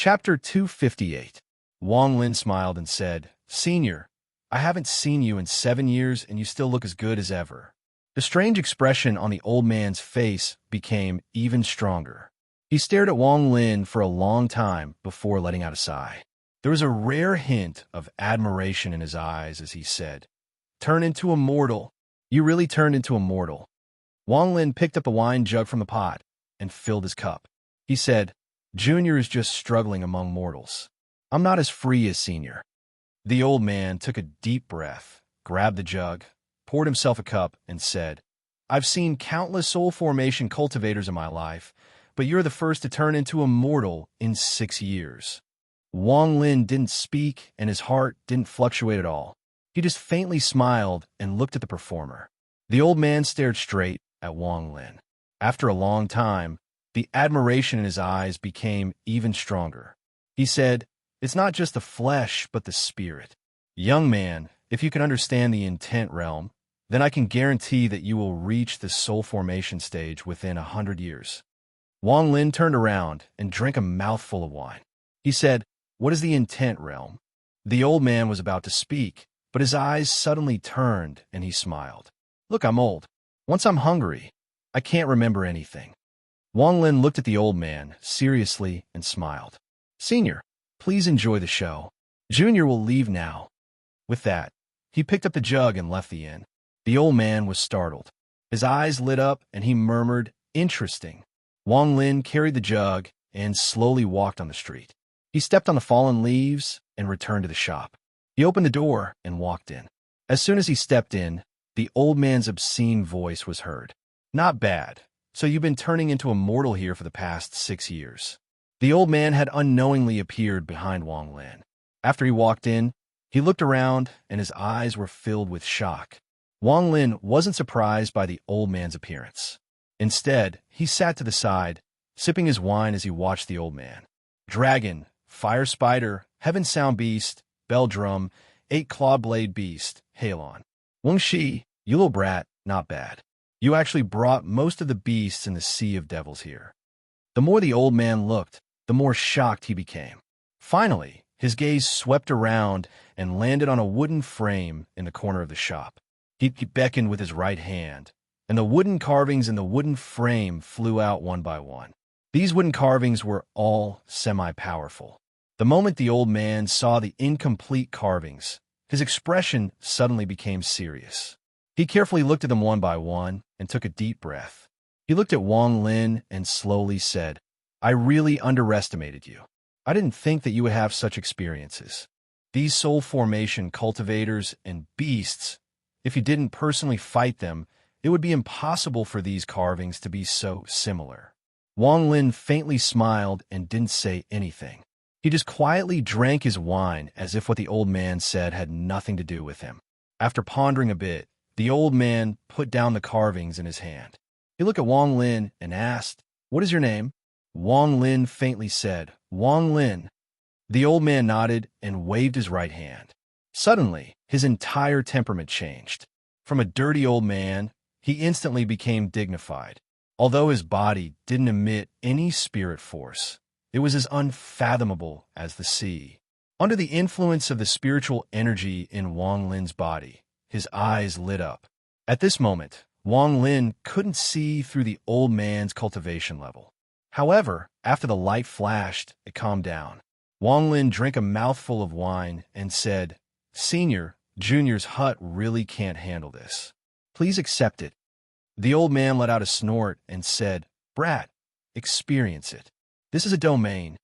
Chapter 258. Wang Lin smiled and said, "Senior, I haven't seen you in 7 years and you still look as good as ever." The strange expression on the old man's face became even stronger. He stared at Wang Lin for a long time before letting out a sigh. There was a rare hint of admiration in his eyes as he said, "Turn into a mortal. You really turned into a mortal." Wang Lin picked up a wine jug from the pot and filled his cup. He said, "Junior is just struggling among mortals. I'm not as free as Senior." The old man took a deep breath, grabbed the jug, poured himself a cup, and said, "I've seen countless soul formation cultivators in my life, but you're the first to turn into a mortal in 6 years." Wang Lin didn't speak, and his heart didn't fluctuate at all. He just faintly smiled and looked at the performer. The old man stared straight at Wang Lin. After a long time, the admiration in his eyes became even stronger. He said, "It's not just the flesh, but the spirit. Young man, if you can understand the intent realm, then I can guarantee that you will reach the soul formation stage within 100 years. Wang Lin turned around and drank a mouthful of wine. He said, "What is the intent realm?" The old man was about to speak, but his eyes suddenly turned and he smiled. "Look, I'm old. Once I'm hungry, I can't remember anything." Wang Lin looked at the old man seriously and smiled. "Senior, please enjoy the show. Junior will leave now." With that, he picked up the jug and left the inn. The old man was startled. His eyes lit up and he murmured, "Interesting." Wang Lin carried the jug and slowly walked on the street. He stepped on the fallen leaves and returned to the shop. He opened the door and walked in. As soon as he stepped in, the old man's obscene voice was heard. "Not bad. So you've been turning into a mortal here for the past 6 years." The old man had unknowingly appeared behind Wang Lin. After he walked in, he looked around and his eyes were filled with shock. Wang Lin wasn't surprised by the old man's appearance. Instead, he sat to the side, sipping his wine as he watched the old man. Dragon, fire spider, heaven sound beast, bell drum, 8-clawed blade beast, hail on. Wang Shi, you little brat, not bad. You actually brought most of the beasts in the sea of devils here." The more the old man looked, the more shocked he became. Finally, his gaze swept around and landed on a wooden frame in the corner of the shop. He beckoned with his right hand, and the wooden carvings in the wooden frame flew out one by one. These wooden carvings were all semi-powerful. The moment the old man saw the incomplete carvings, his expression suddenly became serious. He carefully looked at them one by one and took a deep breath. He looked at Wang Lin and slowly said, "I really underestimated you. I didn't think that you would have such experiences. These soul formation cultivators and beasts, if you didn't personally fight them, it would be impossible for these carvings to be so similar." Wang Lin faintly smiled and didn't say anything. He just quietly drank his wine as if what the old man said had nothing to do with him. After pondering a bit, the old man put down the carvings in his hand. He looked at Wang Lin and asked, "What is your name?" Wang Lin faintly said, "Wang Lin." The old man nodded and waved his right hand. Suddenly, his entire temperament changed. From a dirty old man, he instantly became dignified. Although his body didn't emit any spirit force, it was as unfathomable as the sea. Under the influence of the spiritual energy in Wang Lin's body, his eyes lit up. At this moment, Wang Lin couldn't see through the old man's cultivation level. However, after the light flashed, it calmed down. Wang Lin drank a mouthful of wine and said, "Senior, Junior's hut really can't handle this. Please accept it." The old man let out a snort and said, "Brat, experience it. This is a domain."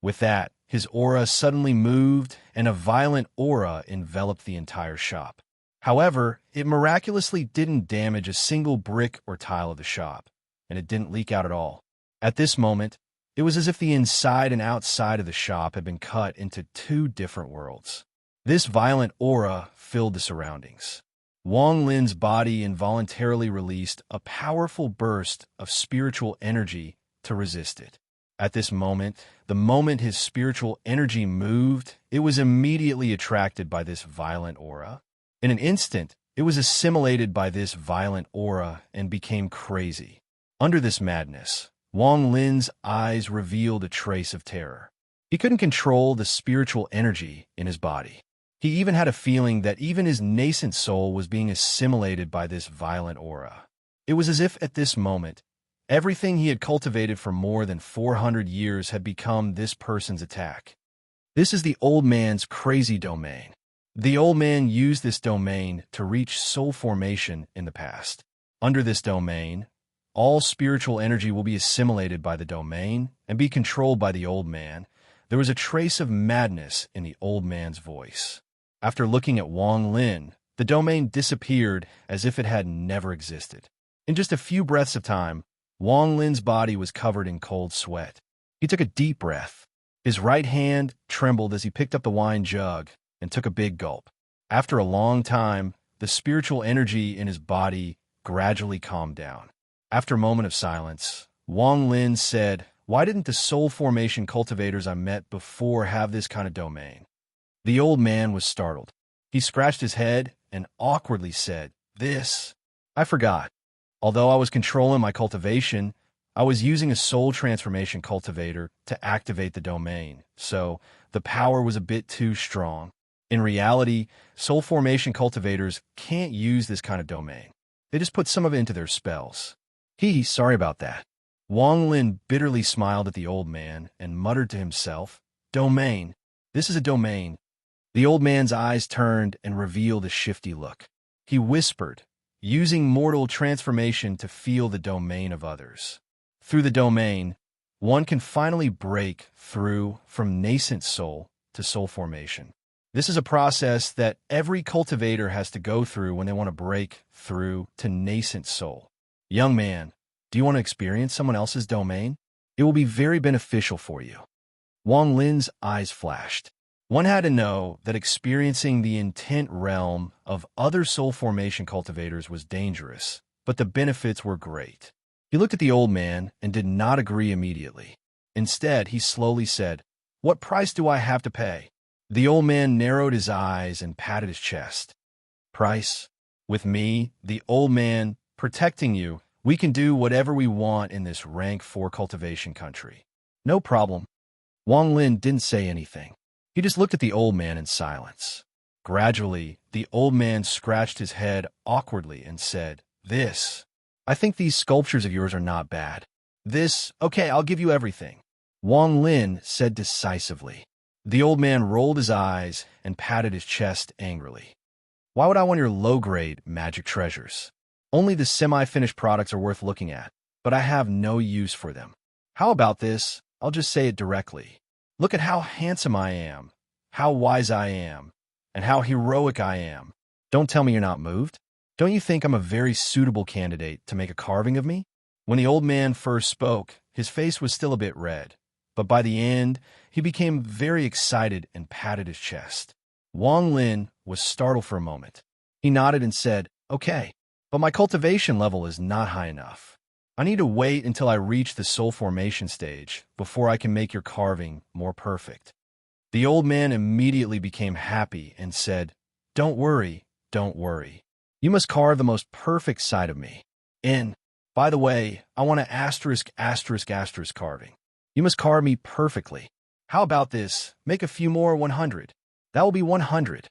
With that, his aura suddenly moved and a violent aura enveloped the entire shop. However, it miraculously didn't damage a single brick or tile of the shop, and it didn't leak out at all. At this moment, it was as if the inside and outside of the shop had been cut into 2 different worlds. This violent aura filled the surroundings. Wang Lin's body involuntarily released a powerful burst of spiritual energy to resist it. At this moment, the moment his spiritual energy moved, it was immediately attracted by this violent aura. In an instant, it was assimilated by this violent aura and became crazy. Under this madness, Wang Lin's eyes revealed a trace of terror. He couldn't control the spiritual energy in his body. He even had a feeling that even his nascent soul was being assimilated by this violent aura. It was as if at this moment, everything he had cultivated for more than 400 years had become this person's attack. This is the old man's crazy domain. The old man used this domain to reach soul formation in the past. Under this domain, all spiritual energy will be assimilated by the domain and be controlled by the old man. There was a trace of madness in the old man's voice. After looking at Wang Lin, the domain disappeared as if it had never existed. In just a few breaths of time, Wang Lin's body was covered in cold sweat. He took a deep breath. His right hand trembled as he picked up the wine jug and took a big gulp. After a long time, the spiritual energy in his body gradually calmed down. After a moment of silence, Wang Lin said, "Why didn't the soul formation cultivators I met before have this kind of domain?" The old man was startled. He scratched his head and awkwardly said, I forgot. Although I was controlling my cultivation, I was using a soul transformation cultivator to activate the domain, so the power was a bit too strong. In reality, soul formation cultivators can't use this kind of domain. They just put some of it into their spells. Sorry about that. Wang Lin bitterly smiled at the old man and muttered to himself, "Domain. This is a domain." The old man's eyes turned and revealed a shifty look. He whispered, using mortal transformation to feel the domain of others. Through the domain, one can finally break through from nascent soul to soul formation. This is a process that every cultivator has to go through when they want to break through to nascent soul. Young man, do you want to experience someone else's domain? It will be very beneficial for you. Wang Lin's eyes flashed. One had to know that experiencing the intent realm of other soul formation cultivators was dangerous, but the benefits were great. He looked at the old man and did not agree immediately. Instead, he slowly said, "What price do I have to pay?" The old man narrowed his eyes and patted his chest. "Price? With me, the old man, protecting you, we can do whatever we want in this rank 4 cultivation country. No problem." Wang Lin didn't say anything. He just looked at the old man in silence. Gradually, the old man scratched his head awkwardly and said, I think these sculptures of yours are not bad. Okay, I'll give you everything." Wang Lin said decisively. The old man rolled his eyes and patted his chest angrily. "Why would I want your low-grade magic treasures? Only the semi-finished products are worth looking at, but I have no use for them. How about this? I'll just say it directly. Look at how handsome I am, how wise I am, and how heroic I am. Don't tell me you're not moved. Don't you think I'm a very suitable candidate to make a carving of me?" When the old man first spoke, his face was still a bit red, but by the end, he became very excited and patted his chest. Wang Lin was startled for a moment. He nodded and said, "Okay, but my cultivation level is not high enough. I need to wait until I reach the soul formation stage before I can make your carving more perfect." The old man immediately became happy and said, don't worry. You must carve the most perfect side of me. And, by the way, I want an asterisk carving. You must carve me perfectly. How about this? Make a few more 100. That will be 100.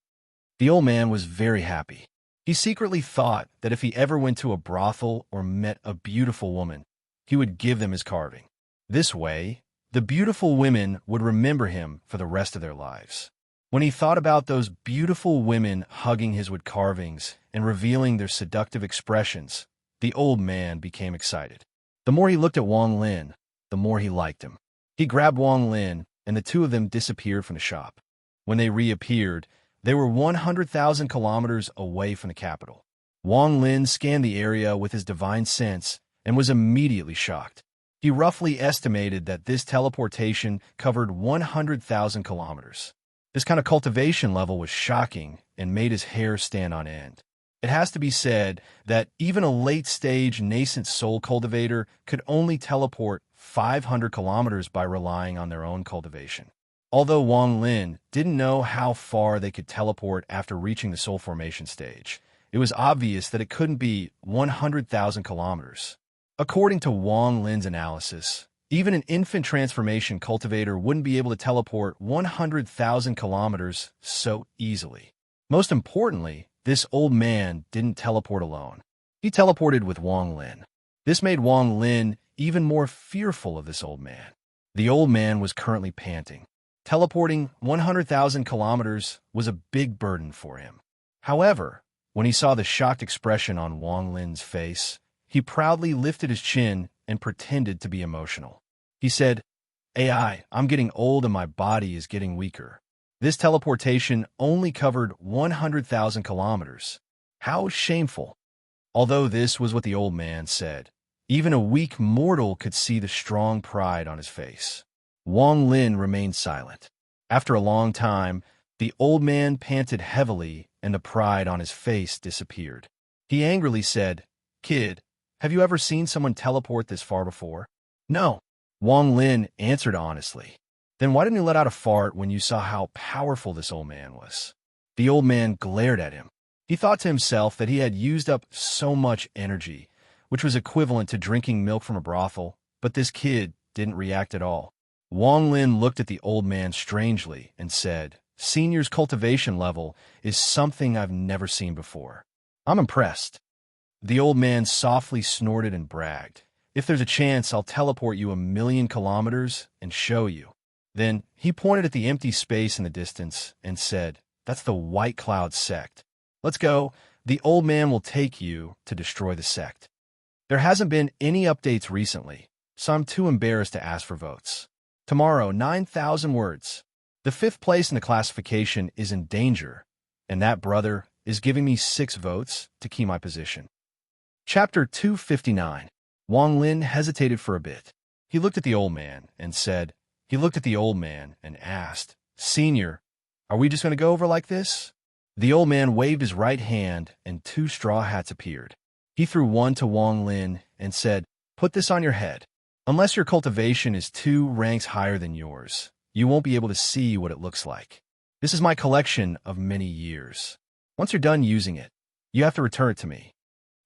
The old man was very happy. He secretly thought that if he ever went to a brothel or met a beautiful woman, he would give them his carving. This way, the beautiful women would remember him for the rest of their lives. When he thought about those beautiful women hugging his wood carvings and revealing their seductive expressions, the old man became excited. The more he looked at Wang Lin, the more he liked him. He grabbed Wang Lin, and the two of them disappeared from the shop. When they reappeared, they were 100,000 kilometers away from the capital. Wang Lin scanned the area with his divine sense and was immediately shocked. He roughly estimated that this teleportation covered 100,000 kilometers. This kind of cultivation level was shocking and made his hair stand on end. It has to be said that even a late-stage nascent soul cultivator could only teleport 500 kilometers by relying on their own cultivation. Although Wang Lin didn't know how far they could teleport after reaching the soul formation stage, it was obvious that it couldn't be 100,000 kilometers. According to Wang Lin's analysis, Even an infant transformation cultivator wouldn't be able to teleport 100,000 kilometers so easily. Most importantly, this old man didn't teleport alone. He teleported with Wang Lin. This made Wang Lin even more fearful of this old man. The old man was currently panting. Teleporting 100,000 kilometers was a big burden for him. However, when he saw the shocked expression on Wang Lin's face, he proudly lifted his chin and pretended to be emotional. He said, "AI, I'm getting old and my body is getting weaker. This teleportation only covered 100,000 kilometers. How shameful." Although this was what the old man said, even a weak mortal could see the strong pride on his face. Wang Lin remained silent. After a long time, the old man panted heavily and the pride on his face disappeared. He angrily said, "Kid, have you ever seen someone teleport this far before?" "No," Wang Lin answered honestly. "Then why didn't you let out a fart when you saw how powerful this old man was?" The old man glared at him. He thought to himself that he had used up so much energy, which was equivalent to drinking milk from a brothel, but this kid didn't react at all. Wang Lin looked at the old man strangely and said, "Senior's cultivation level is something I've never seen before. I'm impressed." The old man softly snorted and bragged, "If there's a chance, I'll teleport you 1,000,000 kilometers and show you." Then he pointed at the empty space in the distance and said, "That's the White Cloud sect. Let's go. The old man will take you to destroy the sect." There hasn't been any updates recently, so I'm too embarrassed to ask for votes. Tomorrow, 9,000 words. The 5th place in the classification is in danger, and that brother is giving me 6 votes to keep my position. Chapter 259. Wang Lin hesitated for a bit. He looked at the old man and asked, "Senior, are we just going to go over like this?" The old man waved his right hand and 2 straw hats appeared. He threw one to Wang Lin and said, "Put this on your head. Unless your cultivation is 2 ranks higher than yours, you won't be able to see what it looks like. This is my collection of many years. Once you're done using it, you have to return it to me."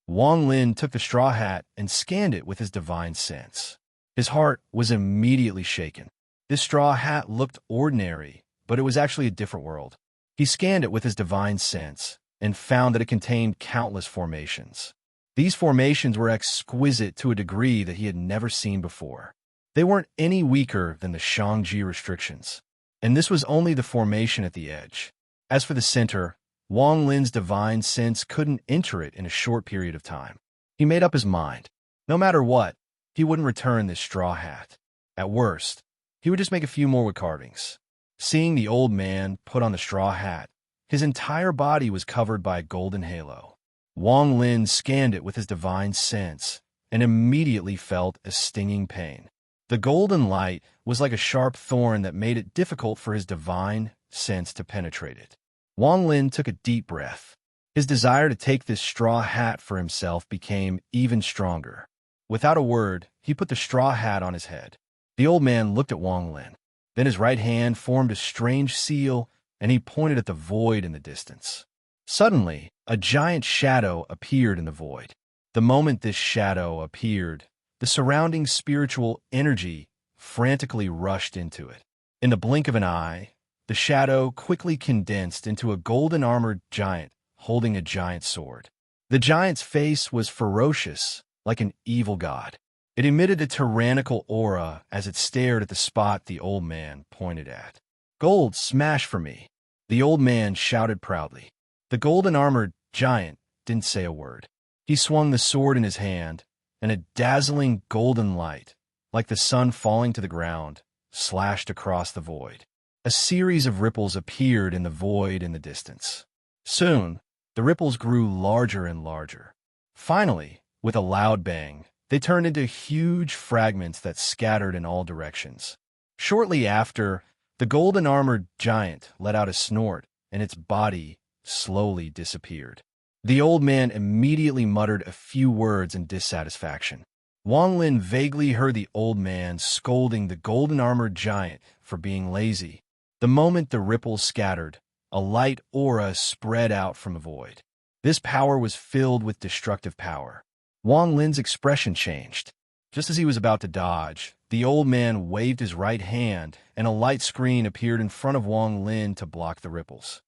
Wang Lin took the straw hat and scanned it with his divine sense. His heart was immediately shaken. This straw hat looked ordinary, but it was actually a different world. He scanned it with his divine sense and found that it contained countless formations. These formations were exquisite to a degree that he had never seen before. They weren't any weaker than the Shangji restrictions, and this was only the formation at the edge. As for the center, Wang Lin's divine sense couldn't enter it in a short period of time. He made up his mind. No matter what, he wouldn't return this straw hat. At worst, he would just make a few more wood carvings. Seeing the old man put on the straw hat, his entire body was covered by a golden halo. Wang Lin scanned it with his divine sense and immediately felt a stinging pain. The golden light was like a sharp thorn that made it difficult for his divine sense to penetrate it. Wang Lin took a deep breath. His desire to take this straw hat for himself became even stronger. Without a word, he put the straw hat on his head. The old man looked at Wang Lin. Then his right hand formed a strange seal, and he pointed at the void in the distance. Suddenly, a giant shadow appeared in the void. The moment this shadow appeared, the surrounding spiritual energy frantically rushed into it. In the blink of an eye, the shadow quickly condensed into a golden-armored giant holding a giant sword. The giant's face was ferocious, like an evil god. It emitted a tyrannical aura as it stared at the spot the old man pointed at. "Gold, smash for me!" The old man shouted proudly. The golden-armored giant didn't say a word. He swung the sword in his hand, and a dazzling golden light, like the sun falling to the ground, slashed across the void. A series of ripples appeared in the void in the distance. Soon, the ripples grew larger and larger. Finally, with a loud bang, they turned into huge fragments that scattered in all directions. Shortly after, the golden-armored giant let out a snort, and its body slowly disappeared. The old man immediately muttered a few words in dissatisfaction. Wang Lin vaguely heard the old man scolding the golden-armored giant for being lazy. The moment the ripples scattered, a light aura spread out from the void. This power was filled with destructive power. Wang Lin's expression changed. Just as he was about to dodge, the old man waved his right hand, and a light screen appeared in front of Wang Lin to block the ripples.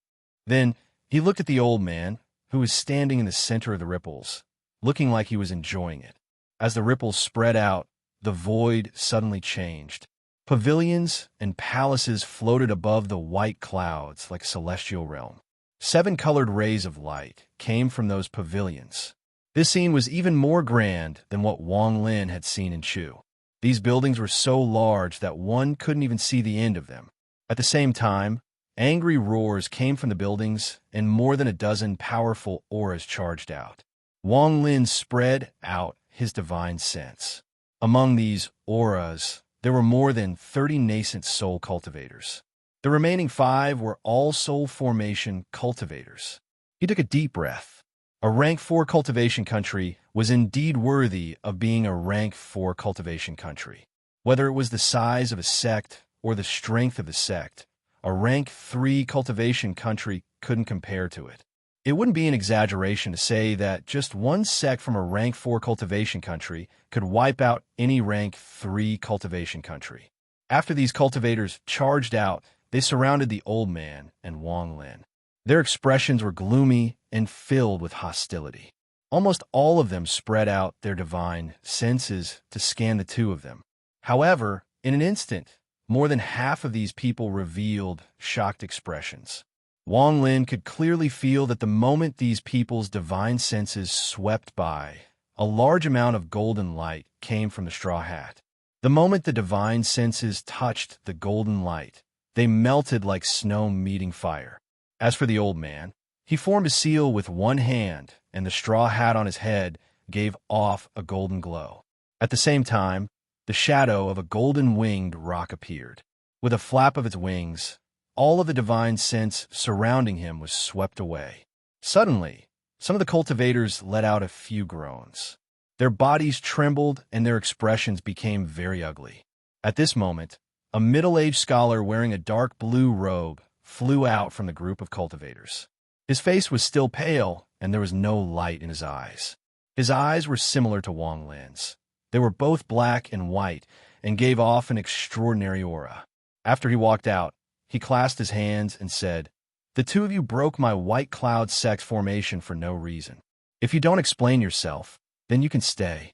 Then he looked at the old man, who was standing in the center of the ripples, looking like he was enjoying it. As the ripples spread out, the void suddenly changed. Pavilions and palaces floated above the white clouds like a celestial realm. 7 colored rays of light came from those pavilions. This scene was even more grand than what Wang Lin had seen in Chu. These buildings were so large that one couldn't even see the end of them. At the same time, angry roars came from the buildings, and more than a dozen powerful auras charged out. Wang Lin spread out his divine sense. Among these auras, there were more than 30 nascent soul cultivators. The remaining 5 were all soul formation cultivators. He took a deep breath. A rank 4 cultivation country was indeed worthy of being a rank 4 cultivation country. Whether it was the size of a sect or the strength of the sect, a rank 3 cultivation country couldn't compare to it. It wouldn't be an exaggeration to say that just one sect from a rank 4 cultivation country could wipe out any rank 3 cultivation country. After these cultivators charged out, they surrounded the old man and Wang Lin. Their expressions were gloomy and filled with hostility. Almost all of them spread out their divine senses to scan the two of them. However, in an instant, more than half of these people revealed shocked expressions. Wang Lin could clearly feel that the moment these people's divine senses swept by, a large amount of golden light came from the straw hat. The moment the divine senses touched the golden light, they melted like snow meeting fire. As for the old man, he formed a seal with one hand, and the straw hat on his head gave off a golden glow. At the same time, the shadow of a golden-winged rock appeared. With a flap of its wings, all of the divine sense surrounding him was swept away. Suddenly, some of the cultivators let out a few groans. Their bodies trembled and their expressions became very ugly. At this moment, a middle-aged scholar wearing a dark blue robe flew out from the group of cultivators. His face was still pale, and there was no light in his eyes. His eyes were similar to Wang Lin's. They were both black and white and gave off an extraordinary aura. After he walked out, he clasped his hands and said, "The two of you broke my white cloud sect formation for no reason. If you don't explain yourself, then you can stay."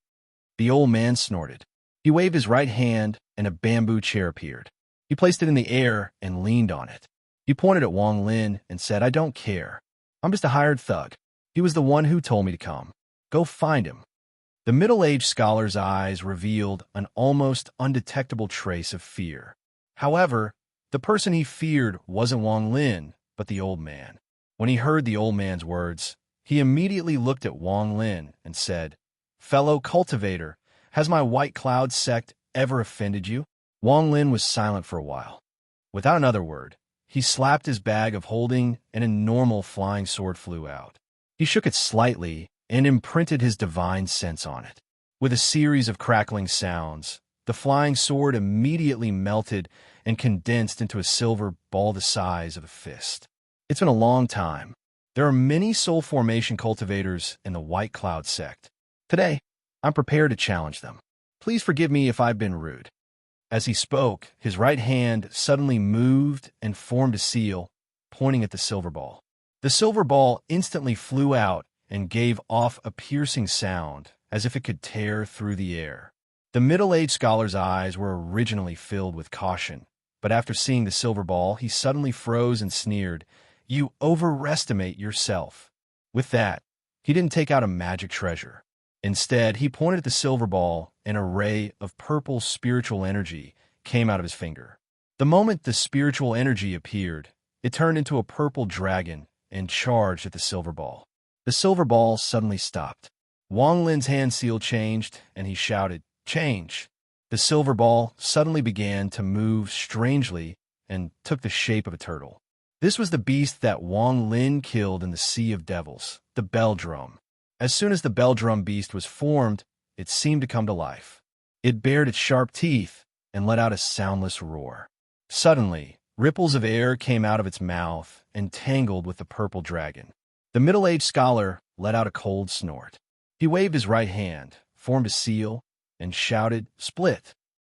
The old man snorted. He waved his right hand, and a bamboo chair appeared. He placed it in the air and leaned on it. He pointed at Wang Lin and said, "I don't care. I'm just a hired thug. He was the one who told me to come. Go find him." The middle-aged scholar's eyes revealed an almost undetectable trace of fear. However, the person he feared wasn't Wang Lin, but the old man. When he heard the old man's words, he immediately looked at Wang Lin and said, "Fellow cultivator, has my white cloud sect ever offended you?" Wang Lin was silent for a while. Without another word, he slapped his bag of holding, and a normal flying sword flew out. He shook it slightly and imprinted his divine sense on it. With a series of crackling sounds, the flying sword immediately melted and condensed into a silver ball the size of a fist. It's been a long time. There are many soul formation cultivators in the White Cloud sect. Today, I'm prepared to challenge them. Please forgive me if I've been rude." As he spoke, his right hand suddenly moved and formed a seal, pointing at the silver ball. The silver ball instantly flew out and gave off a piercing sound, as if it could tear through the air. The middle-aged scholar's eyes were originally filled with caution, but after seeing the silver ball, he suddenly froze and sneered, "You overestimate yourself." With that, he didn't take out a magic treasure. Instead, he pointed at the silver ball, and a ray of purple spiritual energy came out of his finger. The moment the spiritual energy appeared, it turned into a purple dragon and charged at the silver ball. The silver ball suddenly stopped. Wang Lin's hand seal changed, and he shouted, "Change!" The silver ball suddenly began to move strangely and took the shape of a turtle. This was the beast that Wang Lin killed in the Sea of Devils, the bell drum. As soon as the bell drum beast was formed, it seemed to come to life. It bared its sharp teeth and let out a soundless roar. Suddenly, ripples of air came out of its mouth and tangled with the purple dragon. The middle-aged scholar let out a cold snort. He waved his right hand, formed a seal, and shouted, "Split!"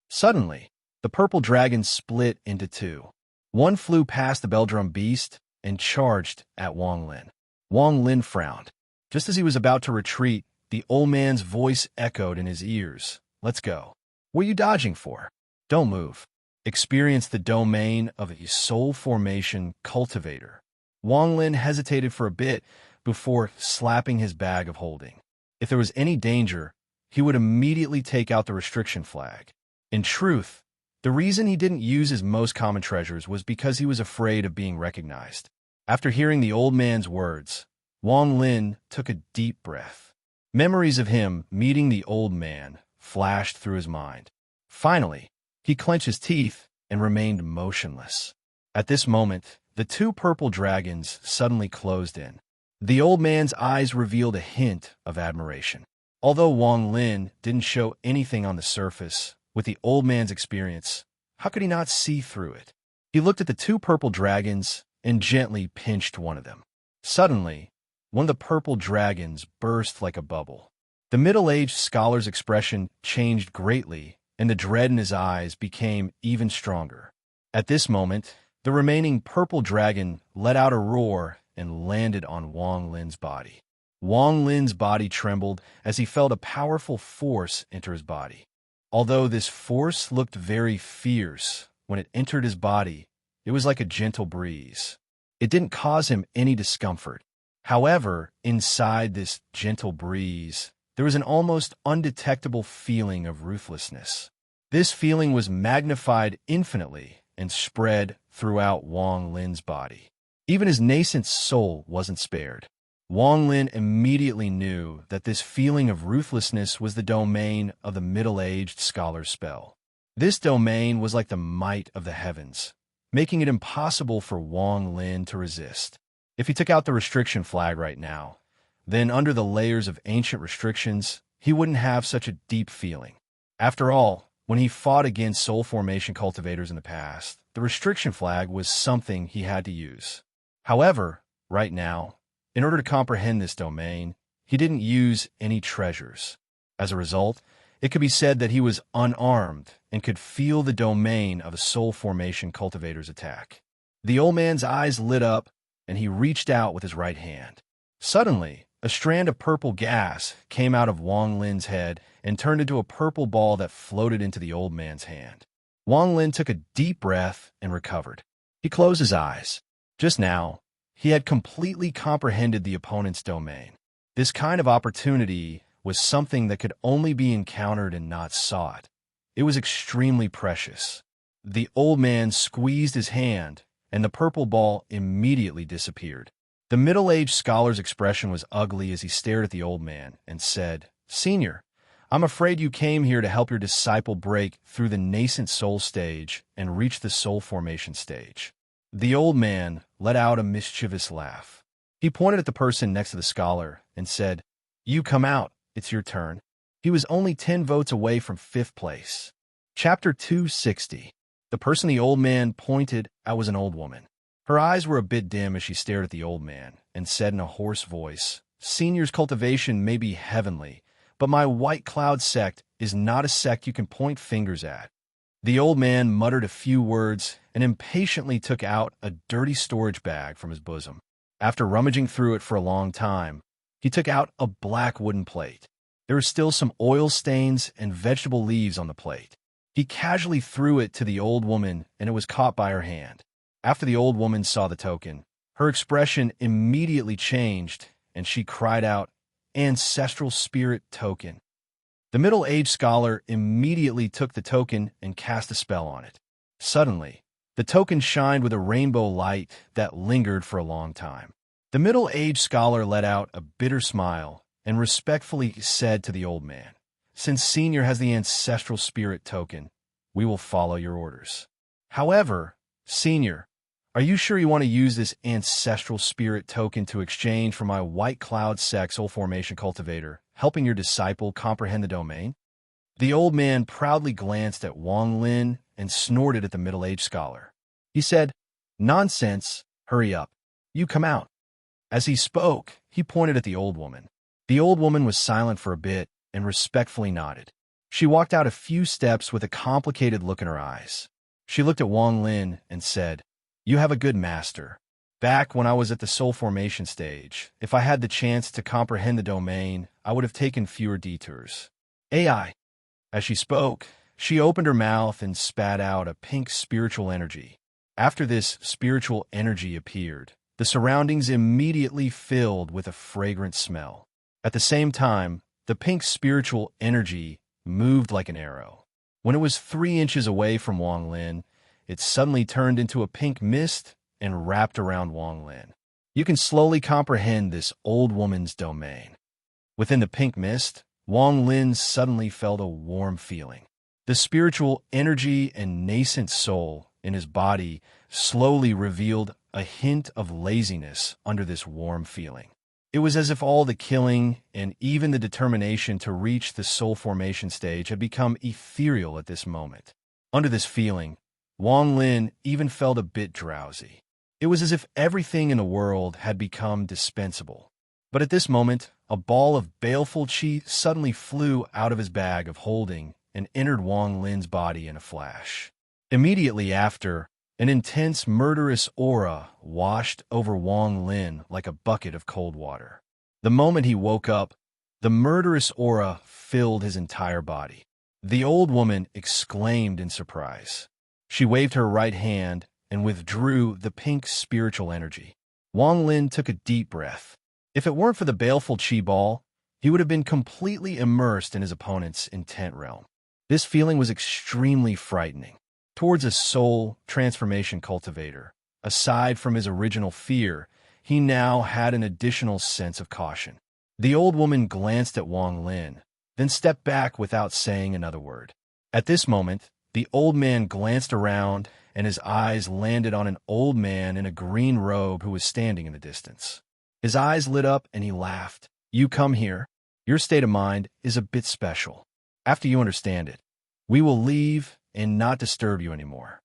Suddenly, the purple dragon split into two. One flew past the Beldrum beast and charged at Wang Lin. Wang Lin frowned. Just as he was about to retreat, the old man's voice echoed in his ears. "Let's go. What are you dodging for? Don't move. Experience the domain of a soul formation cultivator." Wang Lin hesitated for a bit before slapping his bag of holding. If there was any danger, he would immediately take out the restriction flag. In truth, the reason he didn't use his most common treasures was because he was afraid of being recognized. After hearing the old man's words, Wang Lin took a deep breath. Memories of him meeting the old man flashed through his mind. Finally, he clenched his teeth and remained motionless. At this moment, the two purple dragons suddenly closed in. The old man's eyes revealed a hint of admiration. Although Wang Lin didn't show anything on the surface, with the old man's experience, how could he not see through it? He looked at the two purple dragons and gently pinched one of them. Suddenly, one of the purple dragons burst like a bubble. The middle-aged scholar's expression changed greatly, and the dread in his eyes became even stronger. At this moment, the remaining purple dragon let out a roar and landed on Wang Lin's body. Wang Lin's body trembled as he felt a powerful force enter his body. Although this force looked very fierce when it entered his body, it was like a gentle breeze. It didn't cause him any discomfort. However, inside this gentle breeze, there was an almost undetectable feeling of ruthlessness. This feeling was magnified infinitely and spread throughout Wang Lin's body. Even his nascent soul wasn't spared. Wang Lin immediately knew that this feeling of ruthlessness was the domain of the middle-aged scholar's spell. This domain was like the might of the heavens, making it impossible for Wang Lin to resist. If he took out the restriction flag right now, then under the layers of ancient restrictions, he wouldn't have such a deep feeling. After all, when he fought against soul formation cultivators in the past, the restriction flag was something he had to use. However, right now, in order to comprehend this domain, he didn't use any treasures. As a result, it could be said that he was unarmed and could feel the domain of a soul formation cultivator's attack. The old man's eyes lit up, and he reached out with his right hand. Suddenly, a strand of purple gas came out of Wang Lin's head and turned into a purple ball that floated into the old man's hand. Wang Lin took a deep breath and recovered. He closed his eyes. Just now, he had completely comprehended the opponent's domain. This kind of opportunity was something that could only be encountered and not sought. It was extremely precious. The old man squeezed his hand, and the purple ball immediately disappeared. The middle-aged scholar's expression was ugly as he stared at the old man and said, "Senior, I'm afraid you came here to help your disciple break through the nascent soul stage and reach the soul formation stage." The old man let out a mischievous laugh. He pointed at the person next to the scholar and said, "You come out. It's your turn." He was only 10 votes away from 5th place. Chapter 260. The person the old man pointed at was an old woman. Her eyes were a bit dim as she stared at the old man and said in a hoarse voice, "Senior's cultivation may be heavenly, but my white cloud sect is not a sect you can point fingers at." The old man muttered a few words and impatiently took out a dirty storage bag from his bosom. After rummaging through it for a long time, he took out a black wooden plate. There were still some oil stains and vegetable leaves on the plate. He casually threw it to the old woman, and it was caught by her hand. After the old woman saw the token, her expression immediately changed, and she cried out, "Ancestral spirit token." The middle-aged scholar immediately took the token and cast a spell on it. Suddenly, the token shined with a rainbow light that lingered for a long time. The middle-aged scholar let out a bitter smile and respectfully said to the old man, "Since Senior has the ancestral spirit token, we will follow your orders. However, Senior, are you sure you want to use this ancestral spirit token to exchange for my white cloud sect soul formation cultivator, helping your disciple comprehend the domain?" The old man proudly glanced at Wang Lin and snorted at the middle-aged scholar. He said, "Nonsense, hurry up. You come out." As he spoke, he pointed at the old woman. The old woman was silent for a bit and respectfully nodded. She walked out a few steps with a complicated look in her eyes. She looked at Wang Lin and said, "You have a good master. Back when I was at the soul formation stage, if I had the chance to comprehend the domain, I would have taken fewer detours." AI. As she spoke, she opened her mouth and spat out a pink spiritual energy. After this spiritual energy appeared, the surroundings immediately filled with a fragrant smell. At the same time, the pink spiritual energy moved like an arrow. When it was 3 inches away from Wang Lin, it suddenly turned into a pink mist and wrapped around Wang Lin. You can slowly comprehend this old woman's domain. Within the pink mist, Wang Lin suddenly felt a warm feeling. The spiritual energy and nascent soul in his body slowly revealed a hint of laziness under this warm feeling. It was as if all the killing and even the determination to reach the soul formation stage had become ethereal at this moment. Under this feeling, Wang Lin even felt a bit drowsy. It was as if everything in the world had become dispensable. But at this moment, a ball of baleful qi suddenly flew out of his bag of holding and entered Wang Lin's body in a flash. Immediately after, an intense murderous aura washed over Wang Lin like a bucket of cold water. The moment he woke up, the murderous aura filled his entire body. The old woman exclaimed in surprise. She waved her right hand and withdrew the pink spiritual energy. Wang Lin took a deep breath. If it weren't for the baleful qi ball, he would have been completely immersed in his opponent's intent realm. This feeling was extremely frightening. Towards a soul transformation cultivator, aside from his original fear, he now had an additional sense of caution. The old woman glanced at Wang Lin, then stepped back without saying another word. At this moment, the old man glanced around, and his eyes landed on an old man in a green robe who was standing in the distance. His eyes lit up and he laughed. "You come here. Your state of mind is a bit special. After you understand it, we will leave and not disturb you anymore."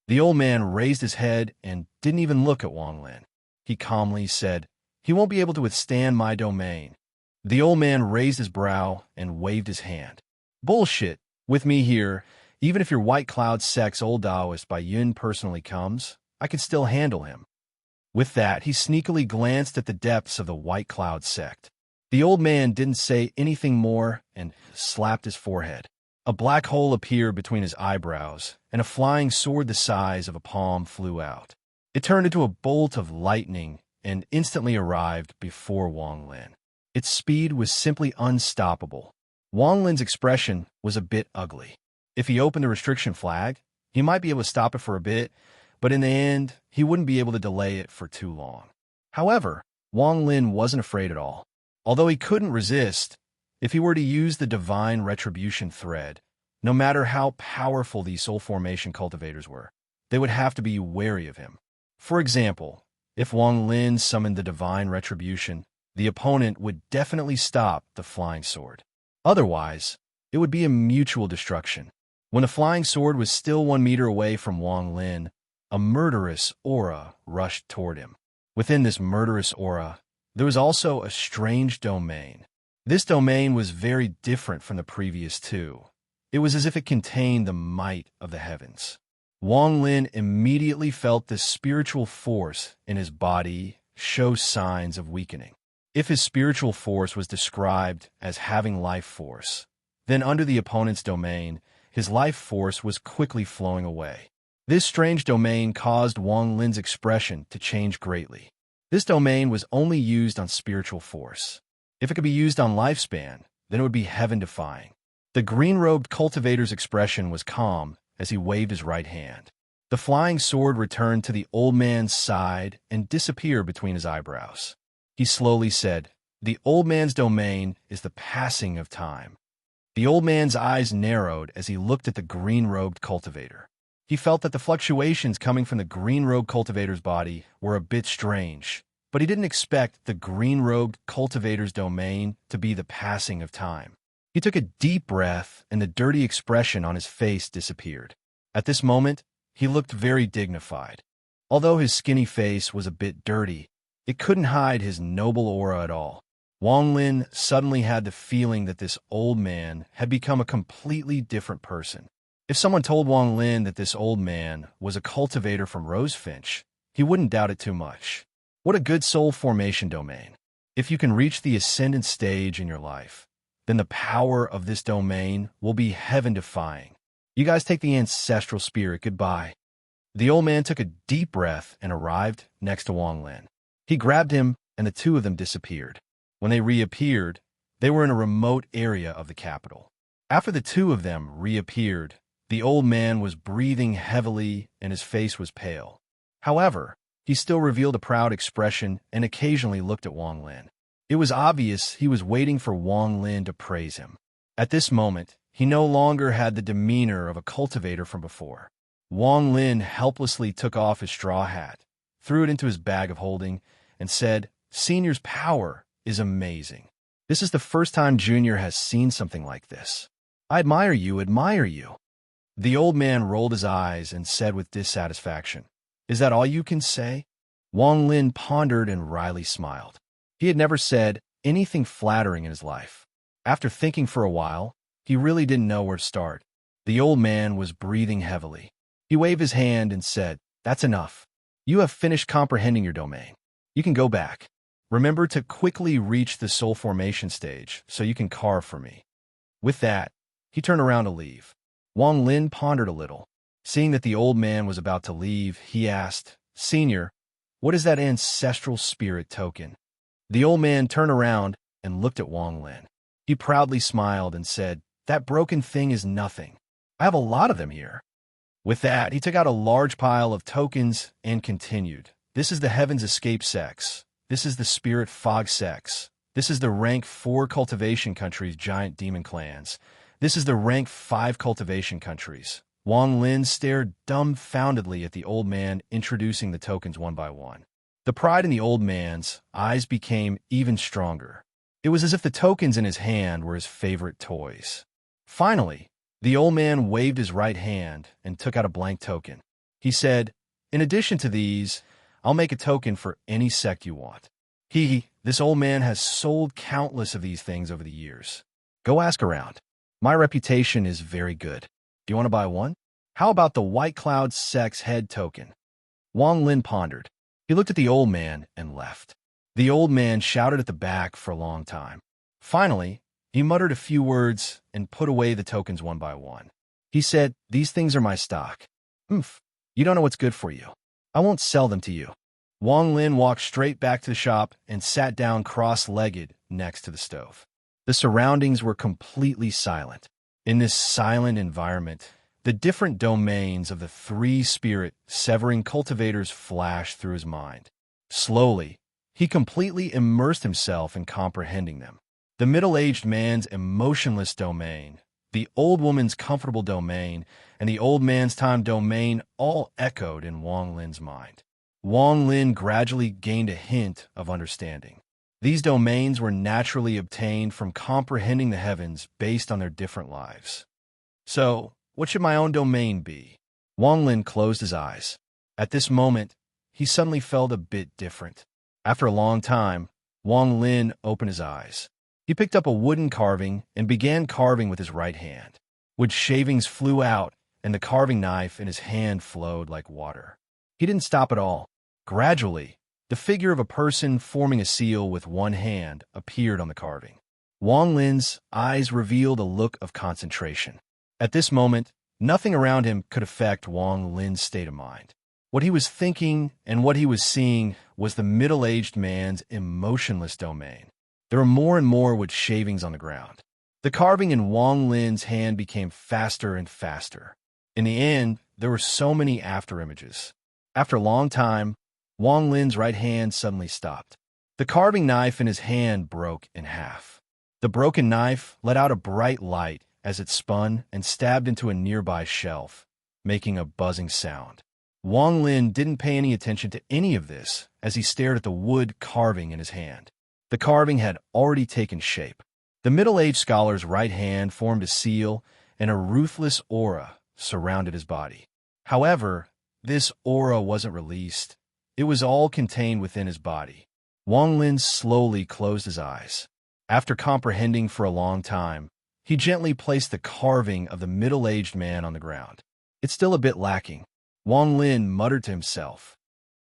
The old man raised his head and didn't even look at Wang Lin. He calmly said, "He won't be able to withstand my domain." The old man raised his brow and waved his hand. "Bullshit. With me here, even if your White Cloud sect's old Taoist by Yun personally comes, I can still handle him." With that, he sneakily glanced at the depths of the White Cloud sect. The old man didn't say anything more and slapped his forehead. A black hole appeared between his eyebrows, and a flying sword the size of a palm flew out. It turned into a bolt of lightning and instantly arrived before Wang Lin. Its speed was simply unstoppable. Wang Lin's expression was a bit ugly. If he opened the restriction flag, he might be able to stop it for a bit, but in the end, he wouldn't be able to delay it for too long. However, Wang Lin wasn't afraid at all. Although he couldn't resist, if he were to use the divine retribution thread, no matter how powerful these soul formation cultivators were, they would have to be wary of him. For example, if Wang Lin summoned the divine retribution, the opponent would definitely stop the flying sword. Otherwise, it would be a mutual destruction. When the flying sword was still 1 meter away from Wang Lin, a murderous aura rushed toward him. Within this murderous aura, there was also a strange domain. This domain was very different from the previous two. It was as if it contained the might of the heavens. Wang Lin immediately felt the spiritual force in his body show signs of weakening. If his spiritual force was described as having life force, then under the opponent's domain, his life force was quickly flowing away. This strange domain caused Wang Lin's expression to change greatly. This domain was only used on spiritual force. If it could be used on lifespan, then it would be heaven-defying. The green-robed cultivator's expression was calm as he waved his right hand. The flying sword returned to the old man's side and disappeared between his eyebrows. He slowly said, "The old man's domain is the passing of time." The old man's eyes narrowed as he looked at the green-robed cultivator. He felt that the fluctuations coming from the green-robed cultivator's body were a bit strange, but he didn't expect the green-robed cultivator's domain to be the passing of time. He took a deep breath, and the dirty expression on his face disappeared. At this moment, he looked very dignified. Although his skinny face was a bit dirty, it couldn't hide his noble aura at all. Wang Lin suddenly had the feeling that this old man had become a completely different person. If someone told Wang Lin that this old man was a cultivator from Rosefinch, he wouldn't doubt it too much. What a good soul formation domain. If you can reach the ascendant stage in your life, then the power of this domain will be heaven-defying. You guys take the ancestral spirit goodbye. The old man took a deep breath and arrived next to Wang Lin. He grabbed him, and the two of them disappeared. When they reappeared, they were in a remote area of the capital. After the two of them reappeared, the old man was breathing heavily and his face was pale. However, he still revealed a proud expression and occasionally looked at Wang Lin. It was obvious he was waiting for Wang Lin to praise him. At this moment, he no longer had the demeanor of a cultivator from before. Wang Lin helplessly took off his straw hat, threw it into his bag of holding, and said, "Senior's power is amazing. This is the first time Junior has seen something like this. I admire you, admire you." The old man rolled his eyes and said with dissatisfaction, "Is that all you can say?" Wang Lin pondered and wryly smiled. He had never said anything flattering in his life. After thinking for a while, he really didn't know where to start. The old man was breathing heavily. He waved his hand and said, "That's enough. You have finished comprehending your domain. You can go back. Remember to quickly reach the soul formation stage so you can carve for me." With that, he turned around to leave. Wang Lin pondered a little. Seeing that the old man was about to leave, he asked, "Senior, what is that ancestral spirit token?" The old man turned around and looked at Wang Lin. He proudly smiled and said, "That broken thing is nothing. I have a lot of them here." With that, he took out a large pile of tokens and continued, "This is the Heaven's Escape Sex. This is the Spirit Fog Sex. This is the Rank 4 Cultivation Countries Giant Demon Clans. This is the Rank 5 Cultivation Countries." Wang Lin stared dumbfoundedly at the old man introducing the tokens one by one. The pride in the old man's eyes became even stronger. It was as if the tokens in his hand were his favorite toys. Finally, the old man waved his right hand and took out a blank token. He said, "In addition to these, I'll make a token for any sect you want." This old man has sold countless of these things over the years. Go ask around. My reputation is very good. Do you want to buy one? How about the White Cloud Sect's head token? Wang Lin pondered. He looked at the old man and left. The old man shouted at the back for a long time. Finally, he muttered a few words and put away the tokens one by one. He said, "These things are my stock. You don't know what's good for you. I won't sell them to you." Wang Lin walked straight back to the shop and sat down cross-legged next to the stove. The surroundings were completely silent. In this silent environment, the different domains of the three spirit severing cultivators flashed through his mind. Slowly, he completely immersed himself in comprehending them. The middle-aged man's emotionless domain, the old woman's comfortable domain, and the old man's time domain all echoed in Wang Lin's mind. Wang Lin gradually gained a hint of understanding. These domains were naturally obtained from comprehending the heavens based on their different lives. So, what should my own domain be? Wang Lin closed his eyes. At this moment, he suddenly felt a bit different. After a long time, Wang Lin opened his eyes. He picked up a wooden carving and began carving with his right hand. Wood shavings flew out, and the carving knife in his hand flowed like water. He didn't stop at all. Gradually, the figure of a person forming a seal with one hand appeared on the carving. Wang Lin's eyes revealed a look of concentration. At this moment, nothing around him could affect Wang Lin's state of mind. What he was thinking and what he was seeing was the middle-aged man's emotionless domain. There were more and more wood shavings on the ground. The carving in Wang Lin's hand became faster and faster. In the end, there were so many afterimages. After a long time, Wang Lin's right hand suddenly stopped. The carving knife in his hand broke in half. The broken knife let out a bright light as it spun and stabbed into a nearby shelf, making a buzzing sound. Wang Lin didn't pay any attention to any of this as he stared at the wood carving in his hand. The carving had already taken shape. The middle-aged scholar's right hand formed a seal, and a ruthless aura surrounded his body. However, this aura wasn't released. It was all contained within his body. Wang Lin slowly closed his eyes. After comprehending for a long time, he gently placed the carving of the middle-aged man on the ground. It's still a bit lacking. Wang Lin muttered to himself.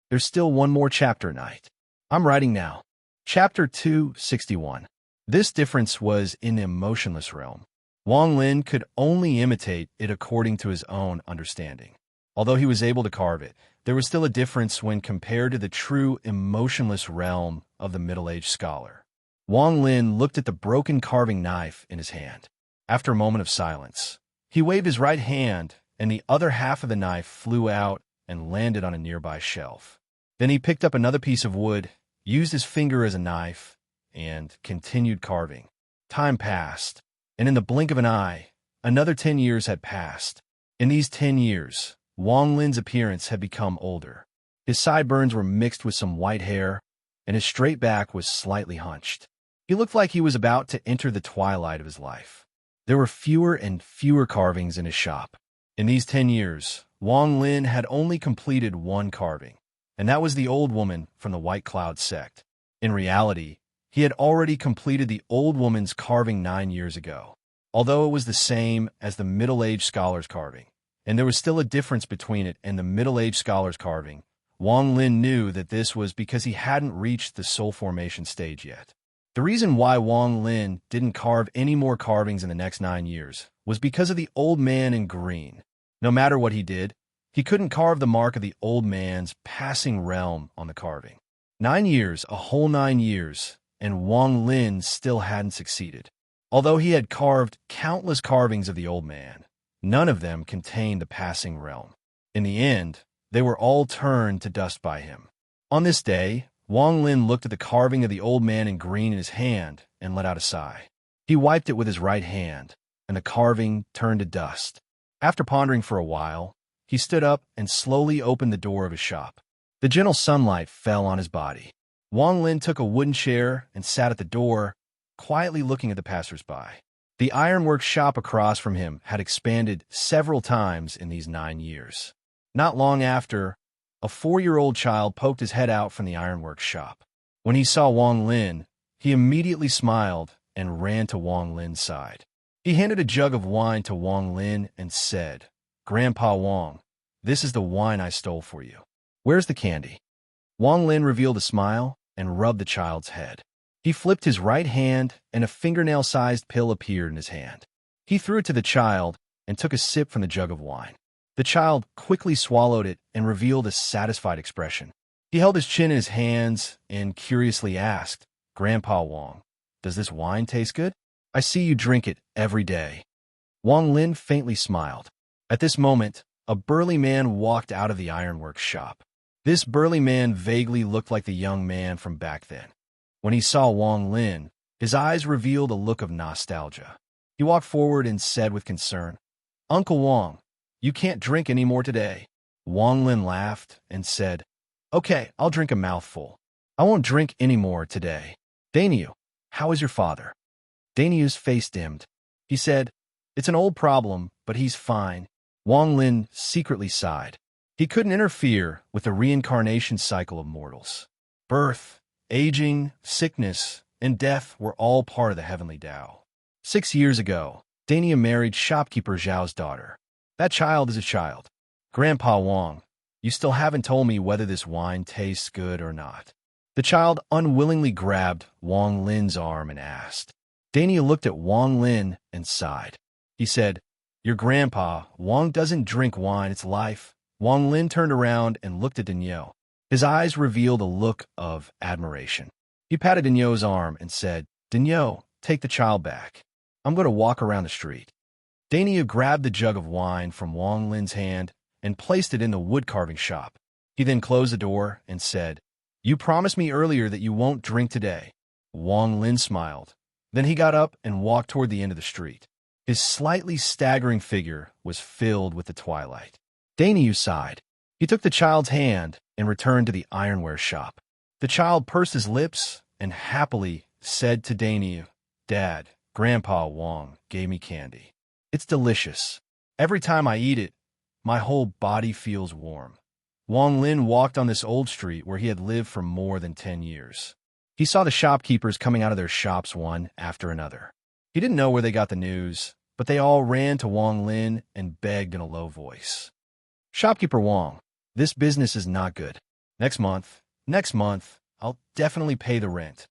There's still one more chapter, Knight. I'm writing now. Chapter 261. This difference was in the emotionless realm. Wang Lin could only imitate it according to his own understanding. Although he was able to carve it, there was still a difference when compared to the true emotionless realm of the middle-aged scholar. Wang Lin looked at the broken carving knife in his hand. After a moment of silence, he waved his right hand, and the other half of the knife flew out and landed on a nearby shelf. Then he picked up another piece of wood, used his finger as a knife, and continued carving. Time passed, and in the blink of an eye, another 10 years had passed. In these 10 years, Wang Lin's appearance had become older. His sideburns were mixed with some white hair, and his straight back was slightly hunched. He looked like he was about to enter the twilight of his life. There were fewer and fewer carvings in his shop. In these 10 years, Wang Lin had only completed one carving, and that was the old woman from the White Cloud sect. In reality, he had already completed the old woman's carving 9 years ago, although it was the same as the middle-aged scholar's carving, and there was still a difference between it and the middle-aged scholar's carving. Wang Lin knew that this was because he hadn't reached the soul formation stage yet. The reason why Wang Lin didn't carve any more carvings in the next 9 years was because of the old man in green. No matter what he did, he couldn't carve the mark of the old man's passing realm on the carving. 9 years, a whole 9 years, and Wang Lin still hadn't succeeded. Although he had carved countless carvings of the old man, none of them contained the passing realm. In the end, they were all turned to dust by him. On this day, Wang Lin looked at the carving of the old man in green in his hand and let out a sigh. He wiped it with his right hand, and the carving turned to dust. After pondering for a while, he stood up and slowly opened the door of his shop. The gentle sunlight fell on his body. Wang Lin took a wooden chair and sat at the door, quietly looking at the passers-by. The ironworks shop across from him had expanded several times in these 9 years. Not long after, a 4-year-old child poked his head out from the ironworks shop. When he saw Wang Lin, he immediately smiled and ran to Wang Lin's side. He handed a jug of wine to Wang Lin and said, "Grandpa Wang, this is the wine I stole for you. Where's the candy?" Wang Lin revealed a smile and rubbed the child's head. He flipped his right hand, and a fingernail-sized pill appeared in his hand. He threw it to the child and took a sip from the jug of wine. The child quickly swallowed it and revealed a satisfied expression. He held his chin in his hands and curiously asked, "Grandpa Wang, does this wine taste good? I see you drink it every day." Wang Lin faintly smiled. At this moment, a burly man walked out of the ironworks shop. This burly man vaguely looked like the young man from back then. When he saw Wang Lin, his eyes revealed a look of nostalgia. He walked forward and said with concern, "Uncle Wang, you can't drink any more today." Wang Lin laughed and said, "Okay, I'll drink a mouthful. I won't drink any more today. Daniel, how is your father?" Daniel's face dimmed. He said, "It's an old problem, but he's fine." Wang Lin secretly sighed. He couldn't interfere with the reincarnation cycle of mortals. Birth, aging, sickness, and death were all part of the heavenly Tao. 6 years ago, Dania married shopkeeper Zhao's daughter. That child is a child. "Grandpa Wang, you still haven't told me whether this wine tastes good or not." The child unwillingly grabbed Wang Lin's arm and asked. Dania looked at Wang Lin and sighed. He said, "Your grandpa, Wang doesn't drink wine, it's life." Wang Lin turned around and looked at Daniel. His eyes revealed a look of admiration. He patted Daniel's arm and said, "Daniel, take the child back. I'm going to walk around the street." Dania grabbed the jug of wine from Wang Lin's hand and placed it in the wood-carving shop. He then closed the door and said, "You promised me earlier that you won't drink today." Wang Lin smiled. Then he got up and walked toward the end of the street. His slightly staggering figure was filled with the twilight. Daniel sighed. He took the child's hand and returned to the ironware shop. The child pursed his lips and happily said to Daniel, "Dad, Grandpa Wang gave me candy. It's delicious. Every time I eat it, my whole body feels warm." Wang Lin walked on this old street where he had lived for more than 10 years. He saw the shopkeepers coming out of their shops one after another. He didn't know where they got the news, but they all ran to Wang Lin and begged in a low voice. "Shopkeeper Wang, this business is not good. Next month, I'll definitely pay the rent."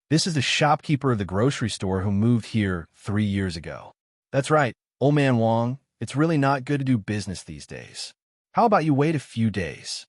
This is the shopkeeper of the grocery store who moved here 3 years ago. "That's right, old man Wang, it's really not good to do business these days. How about you wait a few days?"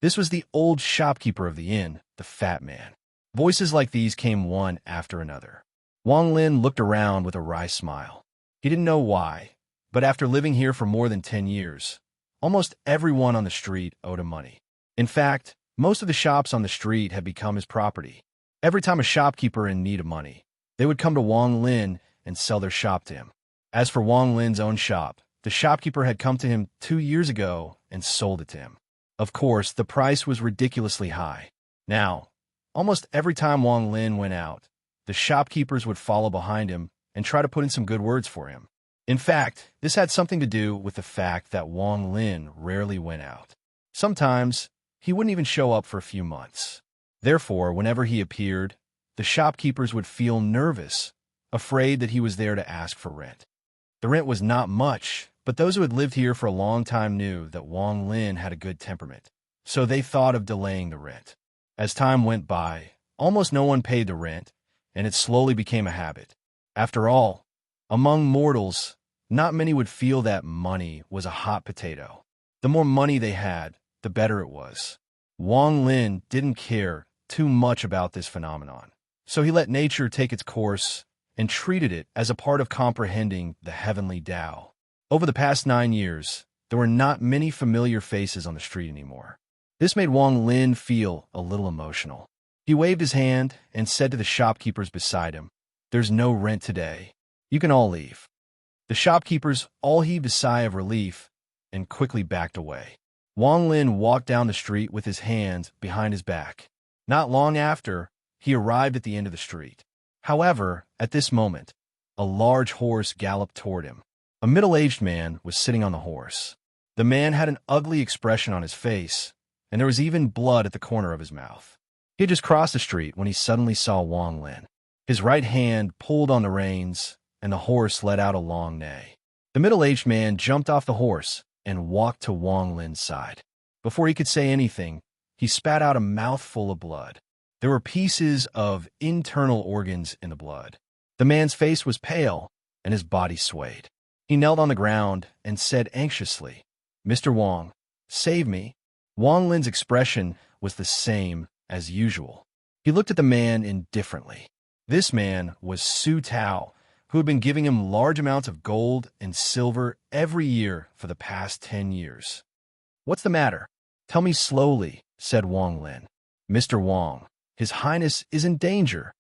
This was the old shopkeeper of the inn, the fat man. Voices like these came one after another. Wang Lin looked around with a wry smile. He didn't know why, but after living here for more than 10 years, almost everyone on the street owed him money. In fact, most of the shops on the street had become his property. Every time a shopkeeper in need of money, they would come to Wang Lin and sell their shop to him. As for Wang Lin's own shop, the shopkeeper had come to him 2 years ago and sold it to him. Of course, the price was ridiculously high. Now, almost every time Wang Lin went out, the shopkeepers would follow behind him and try to put in some good words for him. In fact, this had something to do with the fact that Wang Lin rarely went out. Sometimes, he wouldn't even show up for a few months. Therefore, whenever he appeared, the shopkeepers would feel nervous, afraid that he was there to ask for rent. The rent was not much, but those who had lived here for a long time knew that Wang Lin had a good temperament, so they thought of delaying the rent. As time went by, almost no one paid the rent, and it slowly became a habit. After all, among mortals, not many would feel that money was a hot potato. The more money they had, the better it was. Wang Lin didn't care too much about this phenomenon, so he let nature take its course and treated it as a part of comprehending the heavenly Tao. Over the past 9 years, there were not many familiar faces on the street anymore. This made Wang Lin feel a little emotional. He waved his hand and said to the shopkeepers beside him, "There's no rent today. You can all leave." The shopkeepers all heaved a sigh of relief and quickly backed away. Wang Lin walked down the street with his hands behind his back. Not long after, he arrived at the end of the street. However, at this moment, a large horse galloped toward him. A middle-aged man was sitting on the horse. The man had an ugly expression on his face, and there was even blood at the corner of his mouth. He had just crossed the street when he suddenly saw Wang Lin. His right hand pulled on the reins, and the horse let out a long neigh. The middle-aged man jumped off the horse and walked to Wang Lin's side. Before he could say anything, he spat out a mouthful of blood. There were pieces of internal organs in the blood. The man's face was pale, and his body swayed. He knelt on the ground and said anxiously, "Mr. Wang, save me." Wang Lin's expression was the same as usual. He looked at the man indifferently. This man was Su Tao, who had been giving him large amounts of gold and silver every year for the past 10 years. "What's the matter? Tell me slowly," said Wang Lin. "Mr. Wang, His Highness is in danger."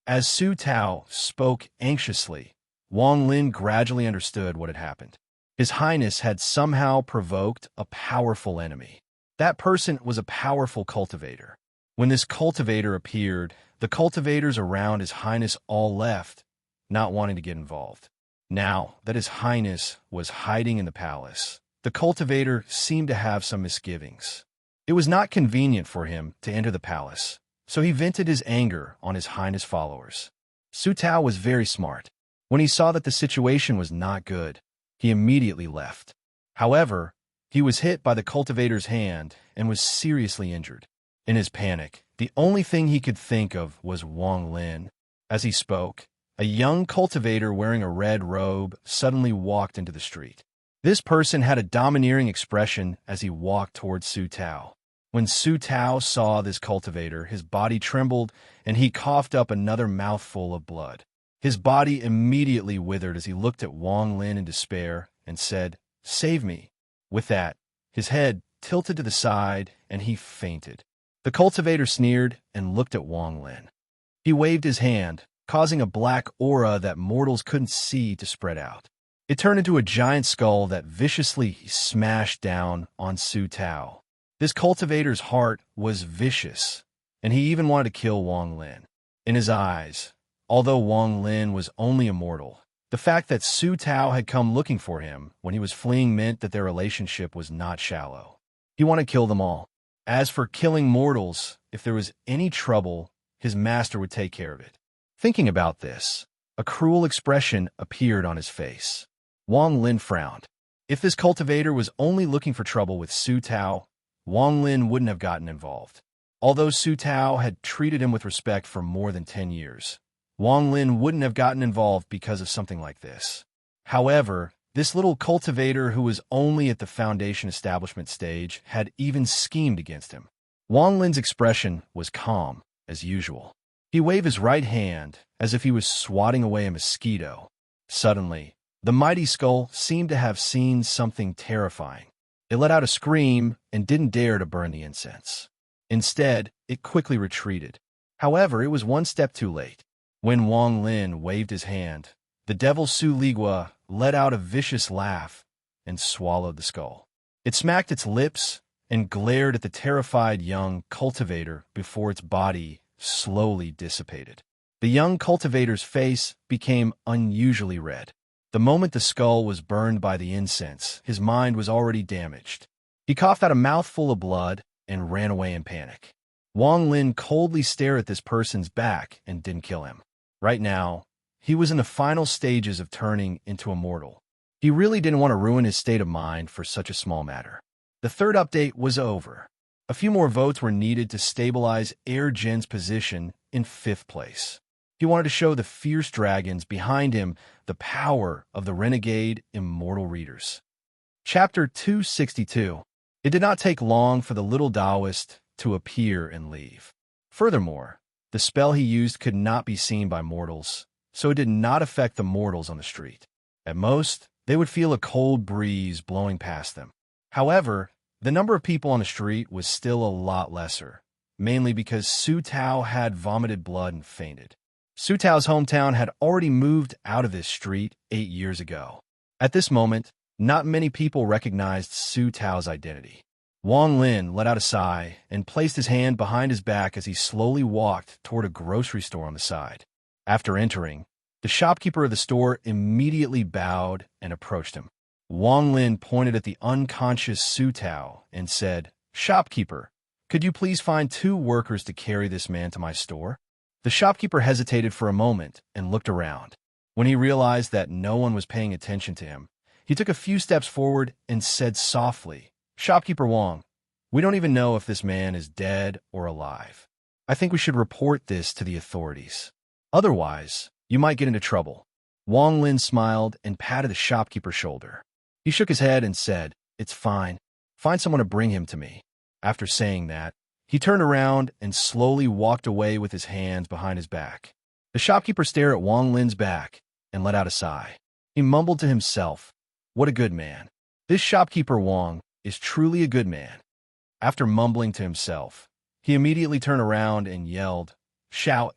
As Su Tao spoke anxiously, Wang Lin gradually understood what had happened. His Highness had somehow provoked a powerful enemy. That person was a powerful cultivator. When this cultivator appeared, the cultivators around His Highness all left, not wanting to get involved. Now that His Highness was hiding in the palace, the cultivator seemed to have some misgivings. It was not convenient for him to enter the palace, so he vented his anger on His Highness' followers. Su Tao was very smart. When he saw that the situation was not good, he immediately left. However, he was hit by the cultivator's hand and was seriously injured. In his panic, the only thing he could think of was Wang Lin. As he spoke, a young cultivator wearing a red robe suddenly walked into the street. This person had a domineering expression as he walked towards Su Tao. When Su Tao saw this cultivator, his body trembled and he coughed up another mouthful of blood. His body immediately withered as he looked at Wang Lin in despair and said, "Save me." With that, his head tilted to the side and he fainted. The cultivator sneered and looked at Wang Lin. He waved his hand, causing a black aura that mortals couldn't see to spread out. It turned into a giant skull that viciously smashed down on Su Tao. This cultivator's heart was vicious, and he even wanted to kill Wang Lin. In his eyes, although Wang Lin was only a mortal, the fact that Su Tao had come looking for him when he was fleeing meant that their relationship was not shallow. He wanted to kill them all. As for killing mortals, if there was any trouble, his master would take care of it. Thinking about this, a cruel expression appeared on his face. Wang Lin frowned. If this cultivator was only looking for trouble with Su Tao, Wang Lin wouldn't have gotten involved. Although Su Tao had treated him with respect for more than 10 years, Wang Lin wouldn't have gotten involved because of something like this. However, this little cultivator who was only at the foundation establishment stage had even schemed against him. Wang Lin's expression was calm, as usual. He waved his right hand as if he was swatting away a mosquito. Suddenly, the mighty skull seemed to have seen something terrifying. It let out a scream and didn't dare to burn the incense. Instead, it quickly retreated. However, it was one step too late. When Wang Lin waved his hand, the devil Su Ligua let out a vicious laugh and swallowed the skull. It smacked its lips and glared at the terrified young cultivator before its body slowly dissipated. The young cultivator's face became unusually red. The moment the skull was burned by the incense, his mind was already damaged. He coughed out a mouthful of blood and ran away in panic. Wang Lin coldly stared at this person's back and didn't kill him. Right now, he was in the final stages of turning into a mortal. He really didn't want to ruin his state of mind for such a small matter. The third update was over. A few more votes were needed to stabilize Air Jin's position in 5th place. He wanted to show the fierce dragons behind him the power of the renegade immortal readers. Chapter 262. It did not take long for the little Taoist to appear and leave. Furthermore, the spell he used could not be seen by mortals, so it did not affect the mortals on the street. At most, they would feel a cold breeze blowing past them. However, the number of people on the street was still a lot lesser, mainly because Su Tao had vomited blood and fainted. Su Tao's hometown had already moved out of this street 8 years ago. At this moment, not many people recognized Su Tao's identity. Wang Lin let out a sigh and placed his hand behind his back as he slowly walked toward a grocery store on the side. After entering, the shopkeeper of the store immediately bowed and approached him. Wang Lin pointed at the unconscious Su Tao and said, "Shopkeeper, could you please find 2 workers to carry this man to my store?" The shopkeeper hesitated for a moment and looked around. When he realized that no one was paying attention to him, he took a few steps forward and said softly, "Shopkeeper Wang, we don't even know if this man is dead or alive. I think we should report this to the authorities. Otherwise, you might get into trouble." Wang Lin smiled and patted the shopkeeper's shoulder. He shook his head and said, "It's fine. Find someone to bring him to me." After saying that, he turned around and slowly walked away with his hands behind his back. The shopkeeper stared at Wang Lin's back and let out a sigh. He mumbled to himself, "What a good man. This shopkeeper Wang is truly a good man." After mumbling to himself, he immediately turned around and yelled, Shao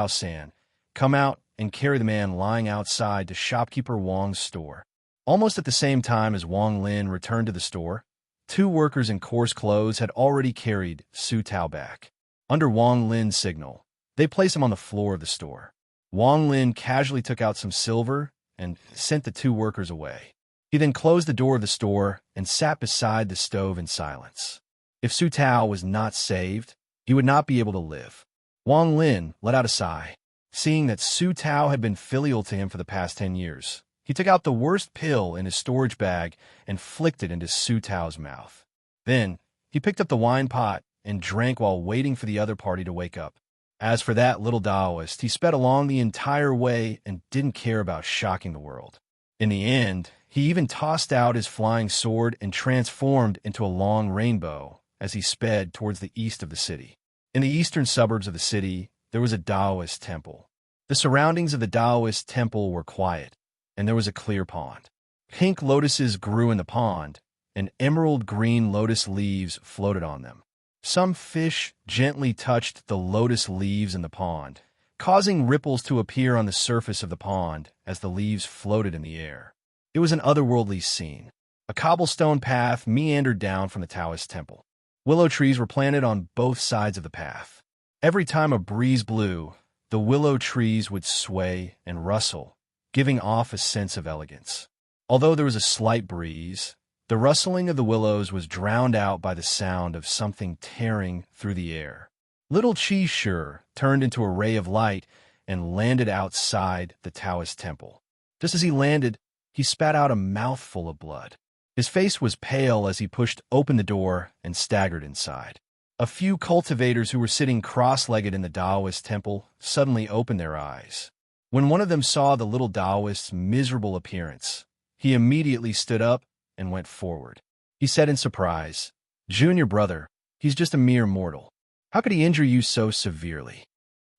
San, come out and carry the man lying outside to shopkeeper Wang's store." Almost at the same time as Wang Lin returned to the store, 2 workers in coarse clothes had already carried Su Tao back. Under Wang Lin's signal, they placed him on the floor of the store. Wang Lin casually took out some silver and sent the 2 workers away. He then closed the door of the store and sat beside the stove in silence. If Su Tao was not saved, he would not be able to live. Wang Lin let out a sigh. Seeing that Su Tao had been filial to him for the past 10 years, he took out the worst pill in his storage bag and flicked it into Su Tao's mouth. Then, he picked up the wine pot and drank while waiting for the other party to wake up. As for that little Taoist, he sped along the entire way and didn't care about shocking the world. In the end, he even tossed out his flying sword and transformed into a long rainbow as he sped towards the east of the city. In the eastern suburbs of the city, there was a Taoist temple. The surroundings of the Taoist temple were quiet, and there was a clear pond. Pink lotuses grew in the pond, and emerald green lotus leaves floated on them. Some fish gently touched the lotus leaves in the pond, causing ripples to appear on the surface of the pond as the leaves floated in the air. It was an otherworldly scene. A cobblestone path meandered down from the Taoist temple. Willow trees were planted on both sides of the path. Every time a breeze blew, the willow trees would sway and rustle, giving off a sense of elegance. Although there was a slight breeze, the rustling of the willows was drowned out by the sound of something tearing through the air. Little Chi Sure turned into a ray of light and landed outside the Taoist temple. Just as he landed, he spat out a mouthful of blood. His face was pale as he pushed open the door and staggered inside. A few cultivators who were sitting cross-legged in the Taoist temple suddenly opened their eyes. When one of them saw the little Taoist's miserable appearance, he immediately stood up and went forward. He said in surprise, "Junior brother, he's just a mere mortal. How could he injure you so severely?"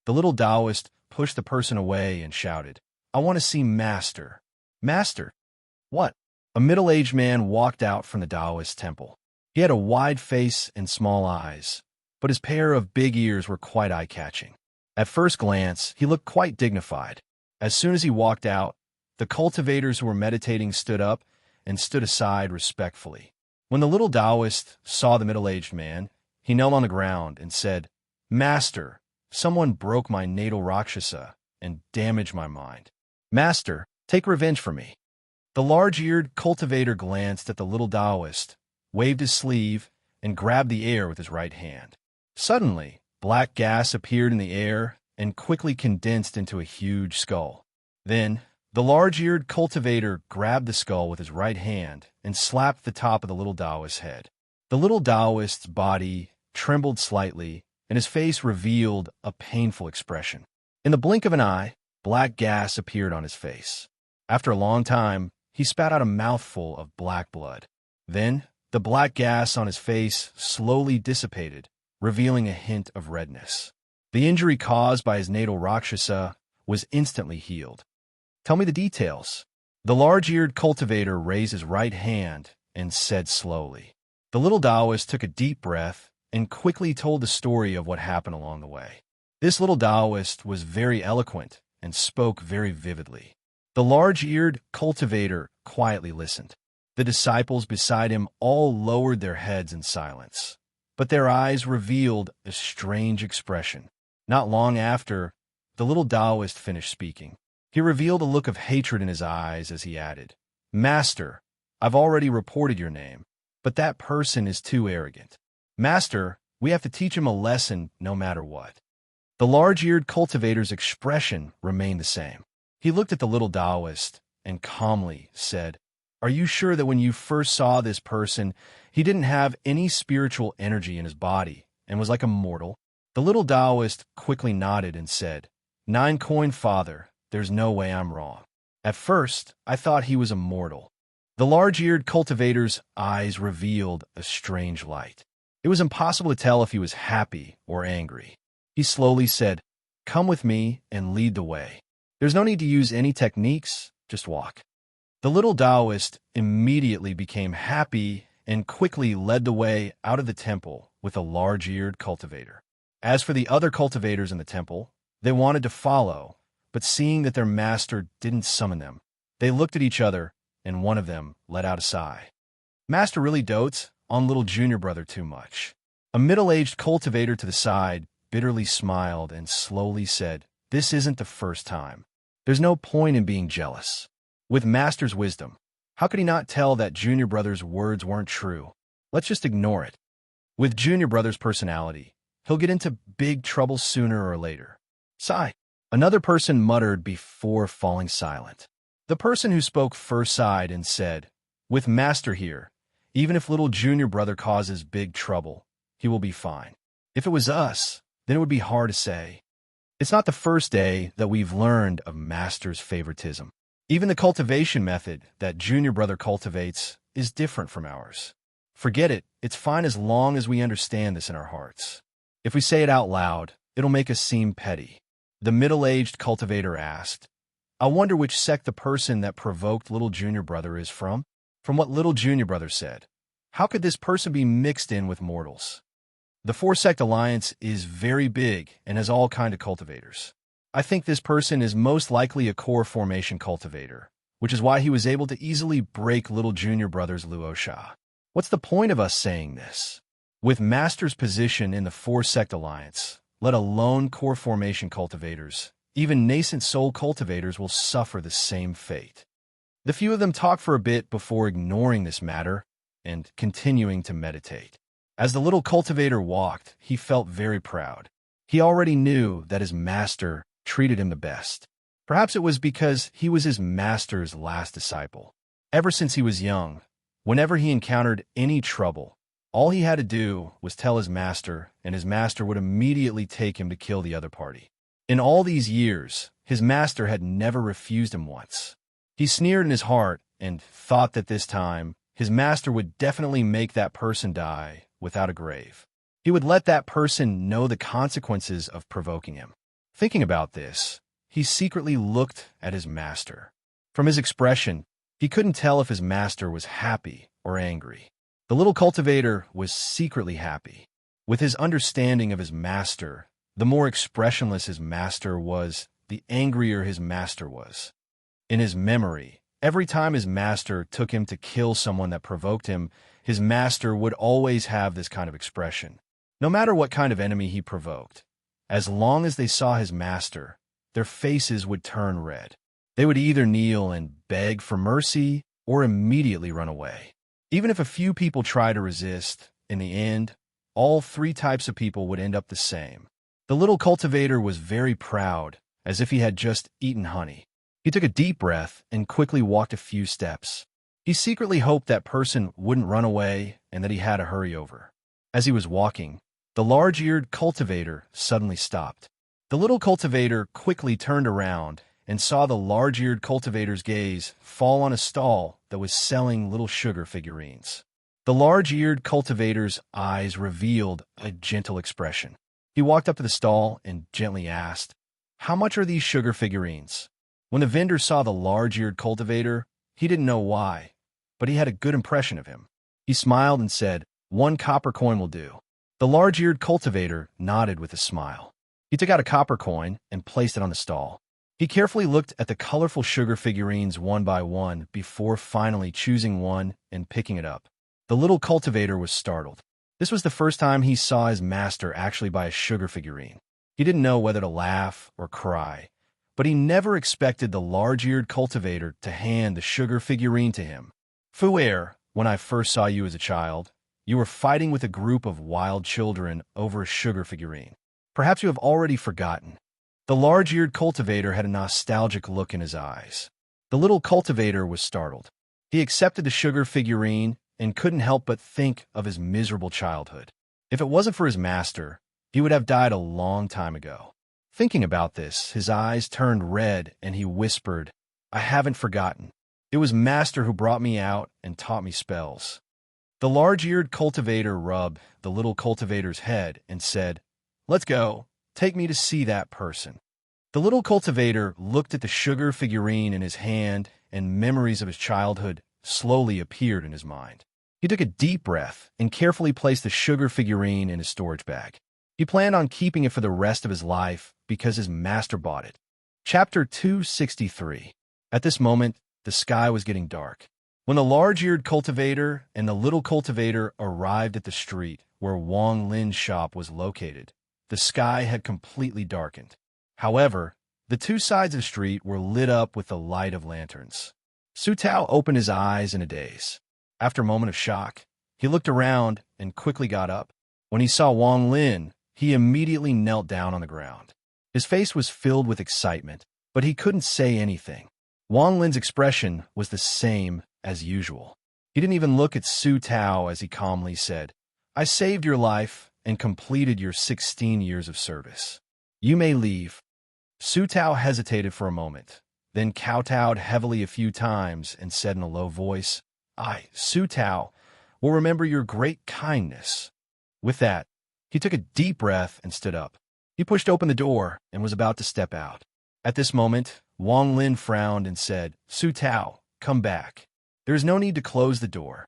The little Taoist pushed the person away and shouted, "I want to see Master." "Master? What?" A middle-aged man walked out from the Taoist temple. He had a wide face and small eyes, but his pair of big ears were quite eye-catching. At first glance, he looked quite dignified. As soon as he walked out, the cultivators who were meditating stood up and stood aside respectfully. When the little Taoist saw the middle-aged man, he knelt on the ground and said, "Master, someone broke my natal Rakshasa and damaged my mind. Master, take revenge for me." The large-eared cultivator glanced at the little Taoist, waved his sleeve, and grabbed the air with his right hand. Suddenly, black gas appeared in the air and quickly condensed into a huge skull. Then, the large-eared cultivator grabbed the skull with his right hand and slapped the top of the little Taoist's head. The little Taoist's body trembled slightly, and his face revealed a painful expression. In the blink of an eye, black gas appeared on his face. After a long time, he spat out a mouthful of black blood. Then, the black gas on his face slowly dissipated, revealing a hint of redness. The injury caused by his natal Rakshasa was instantly healed. "Tell me the details." The large-eared cultivator raised his right hand and said slowly. The little Taoist took a deep breath and quickly told the story of what happened along the way. This little Taoist was very eloquent and spoke very vividly. The large-eared cultivator quietly listened. The disciples beside him all lowered their heads in silence, but their eyes revealed a strange expression. Not long after, the little Taoist finished speaking. He revealed a look of hatred in his eyes as he added, "Master, I've already reported your name, but that person is too arrogant. Master, we have to teach him a lesson no matter what." The large-eared cultivator's expression remained the same. He looked at the little Taoist and calmly said, "Are you sure that when you first saw this person, he didn't have any spiritual energy in his body and was like a mortal?" The little Taoist quickly nodded and said, "Nine-coin father, there's no way I'm wrong. At first, I thought he was a mortal." The large-eared cultivator's eyes revealed a strange light. It was impossible to tell if he was happy or angry. He slowly said, "Come with me and lead the way. There's no need to use any techniques, just walk." The little Taoist immediately became happy and quickly led the way out of the temple with a large-eared cultivator. As for the other cultivators in the temple, they wanted to follow, but seeing that their master didn't summon them, they looked at each other, and one of them let out a sigh. "Master really dotes on little junior brother too much." A middle-aged cultivator to the side bitterly smiled and slowly said, "This isn't the first time. There's no point in being jealous. With Master's wisdom, how could he not tell that Junior Brother's words weren't true? Let's just ignore it. With Junior Brother's personality, he'll get into big trouble sooner or later." Sigh. Another person muttered before falling silent. The person who spoke first sighed and said, "With Master here, even if little Junior Brother causes big trouble, he will be fine. If it was us, then it would be hard to say. It's not the first day that we've learned of Master's favoritism. Even the cultivation method that Junior Brother cultivates is different from ours. Forget it, it's fine as long as we understand this in our hearts. If we say it out loud, it'll make us seem petty." The middle-aged cultivator asked, "I wonder which sect the person that provoked little Junior Brother is from?" "From what little Junior Brother said. How could this person be mixed in with mortals? The four-sect alliance is very big and has all kinds of cultivators. I think this person is most likely a core formation cultivator, which is why he was able to easily break little Junior Brother's Luosha. What's the point of us saying this? With Master's position in the four-sect alliance, let alone core formation cultivators, even nascent soul cultivators will suffer the same fate." The few of them talked for a bit before ignoring this matter and continuing to meditate. As the little cultivator walked, he felt very proud. He already knew that his master treated him the best. Perhaps it was because he was his master's last disciple. Ever since he was young, whenever he encountered any trouble, all he had to do was tell his master, and his master would immediately take him to kill the other party. In all these years, his master had never refused him once. He sneered in his heart and thought that this time, his master would definitely make that person die without a grave. He would let that person know the consequences of provoking him. Thinking about this, he secretly looked at his master. From his expression, he couldn't tell if his master was happy or angry. The little cultivator was secretly happy. With his understanding of his master, the more expressionless his master was, the angrier his master was. In his memory, every time his master took him to kill someone that provoked him, his master would always have this kind of expression. No matter what kind of enemy he provoked, as long as they saw his master, their faces would turn red. They would either kneel and beg for mercy or immediately run away. Even if a few people try to resist, in the end, all three types of people would end up the same. The little cultivator was very proud, as if he had just eaten honey. He took a deep breath and quickly walked a few steps. He secretly hoped that person wouldn't run away and that he had to hurry over. As he was walking, the large-eared cultivator suddenly stopped. The little cultivator quickly turned around and saw the large-eared cultivator's gaze fall on a stall that was selling little sugar figurines. The large-eared cultivator's eyes revealed a gentle expression. He walked up to the stall and gently asked, "How much are these sugar figurines?" When the vendor saw the large-eared cultivator, he didn't know why, but he had a good impression of him. He smiled and said, "1 copper coin will do." The large-eared cultivator nodded with a smile. He took out a copper coin and placed it on the stall. He carefully looked at the colorful sugar figurines one by one before finally choosing one and picking it up. The little cultivator was startled. This was the first time he saw his master actually buy a sugar figurine. He didn't know whether to laugh or cry, but he never expected the large-eared cultivator to hand the sugar figurine to him. "Fuer, when I first saw you as a child, you were fighting with a group of wild children over a sugar figurine. Perhaps you have already forgotten." The large-eared cultivator had a nostalgic look in his eyes. The little cultivator was startled. He accepted the sugar figurine and couldn't help but think of his miserable childhood. If it wasn't for his master, he would have died a long time ago. Thinking about this, his eyes turned red and he whispered, "I haven't forgotten. It was master who brought me out and taught me spells." The large-eared cultivator rubbed the little cultivator's head and said, "Let's go. Take me to see that person." The little cultivator looked at the sugar figurine in his hand, and memories of his childhood slowly appeared in his mind. He took a deep breath and carefully placed the sugar figurine in his storage bag. He planned on keeping it for the rest of his life because his master bought it. Chapter 263. At this moment, the sky was getting dark. When the large-eared cultivator and the little cultivator arrived at the street where Wang Lin's shop was located, the sky had completely darkened. However, the two sides of the street were lit up with the light of lanterns. Su Tao opened his eyes in a daze. After a moment of shock, he looked around and quickly got up. When he saw Wang Lin, he immediately knelt down on the ground. His face was filled with excitement, but he couldn't say anything. Wang Lin's expression was the same as usual. He didn't even look at Su Tao as he calmly said, "I saved your life and completed your 16 years of service. You may leave." Su Tao hesitated for a moment, then kowtowed heavily a few times and said in a low voice, "I, Su Tao, will remember your great kindness." With that, he took a deep breath and stood up. He pushed open the door and was about to step out. At this moment, Wang Lin frowned and said, "Su Tao, come back. There is no need to close the door."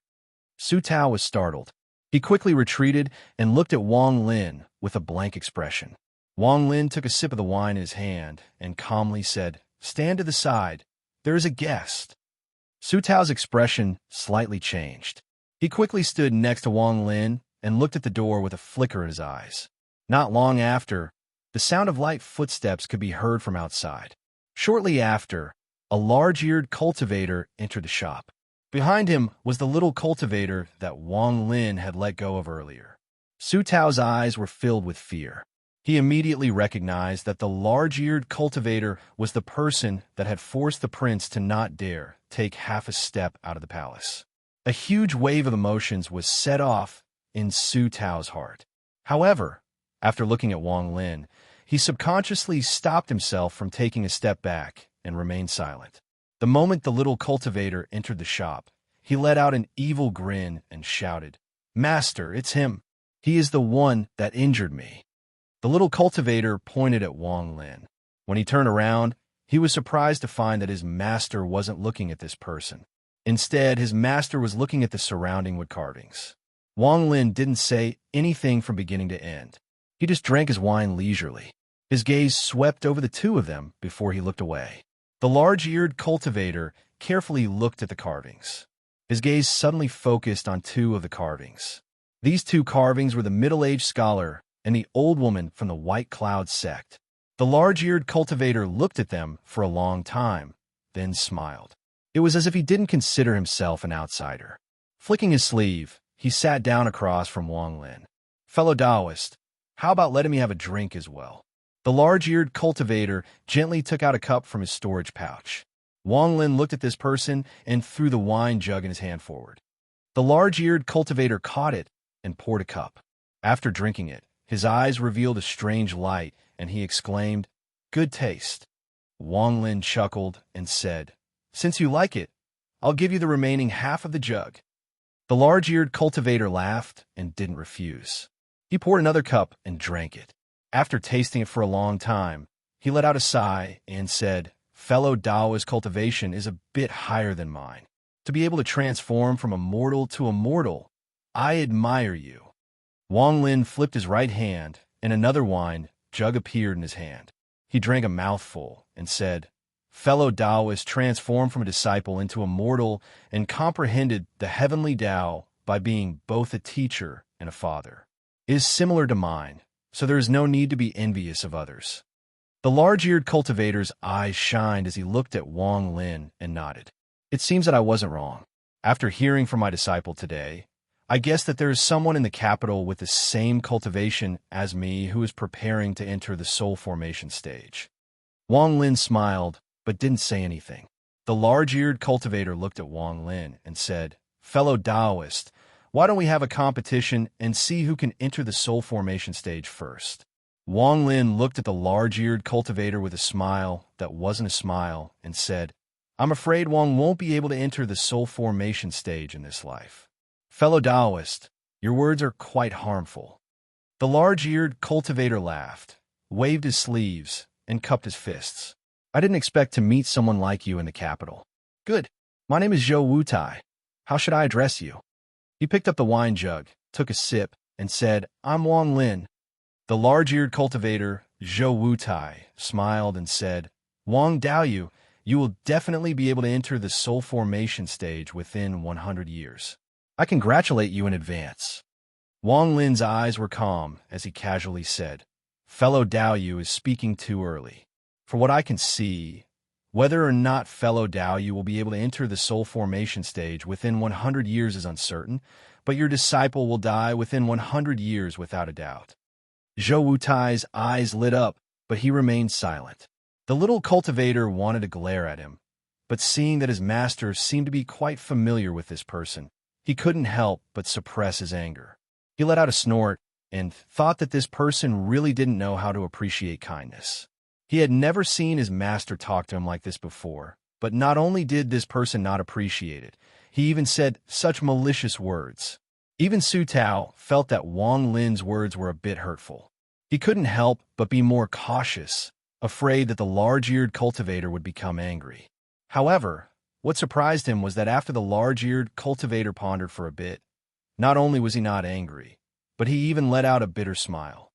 Su Tao was startled. He quickly retreated and looked at Wang Lin with a blank expression. Wang Lin took a sip of the wine in his hand and calmly said, "Stand to the side. There is a guest." Su Tao's expression slightly changed. He quickly stood next to Wang Lin and looked at the door with a flicker in his eyes. Not long after, the sound of light footsteps could be heard from outside. Shortly after, a large-eared cultivator entered the shop. Behind him was the little cultivator that Wang Lin had let go of earlier. Su Tao's eyes were filled with fear. He immediately recognized that the large-eared cultivator was the person that had forced the prince to not dare take half a step out of the palace. A huge wave of emotions was set off in Su Tao's heart. However, after looking at Wang Lin, he subconsciously stopped himself from taking a step back and remained silent. The moment the little cultivator entered the shop, he let out an evil grin and shouted, "Master, it's him. He is the one that injured me." The little cultivator pointed at Wang Lin. When he turned around, he was surprised to find that his master wasn't looking at this person. Instead, his master was looking at the surrounding wood carvings. Wang Lin didn't say anything from beginning to end. He just drank his wine leisurely. His gaze swept over the two of them before he looked away. The large-eared cultivator carefully looked at the carvings. His gaze suddenly focused on two of the carvings. These two carvings were the middle-aged scholar and the old woman from the White Cloud sect. The large-eared cultivator looked at them for a long time, then smiled. It was as if he didn't consider himself an outsider. Flicking his sleeve, he sat down across from Wang Lin. "Fellow Taoist, how about letting me have a drink as well?" The large-eared cultivator gently took out a cup from his storage pouch. Wang Lin looked at this person and threw the wine jug in his hand forward. The large-eared cultivator caught it and poured a cup. After drinking it, his eyes revealed a strange light, and he exclaimed, "Good taste." Wang Lin chuckled and said, "Since you like it, I'll give you the remaining half of the jug." The large-eared cultivator laughed and didn't refuse. He poured another cup and drank it. After tasting it for a long time, he let out a sigh and said, "Fellow Taoist cultivation is a bit higher than mine. To be able to transform from a mortal to a mortal, I admire you." Wang Lin flipped his right hand, and another wine jug appeared in his hand. He drank a mouthful and said, "Fellow Taoist transformed from a disciple into a mortal and comprehended the heavenly Tao by being both a teacher and a father. It is similar to mine, so there is no need to be envious of others." The large-eared cultivator's eyes shined as he looked at Wang Lin and nodded. "It seems that I wasn't wrong. After hearing from my disciple today, I guess that there is someone in the capital with the same cultivation as me who is preparing to enter the soul formation stage." Wang Lin smiled, but didn't say anything. The large-eared cultivator looked at Wang Lin and said, "Fellow Taoist, why don't we have a competition and see who can enter the soul formation stage first?" Wang Lin looked at the large-eared cultivator with a smile that wasn't a smile and said, "I'm afraid Wang won't be able to enter the soul formation stage in this life." "Fellow Taoist, your words are quite harmful." The large-eared cultivator laughed, waved his sleeves, and cupped his fists. "I didn't expect to meet someone like you in the capital." "Good. My name is Zhou Wutai. How should I address you?" He picked up the wine jug, took a sip, and said, "I'm Wang Lin." The large-eared cultivator, Zhou Wutai, smiled and said, "Wang Daoyu, you will definitely be able to enter the soul formation stage within 100 years. I congratulate you in advance." Wang Lin's eyes were calm as he casually said, "Fellow Daoyu is speaking too early. For what I can see, whether or not Fellow Daoyu will be able to enter the soul formation stage within 100 years is uncertain, but your disciple will die within 100 years without a doubt." Zhou Wutai's eyes lit up, but he remained silent. The little cultivator wanted to glare at him, but seeing that his master seemed to be quite familiar with this person, he couldn't help but suppress his anger. He let out a snort and thought that this person really didn't know how to appreciate kindness. He had never seen his master talk to him like this before, but not only did this person not appreciate it, he even said such malicious words. Even Su Tao felt that Wang Lin's words were a bit hurtful. He couldn't help but be more cautious, afraid that the large-eared cultivator would become angry. However, what surprised him was that after the large-eared cultivator pondered for a bit, not only was he not angry, but he even let out a bitter smile.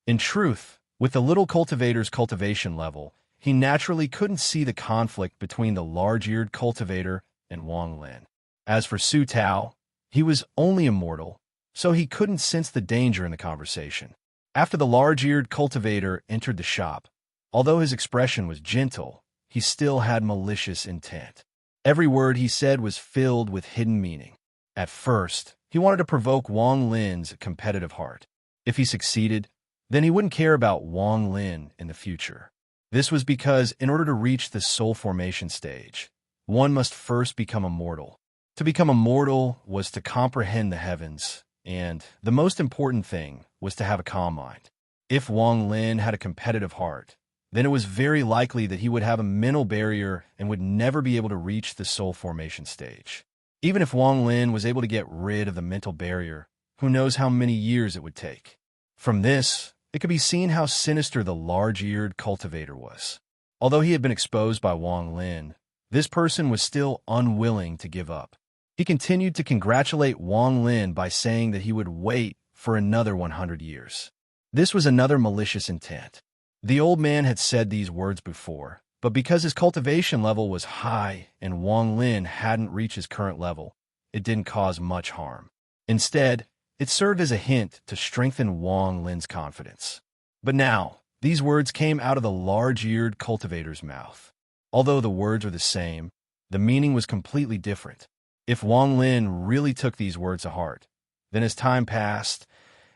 In truth, with the little cultivator's cultivation level, he naturally couldn't see the conflict between the large-eared cultivator and Wang Lin. As for Su Tao, he was only a mortal, so he couldn't sense the danger in the conversation. After the large-eared cultivator entered the shop, although his expression was gentle, he still had malicious intent. Every word he said was filled with hidden meaning. At first, he wanted to provoke Wang Lin's competitive heart. If he succeeded, then he wouldn't care about Wang Lin in the future. This was because in order to reach the soul formation stage, one must first become immortal. To become immortal was to comprehend the heavens, and the most important thing was to have a calm mind. If Wang Lin had a competitive heart, then it was very likely that he would have a mental barrier and would never be able to reach the soul formation stage. Even if Wang Lin was able to get rid of the mental barrier, who knows how many years it would take. From this, it could be seen how sinister the large-eared cultivator was. Although he had been exposed by Wang Lin, this person was still unwilling to give up. He continued to congratulate Wang Lin by saying that he would wait for another 100 years. This was another malicious intent. The old man had said these words before, but because his cultivation level was high and Wang Lin hadn't reached his current level, it didn't cause much harm. Instead, it served as a hint to strengthen Wang Lin's confidence. But now, these words came out of the large-eared cultivator's mouth. Although the words were the same, the meaning was completely different. If Wang Lin really took these words to heart, then as time passed,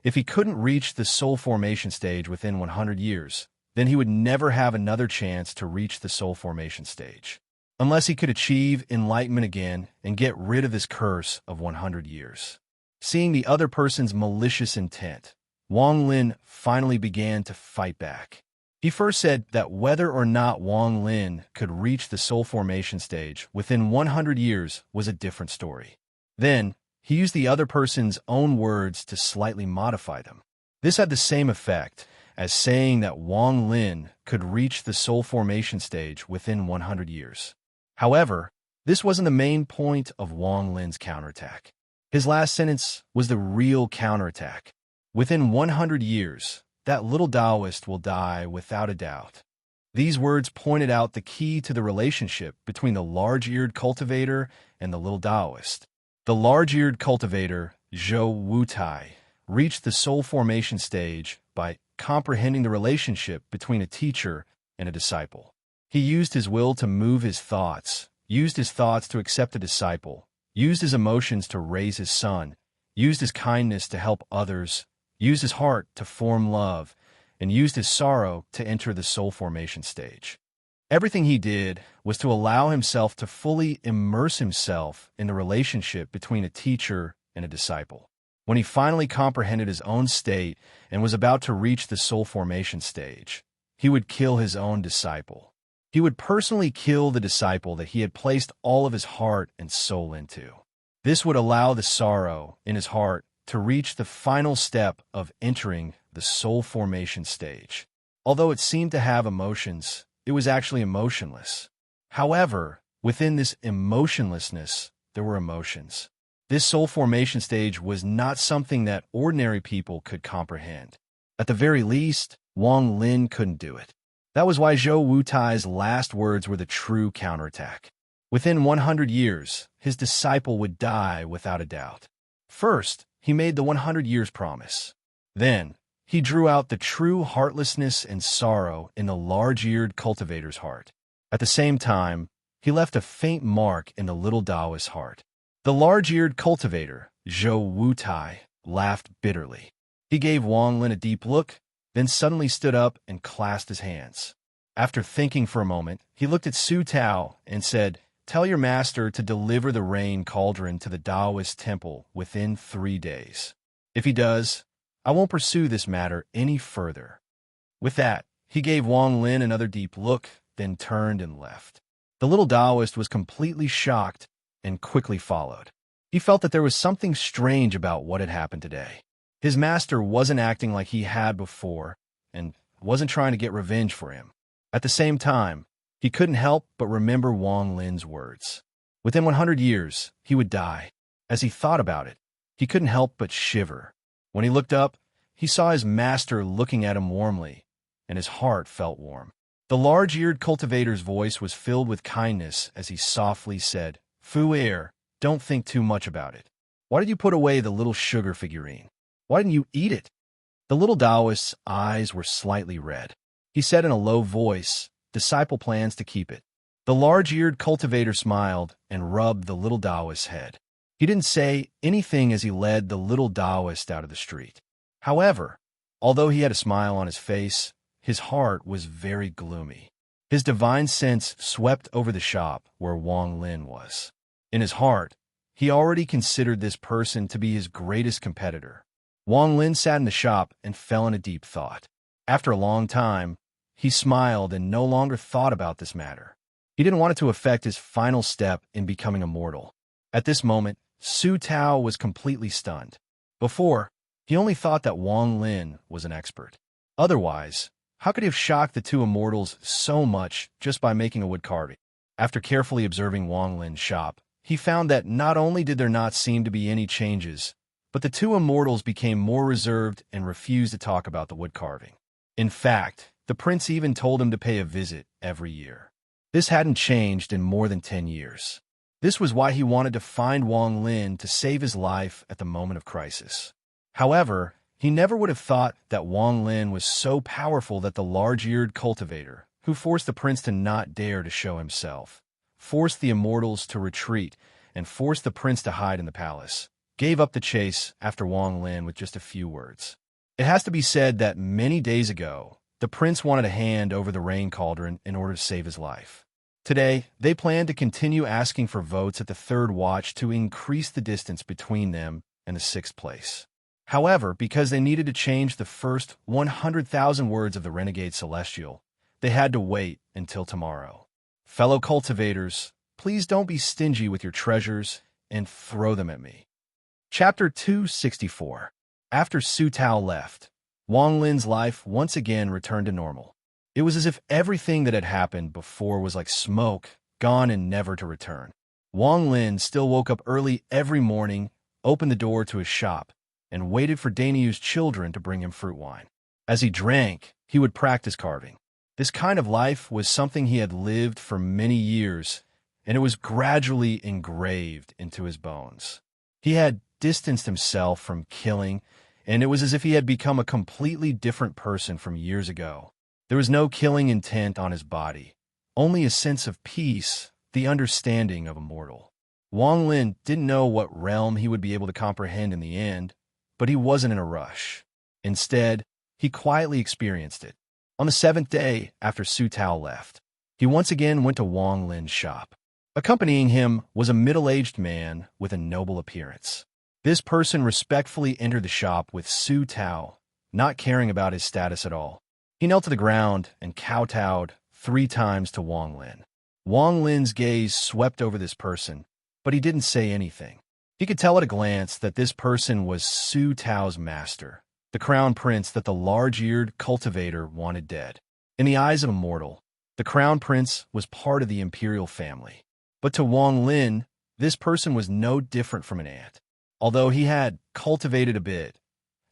if he couldn't reach the soul formation stage within 100 years, then he would never have another chance to reach the soul formation stage, unless he could achieve enlightenment again and get rid of this curse of 100 years. Seeing the other person's malicious intent, Wang Lin finally began to fight back. He first said that whether or not Wang Lin could reach the soul formation stage within 100 years was a different story. Then, he used the other person's own words to slightly modify them. This had the same effect as saying that Wang Lin could reach the soul formation stage within 100 years. However, this wasn't the main point of Wang Lin's counterattack. His last sentence was the real counterattack. Within 100 years, that little Taoist will die without a doubt. These words pointed out the key to the relationship between the large-eared cultivator and the little Taoist. The large-eared cultivator, Zhou Wutai, reached the soul formation stage by comprehending the relationship between a teacher and a disciple. He used his will to move his thoughts, used his thoughts to accept a disciple, used his emotions to raise his son, used his kindness to help others, used his heart to form love, and used his sorrow to enter the soul formation stage. Everything he did was to allow himself to fully immerse himself in the relationship between a teacher and a disciple. When he finally comprehended his own state and was about to reach the soul formation stage, he would kill his own disciple. He would personally kill the disciple that he had placed all of his heart and soul into. This would allow the sorrow in his heart to reach the final step of entering the soul formation stage. Although it seemed to have emotions, it was actually emotionless. However, within this emotionlessness, there were emotions. This soul formation stage was not something that ordinary people could comprehend. At the very least, Wang Lin couldn't do it. That was why Zhou Wutai's last words were the true counterattack. Within 100 years, his disciple would die without a doubt. First, he made the 100 years promise. Then, he drew out the true heartlessness and sorrow in the large-eared cultivator's heart. At the same time, he left a faint mark in the little Taoist's heart. The large-eared cultivator, Zhou Wutai, laughed bitterly. He gave Wang Lin a deep look, then suddenly stood up and clasped his hands. After thinking for a moment, he looked at Su Tao and said, "Tell your master to deliver the rain cauldron to the Taoist temple within 3 days. If he does, I won't pursue this matter any further." With that, he gave Wang Lin another deep look, then turned and left. The little Taoist was completely shocked and quickly followed. He felt that there was something strange about what had happened today. His master wasn't acting like he had before and wasn't trying to get revenge for him. At the same time, he couldn't help but remember Wang Lin's words. Within 100 years, he would die. As he thought about it, he couldn't help but shiver. When he looked up, he saw his master looking at him warmly, and his heart felt warm. The large-eared cultivator's voice was filled with kindness as he softly said, "Fu Er, don't think too much about it. Why did you put away the little sugar figurine? Why didn't you eat it?" The little Taoist's eyes were slightly red. He said in a low voice, "Disciple plans to keep it." The large-eared cultivator smiled and rubbed the little Taoist's head. He didn't say anything as he led the little Taoist out of the street. However, Although he had a smile on his face, his heart was very gloomy. His divine sense swept over the shop where Wang Lin was. In his heart, he already considered this person to be his greatest competitor. Wang Lin sat in the shop and fell in a deep thought. After a long time, he smiled and no longer thought about this matter. He didn't want it to affect his final step in becoming immortal. At this moment, Su Tao was completely stunned. Before, he only thought that Wang Lin was an expert. Otherwise, how could he have shocked the two immortals so much just by making a wood carving? After carefully observing Wang Lin's shop, he found that not only did there not seem to be any changes, but the two immortals became more reserved and refused to talk about the wood carving. In fact, the prince even told him to pay a visit every year. This hadn't changed in more than 10 years. This was why he wanted to find Wang Lin to save his life at the moment of crisis. However, he never would have thought that Wang Lin was so powerful that the large-eared cultivator, who forced the prince to not dare to show himself, forced the immortals to retreat, and forced the prince to hide in the palace, gave up the chase after Wang Lin with just a few words. It has to be said that many days ago, the prince wanted a hand over the rain cauldron in order to save his life. Today, they plan to continue asking for votes at the third watch to increase the distance between them and the sixth place. However, because they needed to change the first 100,000 words of the Renegade Celestial, they had to wait until tomorrow. Fellow cultivators, please don't be stingy with your treasures and throw them at me. Chapter 264. After Su Tao left, Wang Lin's life once again returned to normal. It was as if everything that had happened before was like smoke, gone and never to return. Wang Lin still woke up early every morning, opened the door to his shop, and waited for Daniu's children to bring him fruit wine. As he drank, he would practice carving. This kind of life was something he had lived for many years, and it was gradually engraved into his bones. He had distanced himself from killing, and it was as if he had become a completely different person from years ago. There was no killing intent on his body, only a sense of peace, the understanding of a mortal. Wang Lin didn't know what realm he would be able to comprehend in the end, but he wasn't in a rush. Instead, he quietly experienced it. On the seventh day after Su Tao left, he once again went to Wang Lin's shop. Accompanying him was a middle-aged man with a noble appearance. This person respectfully entered the shop with Su Tao, not caring about his status at all. He knelt to the ground and kowtowed 3 times to Wang Lin. Wang Lin's gaze swept over this person, but he didn't say anything. He could tell at a glance that this person was Su Tao's master, the crown prince that the large-eared cultivator wanted dead. In the eyes of a mortal, the crown prince was part of the imperial family. But to Wang Lin, this person was no different from an ant. Although he had cultivated a bit,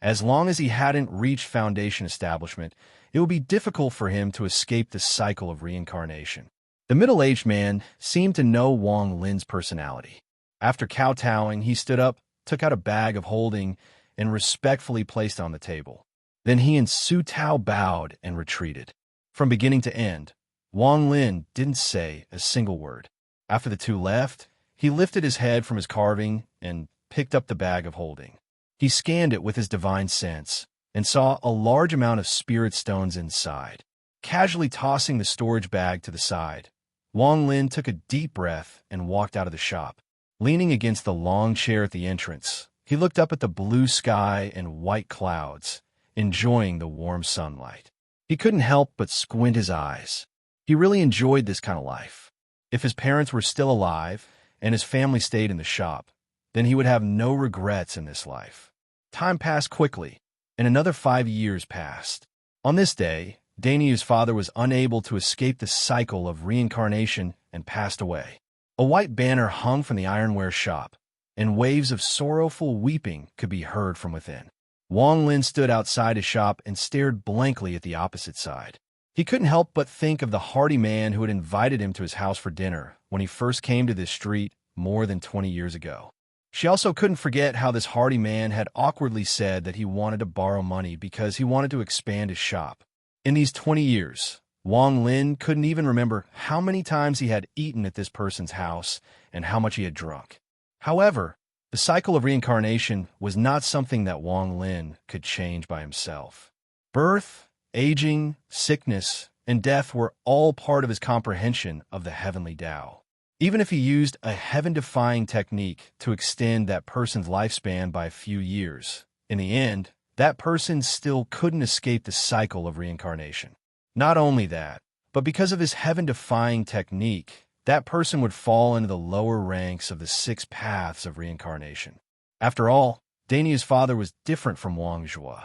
as long as he hadn't reached foundation establishment, it would be difficult for him to escape the cycle of reincarnation. The middle-aged man seemed to know Wang Lin's personality. After kowtowing, he stood up, took out a bag of holding, and respectfully placed it on the table. Then he and Su Tao bowed and retreated. From beginning to end, Wang Lin didn't say a single word. After the two left, he lifted his head from his carving and picked up the bag of holding. He scanned it with his divine sense and saw a large amount of spirit stones inside. Casually tossing the storage bag to the side, Wang Lin took a deep breath and walked out of the shop. Leaning against the long chair at the entrance, he looked up at the blue sky and white clouds, enjoying the warm sunlight. He couldn't help but squint his eyes. He really enjoyed this kind of life. If his parents were still alive and his family stayed in the shop, then he would have no regrets in this life. Time passed quickly, and another 5 years passed. On this day, Daniu's father was unable to escape the cycle of reincarnation and passed away. A white banner hung from the ironware shop, and waves of sorrowful weeping could be heard from within. Wang Lin stood outside his shop and stared blankly at the opposite side. He couldn't help but think of the hearty man who had invited him to his house for dinner when he first came to this street more than 20 years ago. She also couldn't forget how this hearty man had awkwardly said that he wanted to borrow money because he wanted to expand his shop. In these 20 years, Wang Lin couldn't even remember how many times he had eaten at this person's house and how much he had drunk. However, the cycle of reincarnation was not something that Wang Lin could change by himself. Birth, aging, sickness, and death were all part of his comprehension of the heavenly Tao. Even if he used a heaven-defying technique to extend that person's lifespan by a few years, in the end, that person still couldn't escape the cycle of reincarnation. Not only that, but because of his heaven-defying technique, that person would fall into the lower ranks of the 6 paths of reincarnation. After all, Daniel's father was different from Wang Zhuo.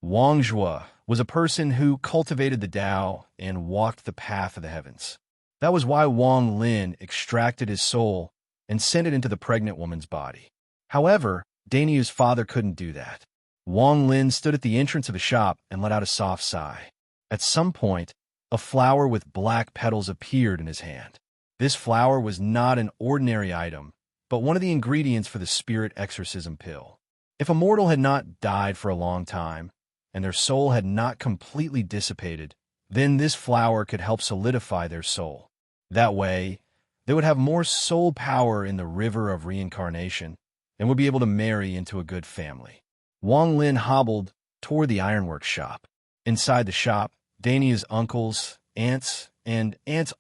Wang Zhuo was a person who cultivated the Tao and walked the path of the heavens. That was why Wang Lin extracted his soul and sent it into the pregnant woman's body. However, Daniel's father couldn't do that. Wang Lin stood at the entrance of a shop and let out a soft sigh. At some point, a flower with black petals appeared in his hand. This flower was not an ordinary item, but one of the ingredients for the spirit exorcism pill. If a mortal had not died for a long time, and their soul had not completely dissipated, then this flower could help solidify their soul. That way, they would have more soul power in the river of reincarnation and would be able to marry into a good family. Wang Lin hobbled toward the ironworks shop. Inside the shop, Daniel's uncles, aunts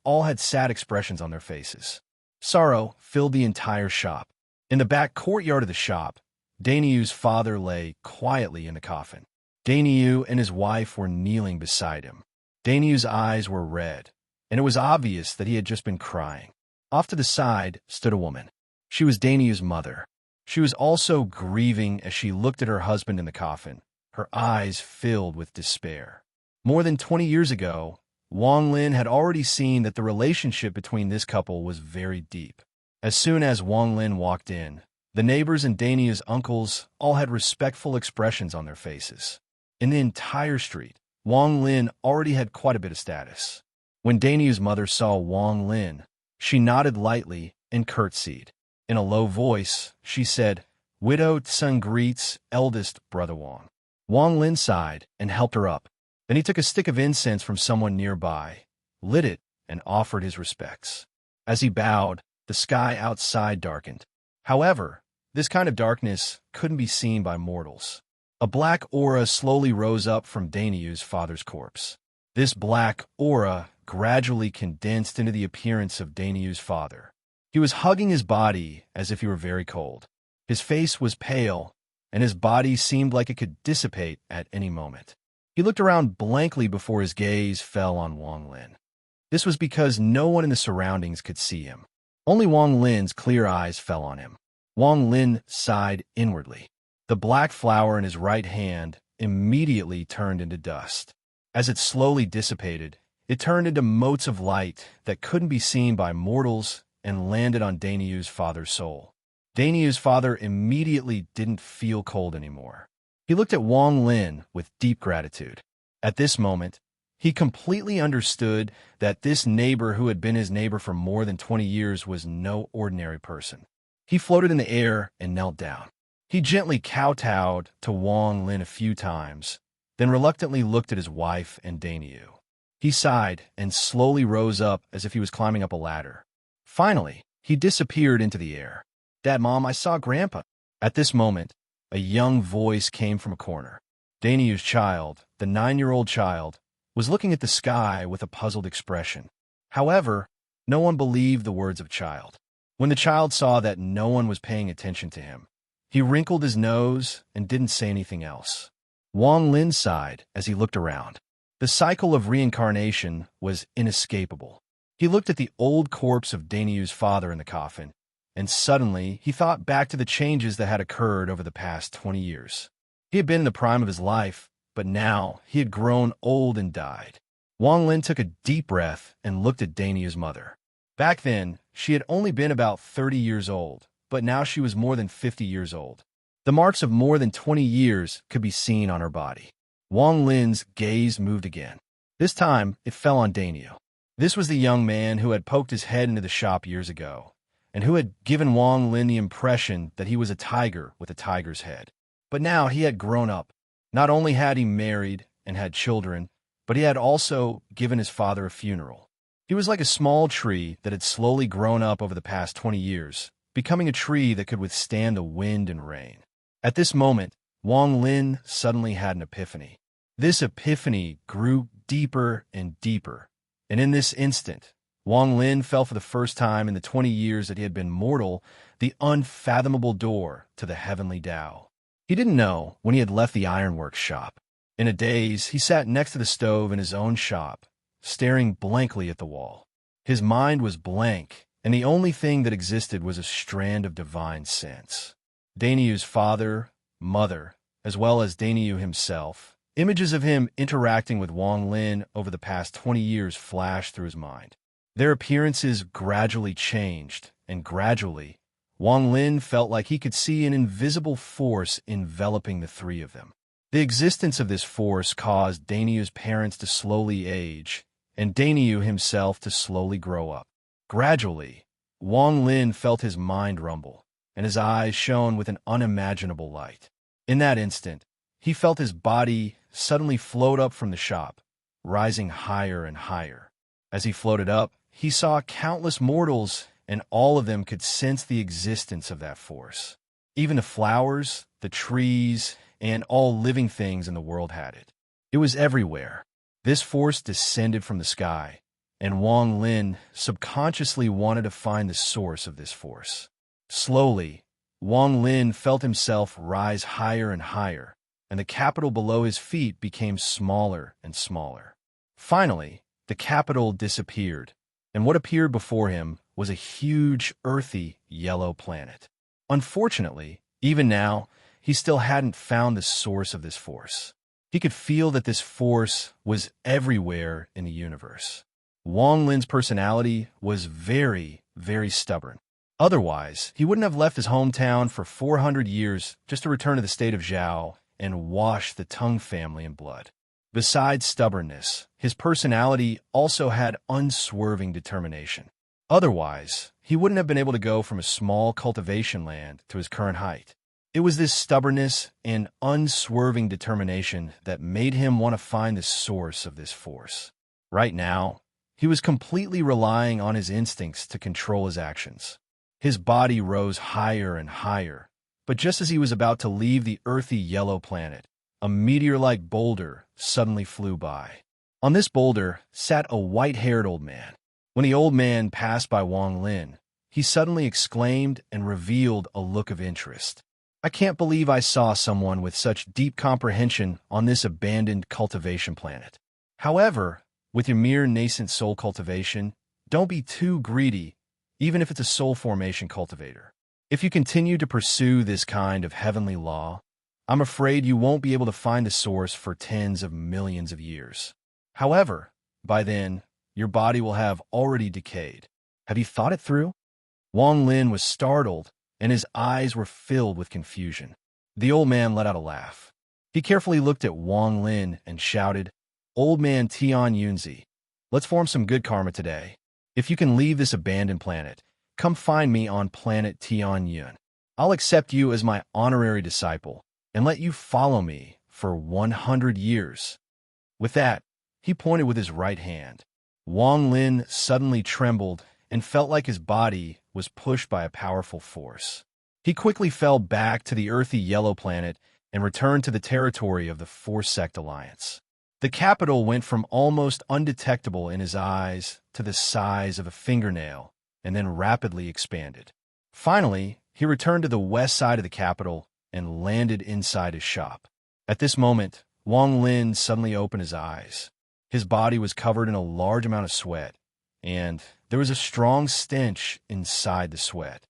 all had sad expressions on their faces. Sorrow filled the entire shop. In the back courtyard of the shop, Daniel's father lay quietly in the coffin. Daniel and his wife were kneeling beside him. Daniel's eyes were red, and it was obvious that he had just been crying. Off to the side stood a woman. She was Daniel's mother. She was also grieving as she looked at her husband in the coffin, her eyes filled with despair. More than 20 years ago, Wang Lin had already seen that the relationship between this couple was very deep. As soon as Wang Lin walked in, the neighbors and Daniel's uncles all had respectful expressions on their faces. In the entire street, Wang Lin already had quite a bit of status. When Daniel's mother saw Wang Lin, she nodded lightly and curtsied. In a low voice, she said, "Widowed son greets eldest brother Wang." Wang Lin sighed and helped her up. Then he took a stick of incense from someone nearby, lit it, and offered his respects. As he bowed, the sky outside darkened. However, this kind of darkness couldn't be seen by mortals. A black aura slowly rose up from Daniel's father's corpse. This black aura gradually condensed into the appearance of Daniel's father. He was hugging his body as if he were very cold. His face was pale, and his body seemed like it could dissipate at any moment. He looked around blankly before his gaze fell on Wang Lin. This was because no one in the surroundings could see him. Only Wang Lin's clear eyes fell on him. Wang Lin sighed inwardly. The black flower in his right hand immediately turned into dust. As it slowly dissipated, it turned into motes of light that couldn't be seen by mortals and landed on Daniel's father's soul. Daniel's father immediately didn't feel cold anymore. He looked at Wang Lin with deep gratitude. At this moment, he completely understood that this neighbor who had been his neighbor for more than 20 years was no ordinary person. He floated in the air and knelt down. He gently kowtowed to Wang Lin a few times, then reluctantly looked at his wife and Daniel. He sighed and slowly rose up as if he was climbing up a ladder. Finally, he disappeared into the air. "Dad, Mom, I saw Grandpa." At this moment, a young voice came from a corner. Daniel's child, the 9-year-old child, was looking at the sky with a puzzled expression. However, no one believed the words of child. When the child saw that no one was paying attention to him, he wrinkled his nose and didn't say anything else. Wang Lin sighed as he looked around. The cycle of reincarnation was inescapable. He looked at the old corpse of Daniel's father in the coffin, and suddenly he thought back to the changes that had occurred over the past 20 years. He had been in the prime of his life, but now he had grown old and died. Wang Lin took a deep breath and looked at Daniel's mother. Back then, she had only been about 30 years old, but now she was more than 50 years old. The marks of more than 20 years could be seen on her body. Wang Lin's gaze moved again. This time, it fell on Daniel. This was the young man who had poked his head into the shop years ago, and who had given Wang Lin the impression that he was a tiger with a tiger's head. But now he had grown up. Not only had he married and had children, but he had also given his father a funeral. He was like a small tree that had slowly grown up over the past 20 years, becoming a tree that could withstand the wind and rain. At this moment, Wang Lin suddenly had an epiphany. This epiphany grew deeper and deeper, and in this instant, Wang Lin felt for the first time in the 20 years that he had been mortal the unfathomable door to the heavenly Tao. He didn't know when he had left the ironworks shop. In a daze, he sat next to the stove in his own shop, staring blankly at the wall. His mind was blank, and the only thing that existed was a strand of divine sense. Dainiyu's father, mother, as well as Dainiyu himself, images of him interacting with Wang Lin over the past 20 years flashed through his mind. Their appearances gradually changed, and gradually, Wang Lin felt like he could see an invisible force enveloping the three of them. The existence of this force caused Dainiyu's parents to slowly age, and Dainiyu himself to slowly grow up. Gradually, Wang Lin felt his mind rumble, and his eyes shone with an unimaginable light. In that instant, he felt his body suddenly float up from the shop, rising higher and higher. As he floated up, he saw countless mortals, and all of them could sense the existence of that force. Even the flowers, the trees, and all living things in the world had it. It was everywhere. This force descended from the sky, and Wang Lin subconsciously wanted to find the source of this force. Slowly, Wang Lin felt himself rise higher and higher, and the capital below his feet became smaller and smaller. Finally, the capital disappeared, and what appeared before him was a huge, earthy, yellow planet. Unfortunately, even now, he still hadn't found the source of this force. He could feel that this force was everywhere in the universe. Wang Lin's personality was very, very stubborn. Otherwise, he wouldn't have left his hometown for 400 years just to return to the state of Zhao and wash the Tang family in blood. Besides stubbornness, his personality also had unswerving determination. Otherwise, he wouldn't have been able to go from a small cultivation land to his current height. It was this stubbornness and unswerving determination that made him want to find the source of this force. Right now, he was completely relying on his instincts to control his actions. His body rose higher and higher, but just as he was about to leave the earthy yellow planet, a meteor-like boulder suddenly flew by. On this boulder sat a white-haired old man. When the old man passed by Wang Lin, he suddenly exclaimed and revealed a look of interest. "I can't believe I saw someone with such deep comprehension on this abandoned cultivation planet. However, with your mere nascent soul cultivation, don't be too greedy, even if it's a soul formation cultivator. If you continue to pursue this kind of heavenly law, I'm afraid you won't be able to find the source for tens of millions of years. However, by then, your body will have already decayed. Have you thought it through?" Wang Lin was startled, and his eyes were filled with confusion. The old man let out a laugh. He carefully looked at Wang Lin and shouted, "Old man Tian Yunzi, let's form some good karma today. If you can leave this abandoned planet, come find me on planet Tian Yun. I'll accept you as my honorary disciple and let you follow me for 100 years. With that, he pointed with his right hand. Wang Lin suddenly trembled and felt like his body was pushed by a powerful force. He quickly fell back to the earthy yellow planet and returned to the territory of the Four-Sect Alliance. The capital went from almost undetectable in his eyes to the size of a fingernail, and then rapidly expanded. Finally, he returned to the west side of the capital and landed inside his shop. At this moment, Wang Lin suddenly opened his eyes. His body was covered in a large amount of sweat, and there was a strong stench inside the sweat.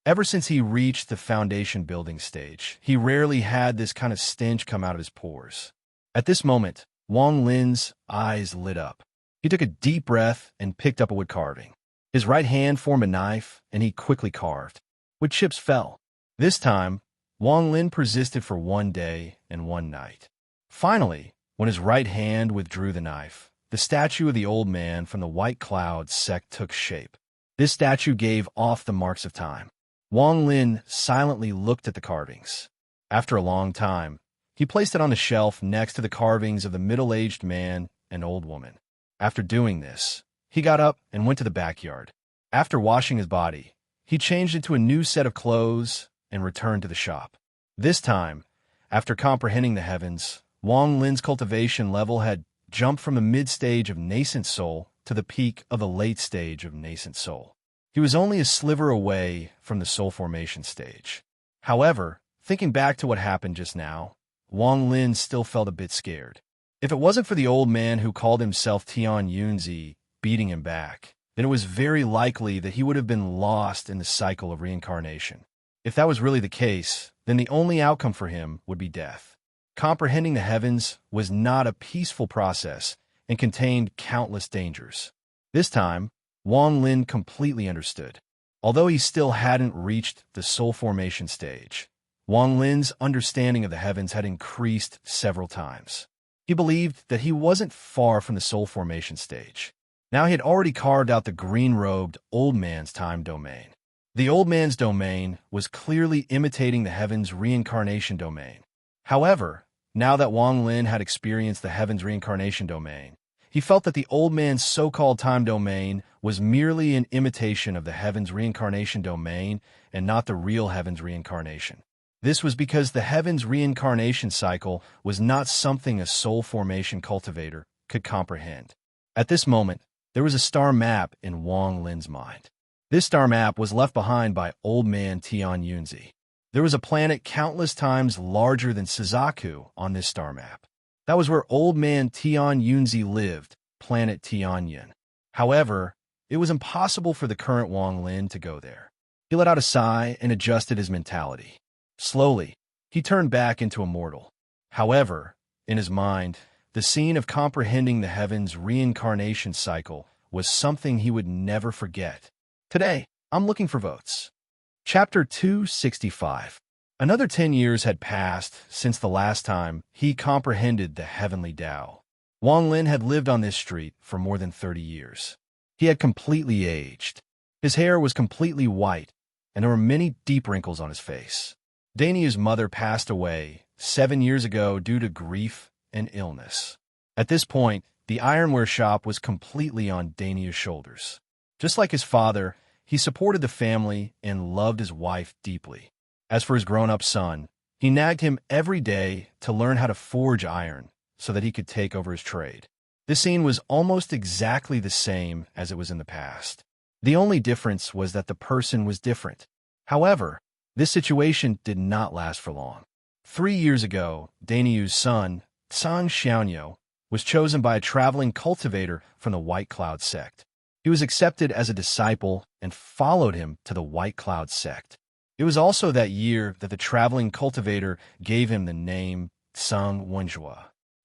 Ever since he reached the foundation building stage, he rarely had this kind of stench come out of his pores. At this moment, Wang Lin's eyes lit up. He took a deep breath and picked up a wood carving. His right hand formed a knife, and he quickly carved. Wood chips fell. This time, Wang Lin persisted for 1 day and 1 night. Finally, when his right hand withdrew the knife, the statue of the old man from the White Cloud sect took shape. This statue gave off the marks of time. Wang Lin silently looked at the carvings. After a long time, he placed it on the shelf next to the carvings of the middle-aged man and old woman. After doing this, he got up and went to the backyard. After washing his body, he changed into a new set of clothes and returned to the shop. This time, after comprehending the heavens, Wang Lin's cultivation level had jumped from the mid-stage of nascent soul to the peak of the late stage of nascent soul. He was only a sliver away from the soul formation stage. However, thinking back to what happened just now, Wang Lin still felt a bit scared. If it wasn't for the old man who called himself Tian Yunzi beating him back, then it was very likely that he would have been lost in the cycle of reincarnation. If that was really the case, then the only outcome for him would be death. Comprehending the heavens was not a peaceful process and contained countless dangers. This time, Wang Lin completely understood. Although he still hadn't reached the soul formation stage, Wang Lin's understanding of the heavens had increased several times. He believed that he wasn't far from the soul formation stage. Now he had already carved out the green-robed old man's time domain. The old man's domain was clearly imitating the heavens' reincarnation domain. However, now that Wang Lin had experienced the heavens' reincarnation domain, he felt that the old man's so-called time domain was merely an imitation of the heavens' reincarnation domain and not the real heavens' reincarnation. This was because the heavens' reincarnation cycle was not something a soul formation cultivator could comprehend. At this moment, there was a star map in Wang Lin's mind. This star map was left behind by old man Tian Yunzi. There was a planet countless times larger than Suzaku on this star map. That was where old man Tian Yunzi lived, planet Tianyin. However, it was impossible for the current Wang Lin to go there. He let out a sigh and adjusted his mentality. Slowly, he turned back into a mortal. However, in his mind, the scene of comprehending the heavens' reincarnation cycle was something he would never forget. Today, I'm looking for votes. Chapter 265. Another 10 years had passed since the last time he comprehended the heavenly Tao. Wang Lin had lived on this street for more than 30 years. He had completely aged. His hair was completely white, and there were many deep wrinkles on his face. Daniel's mother passed away 7 years ago due to grief and illness. At this point, the ironware shop was completely on Daniel's shoulders. Just like his father, he supported the family and loved his wife deeply. As for his grown-up son, he nagged him every day to learn how to forge iron so that he could take over his trade. This scene was almost exactly the same as it was in the past. The only difference was that the person was different. However, this situation did not last for long. 3 years ago, Daniel's son, San Xiaonyo, was chosen by a traveling cultivator from the White Cloud sect. He was accepted as a disciple and followed him to the White Cloud sect. It was also that year that the traveling cultivator gave him the name Sang Wenjue.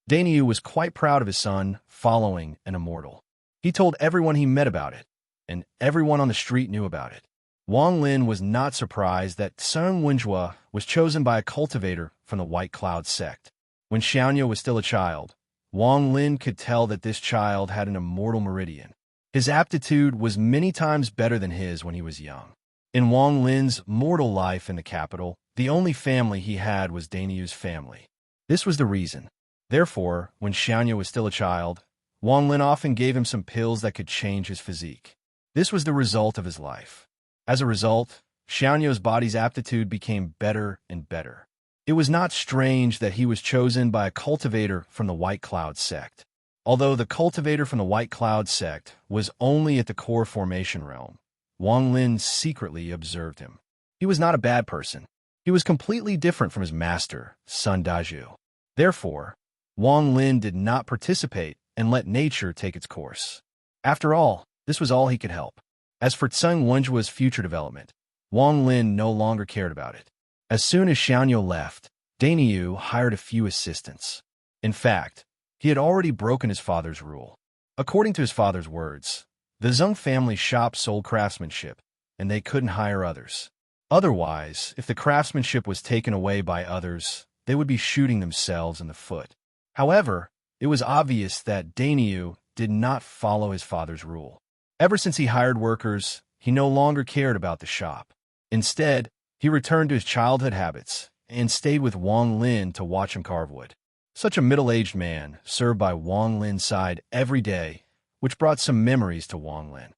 Daniel was quite proud of his son following an immortal. He told everyone he met about it, and everyone on the street knew about it. Wang Lin was not surprised that Sang Wenjue was chosen by a cultivator from the White Cloud sect. When Xiaonyo was still a child, Wang Lin could tell that this child had an immortal meridian. His aptitude was many times better than his when he was young. In Wang Lin's mortal life in the capital, the only family he had was Daniel's family. This was the reason. Therefore, when Xiaonyo was still a child, Wang Lin often gave him some pills that could change his physique. This was the result of his life. As a result, Xiaonyo's body's aptitude became better and better. It was not strange that he was chosen by a cultivator from the White Cloud sect. Although the cultivator from the White Cloud sect was only at the core formation realm, Wang Lin secretly observed him. He was not a bad person. He was completely different from his master, Sun Daju. Therefore, Wang Lin did not participate and let nature take its course. After all, this was all he could help. As for Sang Wenjue's future development, Wang Lin no longer cared about it. As soon as Xiaonyo left, Daniel hired a few assistants. In fact, he had already broken his father's rule. According to his father's words, the Zheng family shop sold craftsmanship, and they couldn't hire others. Otherwise, if the craftsmanship was taken away by others, they would be shooting themselves in the foot. However, it was obvious that Daniel did not follow his father's rule. Ever since he hired workers, he no longer cared about the shop. Instead, he returned to his childhood habits and stayed with Wang Lin to watch him carve wood. Such a middle-aged man served by Wang Lin's side every day, which brought some memories to Wang Lin.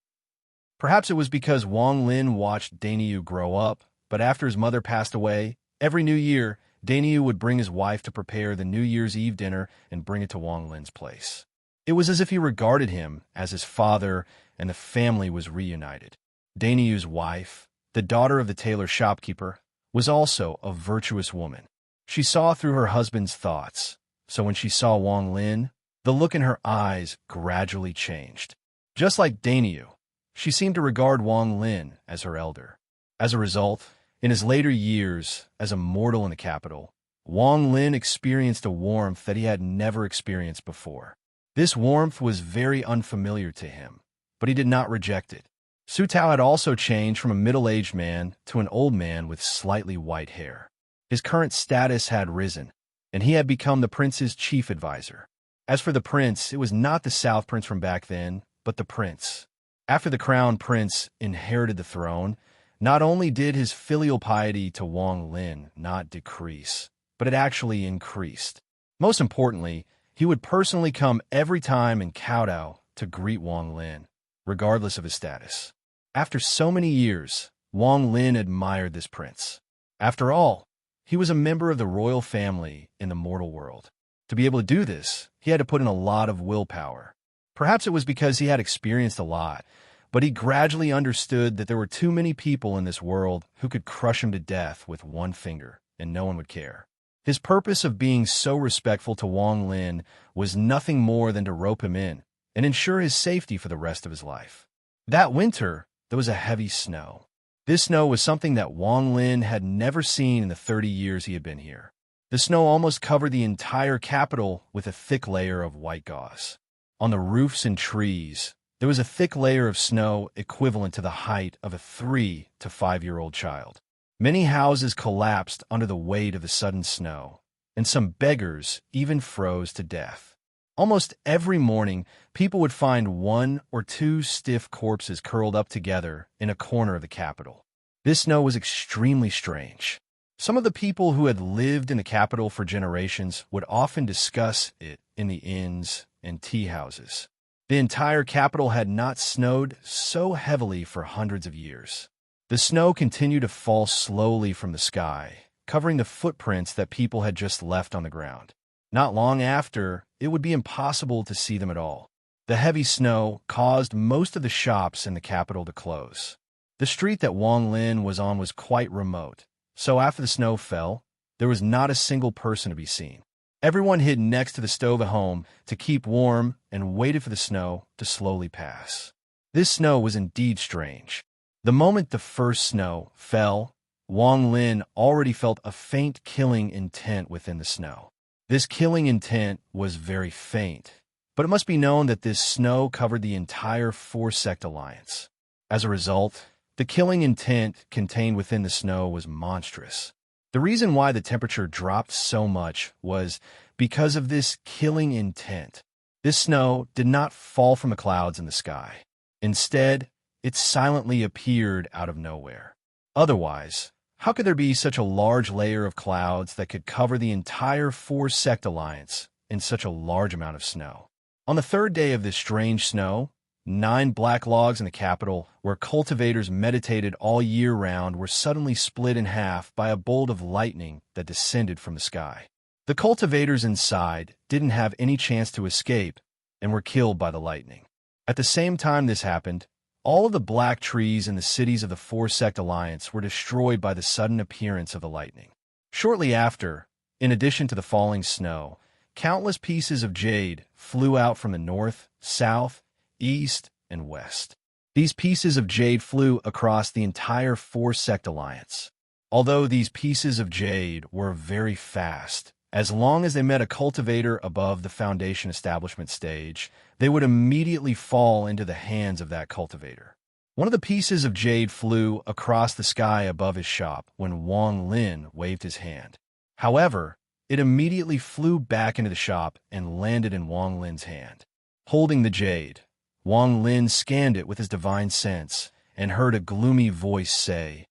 Perhaps it was because Wang Lin watched Daniel grow up, but after his mother passed away, every new year, Dainyu would bring his wife to prepare the New Year's Eve dinner and bring it to Wang Lin's place. It was as if he regarded him as his father and the family was reunited. Dainyu's wife, the daughter of the tailor shopkeeper, was also a virtuous woman. She saw through her husband's thoughts, so when she saw Wang Lin, the look in her eyes gradually changed. Just like Dainyu, she seemed to regard Wang Lin as her elder. As a result, in his later years as a mortal in the capital, Wang Lin experienced a warmth that he had never experienced before. This warmth was very unfamiliar to him, but he did not reject it. Su Tao had also changed from a middle-aged man to an old man with slightly white hair. His current status had risen, and he had become the prince's chief advisor. As for the prince, it was not the South Prince from back then, but the prince. After the crown prince inherited the throne, not only did his filial piety to Wang Lin not decrease, but it actually increased. Most importantly, he would personally come every time and kowtow to greet Wang Lin, regardless of his status. After so many years, Wang Lin admired this prince. After all, he was a member of the royal family in the mortal world. To be able to do this, he had to put in a lot of willpower. Perhaps it was because he had experienced a lot, but he gradually understood that there were too many people in this world who could crush him to death with one finger, and no one would care. His purpose of being so respectful to Wang Lin was nothing more than to rope him in and ensure his safety for the rest of his life. That winter, there was a heavy snow. This snow was something that Wang Lin had never seen in the 30 years he had been here. The snow almost covered the entire capital with a thick layer of white gauze. On the roofs and trees, there was a thick layer of snow equivalent to the height of a 3 to 5-year-old child. Many houses collapsed under the weight of the sudden snow, and some beggars even froze to death. Almost every morning, people would find 1 or 2 stiff corpses curled up together in a corner of the capital. This snow was extremely strange. Some of the people who had lived in the capital for generations would often discuss it in the inns and tea houses. The entire capital had not snowed so heavily for hundreds of years. The snow continued to fall slowly from the sky, covering the footprints that people had just left on the ground. Not long after, it would be impossible to see them at all. The heavy snow caused most of the shops in the capital to close. The street that Wang Lin was on was quite remote, so after the snow fell, there was not a single person to be seen. Everyone hid next to the stove at home to keep warm and waited for the snow to slowly pass. This snow was indeed strange. The moment the first snow fell, Wang Lin already felt a faint killing intent within the snow. This killing intent was very faint, but it must be known that this snow covered the entire 4-sect alliance. As a result, the killing intent contained within the snow was monstrous. The reason why the temperature dropped so much was because of this killing intent. This snow did not fall from the clouds in the sky. Instead, it silently appeared out of nowhere. Otherwise, how could there be such a large layer of clouds that could cover the entire 4-sect alliance in such a large amount of snow? On the 3rd day of this strange snow, 9 black logs in the capital, where cultivators meditated all year round, were suddenly split in half by a bolt of lightning that descended from the sky. The cultivators inside didn't have any chance to escape and were killed by the lightning. At the same time this happened, all of the black trees in the cities of the 4-sect alliance were destroyed by the sudden appearance of the lightning. Shortly after, in addition to the falling snow, countless pieces of jade flew out from the north, south, east, and west. These pieces of jade flew across the entire 4-sect alliance. Although these pieces of jade were very fast, as long as they met a cultivator above the foundation establishment stage, they would immediately fall into the hands of that cultivator. One of the pieces of jade flew across the sky above his shop when Wang Lin waved his hand. However, it immediately flew back into the shop and landed in Wang Lin's hand. Holding the jade, Wang Lin scanned it with his divine sense and heard a gloomy voice say,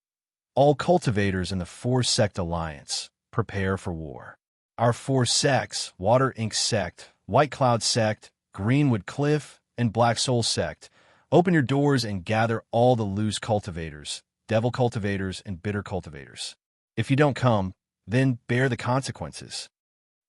"All cultivators in the 4-sect alliance, prepare for war. Our 4 sects, Water Ink Sect, White Cloud Sect, Greenwood Cliff, and Black Soul Sect, open your doors and gather all the loose cultivators, devil cultivators, and bitter cultivators. If you don't come, then bear the consequences.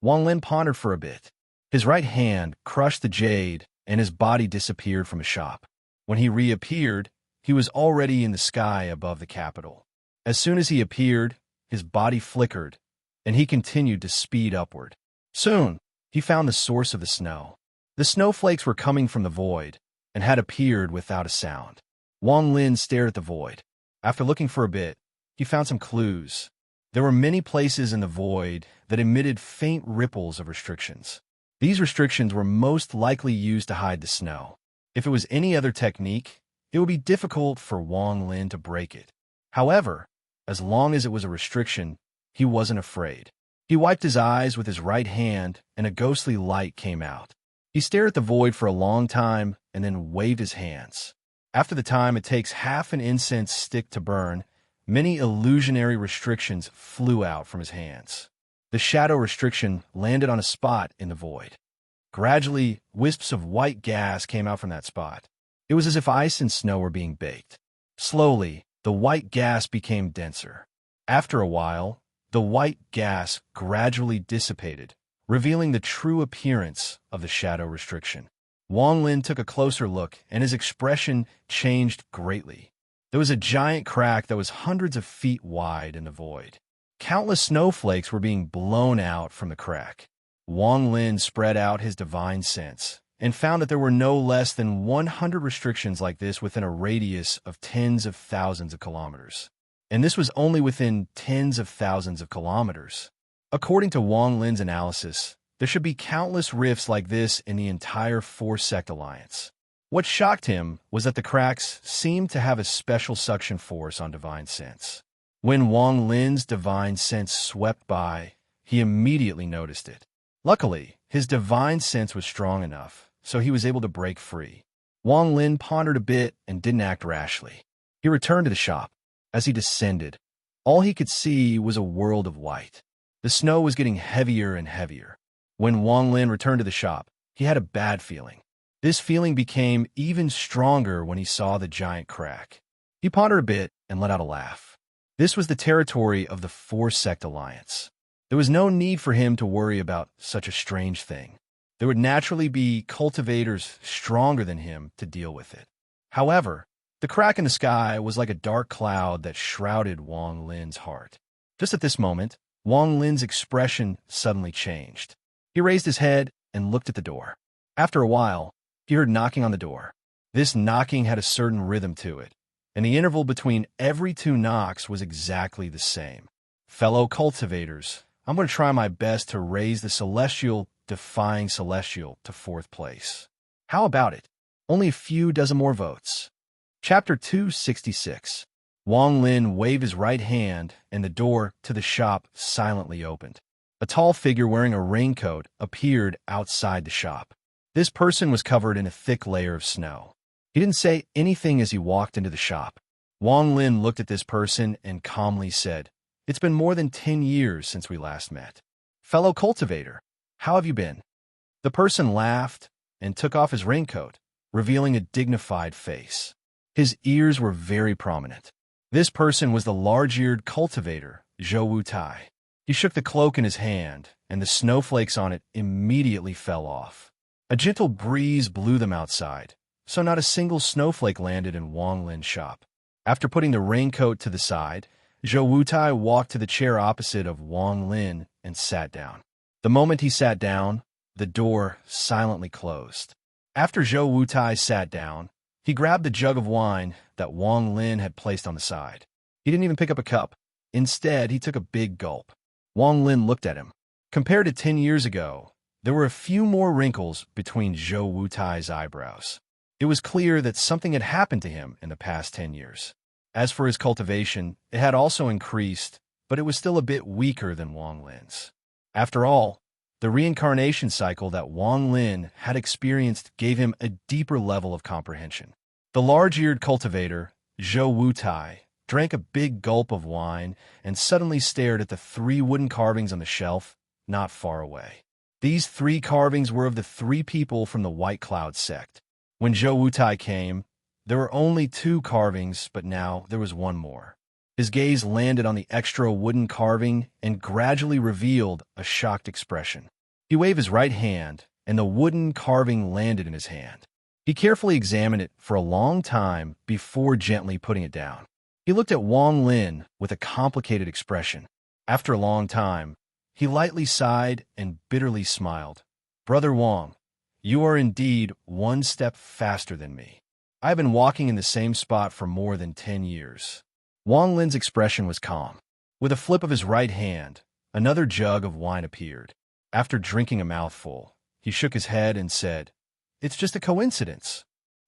Wang Lin pondered for a bit. His right hand crushed the jade, and his body disappeared from his shop. When he reappeared, he was already in the sky above the capital. As soon as he appeared, his body flickered, and he continued to speed upward. Soon, he found the source of the snow. The snowflakes were coming from the void and had appeared without a sound. Wang Lin stared at the void. After looking for a bit, he found some clues. There were many places in the void that emitted faint ripples of restrictions. These restrictions were most likely used to hide the snow. If it was any other technique, it would be difficult for Wang Lin to break it. However, as long as it was a restriction, he wasn't afraid. He wiped his eyes with his right hand, and a ghostly light came out. He stared at the void for a long time and then waved his hands. After the time it takes half an incense stick to burn, many illusionary restrictions flew out from his hands. The shadow restriction landed on a spot in the void. Gradually, wisps of white gas came out from that spot. It was as if ice and snow were being baked. Slowly, the white gas became denser. After a while, the white gas gradually dissipated, revealing the true appearance of the shadow restriction. Wang Lin took a closer look, and his expression changed greatly. There was a giant crack that was hundreds of feet wide in the void. Countless snowflakes were being blown out from the crack. Wang Lin spread out his divine sense and found that there were no less than 100 restrictions like this within a radius of tens of thousands of kilometers. And this was only within tens of thousands of kilometers. According to Wang Lin's analysis, there should be countless rifts like this in the entire four-sect alliance. What shocked him was that the cracks seemed to have a special suction force on divine sense. When Wang Lin's divine sense swept by, he immediately noticed it. Luckily, his divine sense was strong enough, so he was able to break free. Wang Lin pondered a bit and didn't act rashly. He returned to the shop. As he descended, all he could see was a world of white. The snow was getting heavier and heavier. When Wang Lin returned to the shop, he had a bad feeling. This feeling became even stronger when he saw the giant crack. He pondered a bit and let out a laugh. This was the territory of the four-sect alliance. There was no need for him to worry about such a strange thing. There would naturally be cultivators stronger than him to deal with it. However, the crack in the sky was like a dark cloud that shrouded Wang Lin's heart. Just at this moment, Wang Lin's expression suddenly changed. He raised his head and looked at the door. After a while, he heard knocking on the door. This knocking had a certain rhythm to it, and the interval between every two knocks was exactly the same. Fellow cultivators, I'm going to try my best to raise the celestial, defying celestial to fourth place. How about it? Only a few dozen more votes. Chapter 266. Wang Lin waved his right hand, and the door to the shop silently opened. A tall figure wearing a raincoat appeared outside the shop. This person was covered in a thick layer of snow. He didn't say anything as he walked into the shop. Wang Lin looked at this person and calmly said, "It's been more than 10 years since we last met. Fellow cultivator, how have you been?" The person laughed and took off his raincoat, revealing a dignified face. His ears were very prominent. This person was the large-eared cultivator, Zhou Wutai. He shook the cloak in his hand, and the snowflakes on it immediately fell off. A gentle breeze blew them outside, so not a single snowflake landed in Wang Lin's shop. After putting the raincoat to the side, Zhou Wutai walked to the chair opposite of Wang Lin and sat down. The moment he sat down, the door silently closed. After Zhou Wutai sat down, he grabbed the jug of wine that Wang Lin had placed on the side. He didn't even pick up a cup. Instead, he took a big gulp. Wang Lin looked at him. Compared to 10 years ago, there were a few more wrinkles between Zhou Wutai's eyebrows. It was clear that something had happened to him in the past 10 years. As for his cultivation, it had also increased, but it was still a bit weaker than Wang Lin's. After all, the reincarnation cycle that Wang Lin had experienced gave him a deeper level of comprehension. The large-eared cultivator, Zhou Wutai, drank a big gulp of wine and suddenly stared at the 3 wooden carvings on the shelf not far away. These 3 carvings were of the 3 people from the White Cloud sect. When Zhou Wutai came, there were only 2 carvings, but now there was one more. His gaze landed on the extra wooden carving and gradually revealed a shocked expression. He waved his right hand, and the wooden carving landed in his hand. He carefully examined it for a long time before gently putting it down. He looked at Wang Lin with a complicated expression. After a long time, he lightly sighed and bitterly smiled. "Brother Wang, you are indeed one step faster than me. I have been walking in the same spot for more than 10 years. Wang Lin's expression was calm. With a flip of his right hand, another jug of wine appeared. After drinking a mouthful, he shook his head and said, "It's just a coincidence."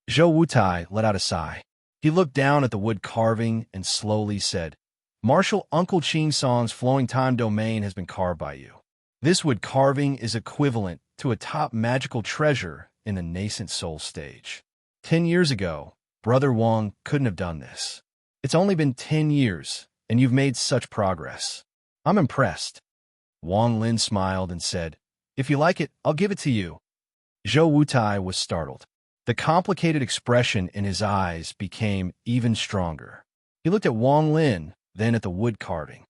Zhou Wutai let out a sigh. He looked down at the wood carving and slowly said, "Marshal Uncle Qin Song's flowing time domain has been carved by you. This wood carving is equivalent to a top magical treasure in the nascent soul stage. 10 years ago, Brother Wang couldn't have done this. It's only been 10 years, and you've made such progress. I'm impressed." Wang Lin smiled and said, "If you like it, I'll give it to you." Zhou Wutai was startled. The complicated expression in his eyes became even stronger. He looked at Wang Lin, then at the wood carving.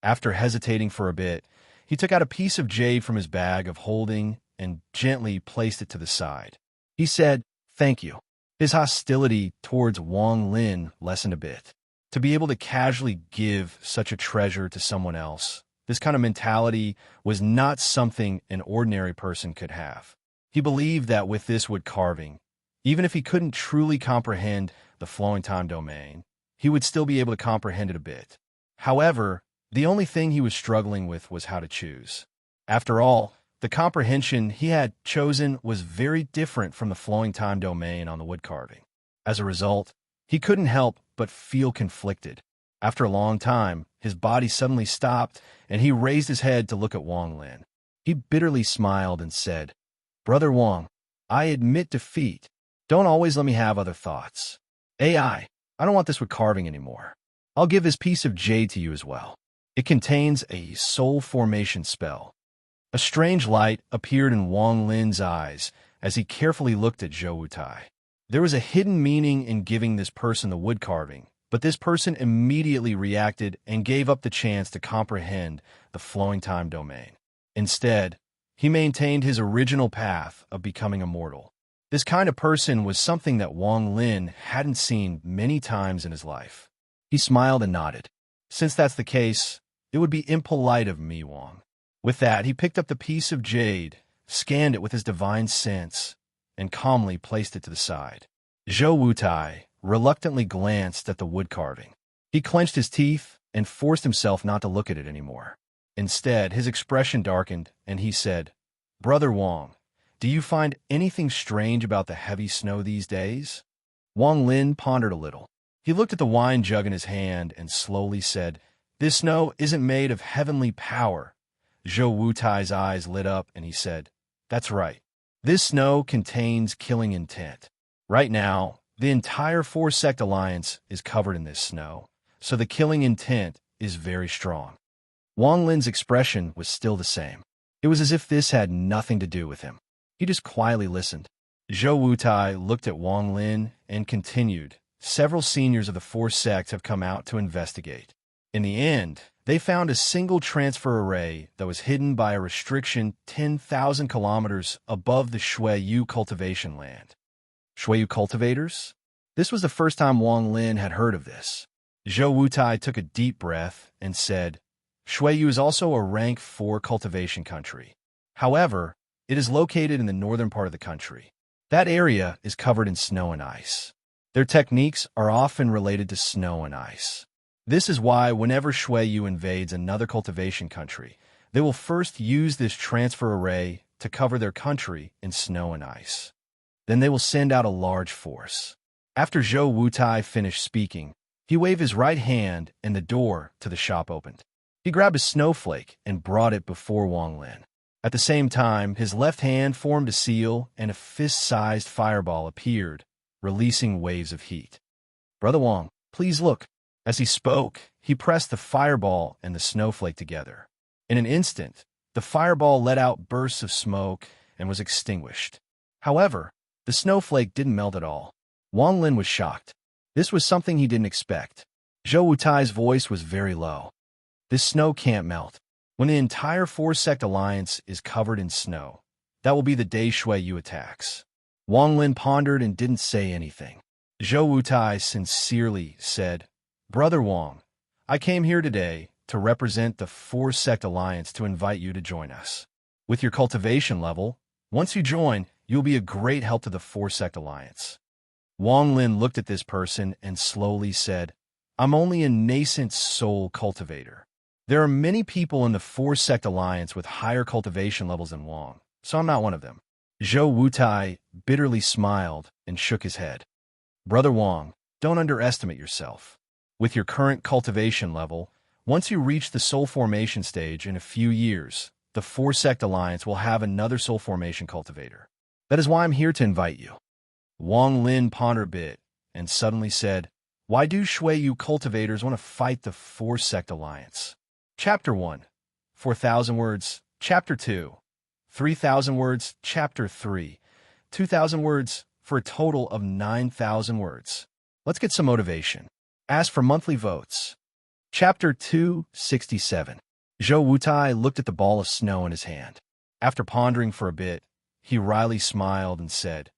After hesitating for a bit, he took out a piece of jade from his bag of holding and gently placed it to the side. He said, "Thank you." His hostility towards Wang Lin lessened a bit. To be able to casually give such a treasure to someone else, this kind of mentality was not something an ordinary person could have. He believed that with this wood carving, even if he couldn't truly comprehend the flowing time domain, he would still be able to comprehend it a bit. However, the only thing he was struggling with was how to choose. After all, the comprehension he had chosen was very different from the flowing time domain on the wood carving. As a result, he couldn't help but feel conflicted. After a long time, his body suddenly stopped, and he raised his head to look at Wang Lin. He bitterly smiled and said, "Brother Wang, I admit defeat. Don't always let me have other thoughts. I don't want this wood carving anymore. I'll give this piece of jade to you as well. It contains a soul formation spell." A strange light appeared in Wang Lin's eyes as he carefully looked at Zhou Wutai. There was a hidden meaning in giving this person the wood carving, but this person immediately reacted and gave up the chance to comprehend the flowing time domain. Instead, he maintained his original path of becoming immortal. This kind of person was something that Wang Lin hadn't seen many times in his life. He smiled and nodded. "Since that's the case, it would be impolite of me, Wang." With that, he picked up the piece of jade, scanned it with his divine sense, and calmly placed it to the side. Zhou Wutai reluctantly glanced at the wood carving. He clenched his teeth and forced himself not to look at it anymore. Instead, his expression darkened, and he said, "Brother Wang, do you find anything strange about the heavy snow these days?" Wang Lin pondered a little. He looked at the wine jug in his hand and slowly said, "This snow isn't made of heavenly power." Zhou Wutai's eyes lit up, and he said, "That's right. This snow contains killing intent. Right now, the entire four-sect alliance is covered in this snow, so the killing intent is very strong." Wang Lin's expression was still the same. It was as if this had nothing to do with him. He just quietly listened. Zhou Wutai looked at Wang Lin and continued, "Several seniors of the four sects have come out to investigate. In the end, they found a single transfer array that was hidden by a restriction 10,000 kilometers above the Shuiyu cultivation land." Shuiyu cultivators? This was the first time Wang Lin had heard of this. Zhou Wutai took a deep breath and said, "Shuiyu is also a rank 4 cultivation country. However, it is located in the northern part of the country. That area is covered in snow and ice. Their techniques are often related to snow and ice. This is why whenever Shuiyu invades another cultivation country, they will first use this transfer array to cover their country in snow and ice. Then they will send out a large force." After Zhou Wutai finished speaking, he waved his right hand and the door to the shop opened. He grabbed a snowflake and brought it before Wang Lin. At the same time, his left hand formed a seal and a fist-sized fireball appeared, releasing waves of heat. "Brother Wang, please look." As he spoke, he pressed the fireball and the snowflake together. In an instant, the fireball let out bursts of smoke and was extinguished. However, the snowflake didn't melt at all. Wang Lin was shocked. This was something he didn't expect. Zhou Wutai's voice was very low. This snow can't melt. When the entire four-sect alliance is covered in snow, that will be the day Shui Yu attacks. Wang Lin pondered and didn't say anything. Zhou Wutai sincerely said, Brother Wang, I came here today to represent the four-sect alliance to invite you to join us. With your cultivation level, once you join, you'll be a great help to the four-sect alliance. Wang Lin looked at this person and slowly said, I'm only a nascent soul cultivator. There are many people in the four-sect alliance with higher cultivation levels than Wang, so I'm not one of them. Zhou Wutai bitterly smiled and shook his head. Brother Wang, don't underestimate yourself. With your current cultivation level, once you reach the soul formation stage in a few years, the four-sect alliance will have another soul formation cultivator. That is why I'm here to invite you. Wang Lin pondered a bit and suddenly said, Why do Shui Yu cultivators want to fight the four-sect alliance? Chapter 1, 4,000 words. Chapter 2, 3,000 words. Chapter 3, 2,000 words, for a total of 9,000 words. Let's get some motivation. Ask for monthly votes. Chapter 267. Zhou Wutai looked at the ball of snow in his hand. After pondering for a bit, he wryly smiled and said,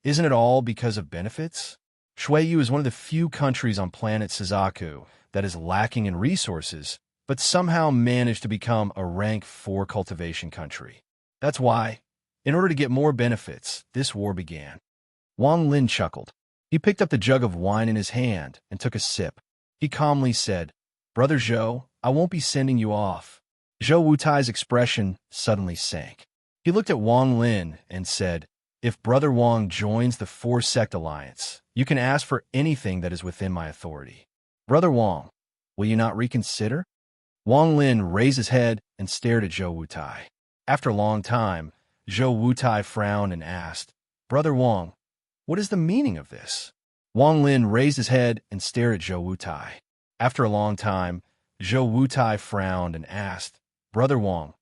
Isn't it all because of benefits? Shui Yu is one of the few countries on planet Suzaku that is lacking in resources, but somehow managed to become a rank 4 cultivation country. That's why, in order to get more benefits, this war began. Wang Lin chuckled. He picked up the jug of wine in his hand and took a sip. He calmly said, Brother Zhou, I won't be sending you off. Zhou Wutai's expression suddenly sank. He looked at Wang Lin and said, If Brother Wang joins the four-sect alliance, you can ask for anything that is within my authority. Brother Wang, will you not reconsider? Wang Lin raised his head and stared at Zhou Wutai. After a long time, Zhou Wutai frowned and asked, Brother Wang, what is the meaning of this? Wang Lin raised his head and stared at Zhou Wutai. After a long time, Zhou Wutai frowned and asked, Brother Wang,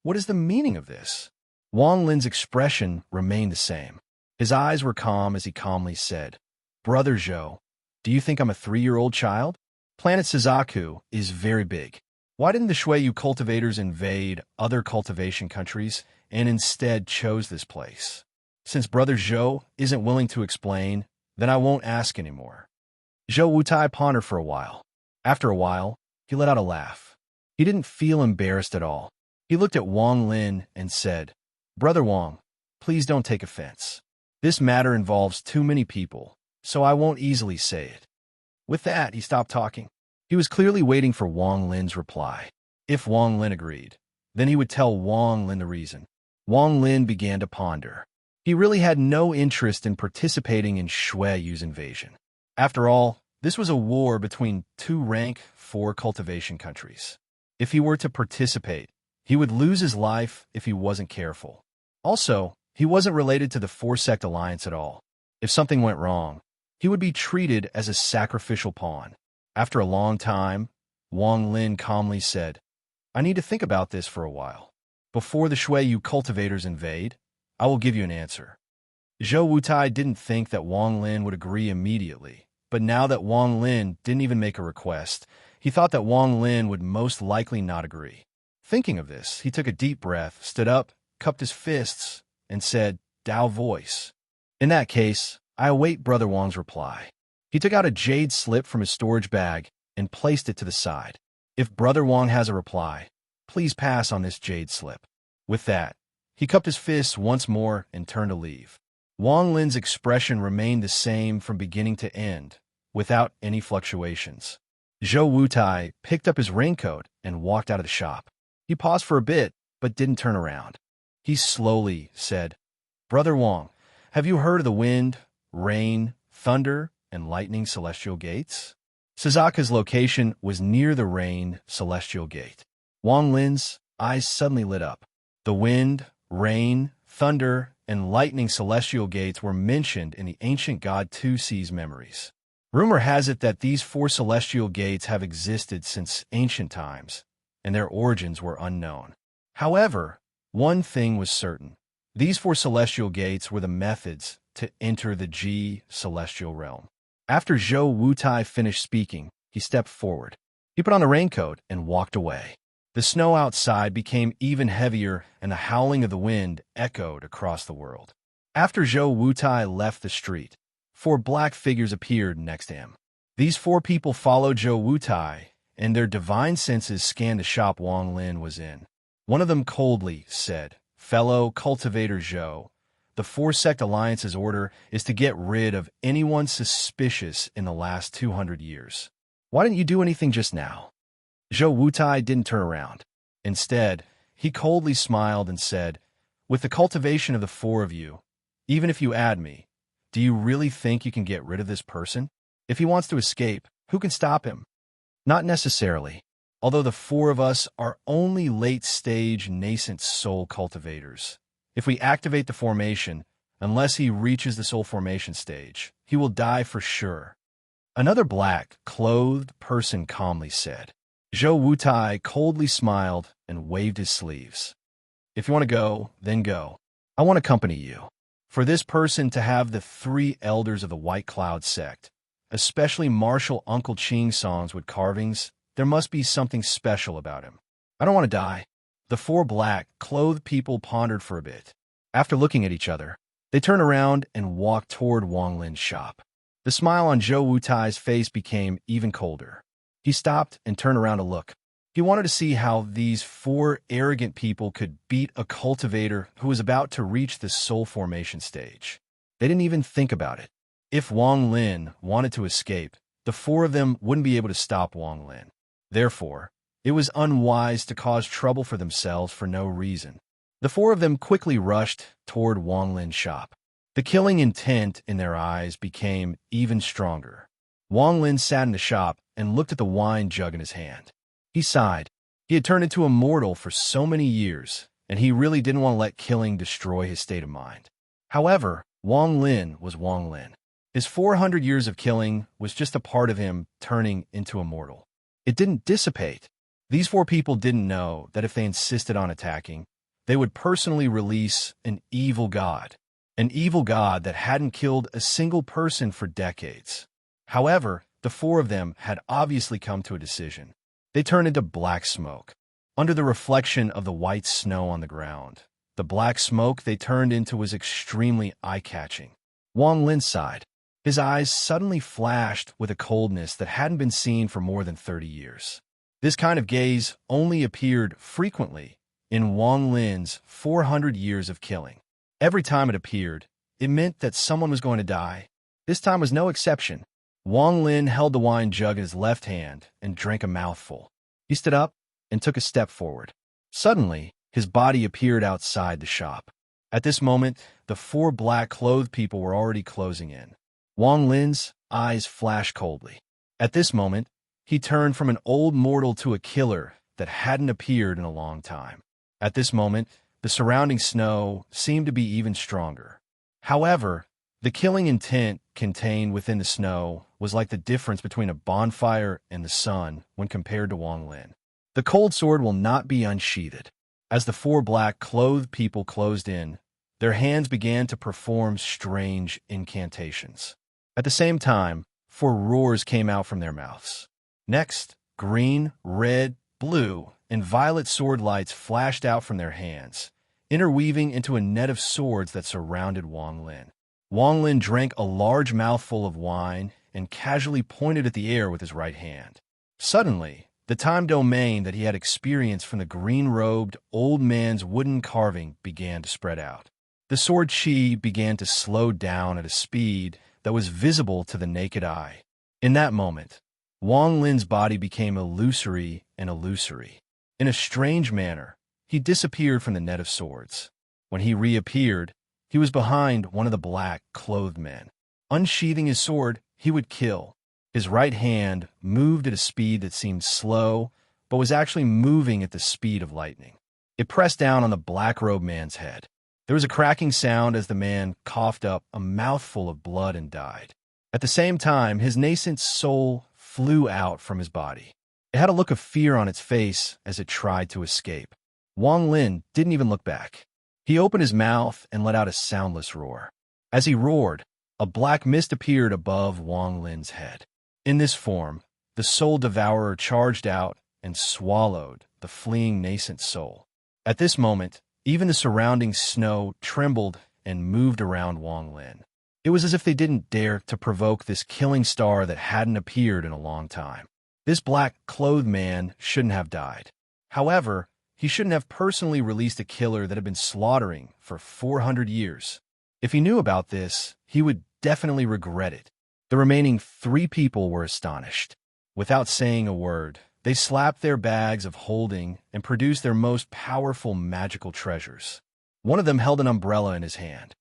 what is the meaning of this? Wang Lin's expression remained the same. His eyes were calm as he calmly said, Brother Zhou, do you think I'm a 3-year-old child? Planet Suzaku is very big. Why didn't the Shui Yu cultivators invade other cultivation countries and instead chose this place? Since Brother Zhou isn't willing to explain, then I won't ask anymore. Zhou Wutai pondered for a while. After a while, he let out a laugh. He didn't feel embarrassed at all. He looked at Wang Lin and said, Brother Wang, please don't take offense. This matter involves too many people, so I won't easily say it. With that, he stopped talking. He was clearly waiting for Wang Lin's reply. If Wang Lin agreed, then he would tell Wang Lin the reason. Wang Lin began to ponder. He really had no interest in participating in Shui Yu's invasion. After all, this was a war between 2 rank 4 cultivation countries. If he were to participate, he would lose his life if he wasn't careful. Also, he wasn't related to the four-sect alliance at all. If something went wrong, he would be treated as a sacrificial pawn. After a long time, Wang Lin calmly said, I need to think about this for a while. Before the Shui Yu cultivators invade, I will give you an answer. Zhou Wutai didn't think that Wang Lin would agree immediately, but now that Wang Lin didn't even make a request, he thought that Wang Lin would most likely not agree. Thinking of this, he took a deep breath, stood up, cupped his fists, and said, Dao voice. In that case, I await Brother Wang's reply. He took out a jade slip from his storage bag and placed it to the side. If Brother Wang has a reply, please pass on this jade slip. With that, he cupped his fists once more and turned to leave. Wang Lin's expression remained the same from beginning to end, without any fluctuations. Zhou Wutai picked up his raincoat and walked out of the shop. He paused for a bit, but didn't turn around. He slowly said, Brother Wang, have you heard of the wind, rain, thunder, and lightning celestial gates? Suzaku's location was near the rain celestial gate. Wang Lin's eyes suddenly lit up. The wind, rain, thunder, and lightning celestial gates were mentioned in the ancient god Tu Si's memories. Rumor has it that these 4 celestial gates have existed since ancient times, and their origins were unknown. However, one thing was certain. These 4 celestial gates were the methods to enter the Ji celestial realm. After Zhou Wutai finished speaking, He stepped forward. He put on the raincoat and walked away. The snow outside became even heavier, and the howling of the wind echoed across the world. After Zhou Wutai left the street, 4 black figures appeared next to him. These 4 people followed Zhou Wutai, and their divine senses scanned the shop Wang Lin was in. One of them coldly said, "Fellow cultivator Zhou, the 4-sect alliance's order is to get rid of anyone suspicious in the last 200 years. Why didn't you do anything just now?" Zhou Wutai didn't turn around. Instead, he coldly smiled and said, "With the cultivation of the 4 of you, even if you add me, do you really think you can get rid of this person? If he wants to escape, who can stop him? Not necessarily. Although the 4 of us are only late-stage nascent soul cultivators. If we activate the formation, unless he reaches the soul formation stage, he will die for sure." Another black-clothed person calmly said. Zhou Wutai coldly smiled and waved his sleeves. "If you want to go, then go. I want to accompany you." For this person to have the 3 elders of the White Cloud sect, especially Martial Uncle Ching songs with carvings, there must be something special about him. "I don't want to die." The 4 black-clothed people pondered for a bit. After looking at each other, they turned around and walked toward Wang Lin's shop. The smile on Zhou Wutai's face became even colder. He stopped and turned around to look. He wanted to see how these 4 arrogant people could beat a cultivator who was about to reach the soul formation stage. They didn't even think about it. If Wang Lin wanted to escape, the 4 of them wouldn't be able to stop Wang Lin. Therefore, it was unwise to cause trouble for themselves for no reason. The 4 of them quickly rushed toward Wang Lin's shop. The killing intent in their eyes became even stronger. Wang Lin sat in the shop and looked at the wine jug in his hand. He sighed. He had turned into a mortal for so many years, and he really didn't want to let killing destroy his state of mind. However, Wang Lin was Wang Lin. His 400 years of killing was just a part of him turning into a mortal. It didn't dissipate. These 4 people didn't know that if they insisted on attacking, they would personally release an evil god that hadn't killed a single person for decades. However, the 4 of them had obviously come to a decision. They turned into black smoke. Under the reflection of the white snow on the ground, the black smoke they turned into was extremely eye-catching. Wang Lin sighed. His eyes suddenly flashed with a coldness that hadn't been seen for more than 30 years. This kind of gaze only appeared frequently in Wang Lin's 400 years of killing. Every time it appeared, it meant that someone was going to die. This time was no exception. Wang Lin held the wine jug in his left hand and drank a mouthful. He stood up and took a step forward. Suddenly, his body appeared outside the shop. At this moment, the 4 black-clothed people were already closing in. Wang Lin's eyes flashed coldly. At this moment, he turned from an old mortal to a killer that hadn't appeared in a long time. At this moment, the surrounding snow seemed to be even stronger. However, the killing intent contained within the snow was like the difference between a bonfire and the sun when compared to Wang Lin. The cold sword will not be unsheathed. As the 4 black-clothed people closed in, their hands began to perform strange incantations. At the same time, 4 roars came out from their mouths. Next, green, red, blue, and violet sword lights flashed out from their hands, interweaving into a net of swords that surrounded Wang Lin. Wang Lin drank a large mouthful of wine and casually pointed at the air with his right hand. Suddenly, the time domain that he had experienced from the green-robed old man's wooden carving began to spread out. The sword chi began to slow down at a speed that was visible to the naked eye. In that moment, Wang Lin's body became illusory and illusory. In a strange manner, he disappeared from the net of swords. When he reappeared, he was behind one of the black-clothed men. Unsheathing his sword, he would kill. His right hand moved at a speed that seemed slow, but was actually moving at the speed of lightning. It pressed down on the black-robed man's head. There was a cracking sound as the man coughed up a mouthful of blood and died. At the same time, his nascent soul flew out from his body. It had a look of fear on its face as it tried to escape. Wang Lin didn't even look back. He opened his mouth and let out a soundless roar. As he roared, a black mist appeared above Wang Lin's head. In this form, The soul devourer charged out and swallowed the fleeing nascent soul. At this moment, even the surrounding snow trembled and moved around Wang Lin. It was as if they didn't dare to provoke this killing star that hadn't appeared in a long time. This black-clothed man shouldn't have died. However, he shouldn't have personally released a killer that had been slaughtering for 400 years. If he knew about this, he would definitely regret it. The remaining 3 people were astonished. Without saying a word, they slapped their bags of holding and produced their most powerful magical treasures. One of them held an umbrella in his hand.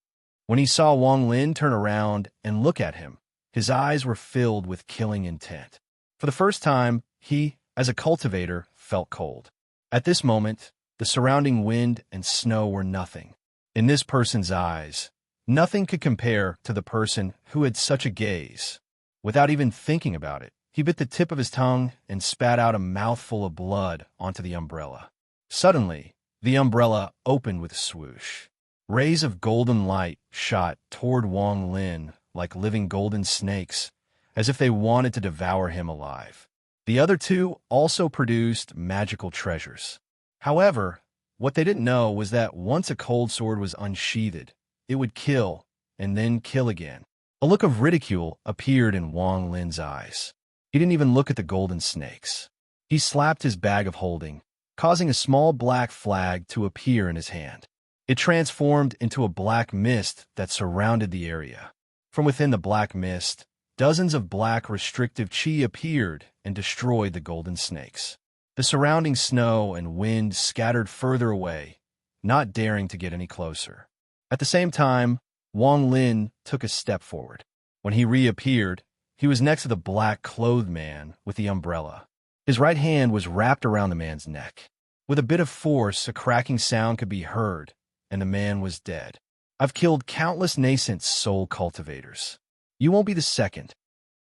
When he saw Wang Lin turn around and look at him, his eyes were filled with killing intent. For the first time, he, as a cultivator, felt cold. At this moment, the surrounding wind and snow were nothing. In this person's eyes, nothing could compare to the person who had such a gaze. Without even thinking about it, he bit the tip of his tongue and spat out a mouthful of blood onto the umbrella. Suddenly, the umbrella opened with a swoosh. Rays of golden light shot toward Wang Lin like living golden snakes, as if they wanted to devour him alive. The other 2 also produced magical treasures. However, what they didn't know was that once a cold sword was unsheathed, it would kill and then kill again. A look of ridicule appeared in Wang Lin's eyes. He didn't even look at the golden snakes. He slapped his bag of holding, causing a small black flag to appear in his hand. It transformed into a black mist that surrounded the area. From within the black mist, dozens of black restrictive chi appeared and destroyed the golden snakes. The surrounding snow and wind scattered further away, not daring to get any closer. At the same time, Wang Lin took a step forward. When he reappeared, he was next to the black-clothed man with the umbrella. His right hand was wrapped around the man's neck. With a bit of force, a cracking sound could be heard, and the man was dead. I've killed countless nascent soul cultivators. You won't be the second.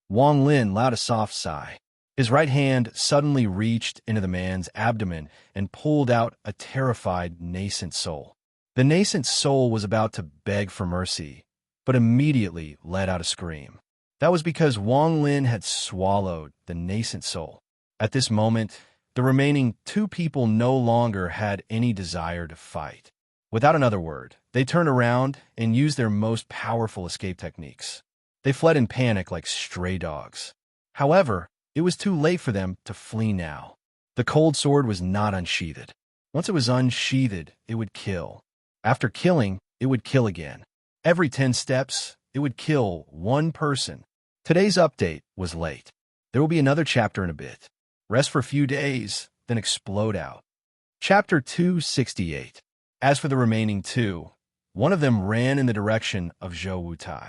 Wang Lin let out a soft sigh. His right hand suddenly reached into the man's abdomen and pulled out a terrified nascent soul. The nascent soul was about to beg for mercy, but immediately let out a scream. That was because Wang Lin had swallowed the nascent soul. At this moment, the remaining 2 people no longer had any desire to fight. Without another word, they turned around and used their most powerful escape techniques. They fled in panic like stray dogs. However, it was too late for them to flee now. The cold sword was not unsheathed. Once it was unsheathed, it would kill. After killing, it would kill again. Every 10 steps, it would kill 1 person. Today's update was late. There will be another chapter in a bit. Rest for a few days, then explode out. Chapter 268. As for the remaining 2, one of them ran in the direction of Zhou Wutai.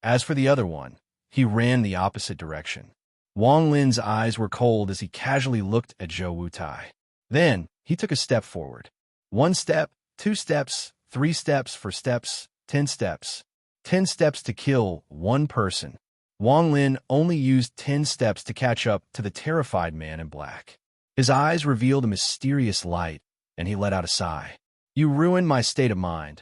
As for the other one, he ran the opposite direction. Wang Lin's eyes were cold as he casually looked at Zhou Wutai. Then, he took a step forward. 1 step, 2 steps, 3 steps, 4 steps, 10 steps. 10 steps to kill 1 person. Wang Lin only used 10 steps to catch up to the terrified man in black. His eyes revealed a mysterious light, and he let out a sigh. You ruined my state of mind.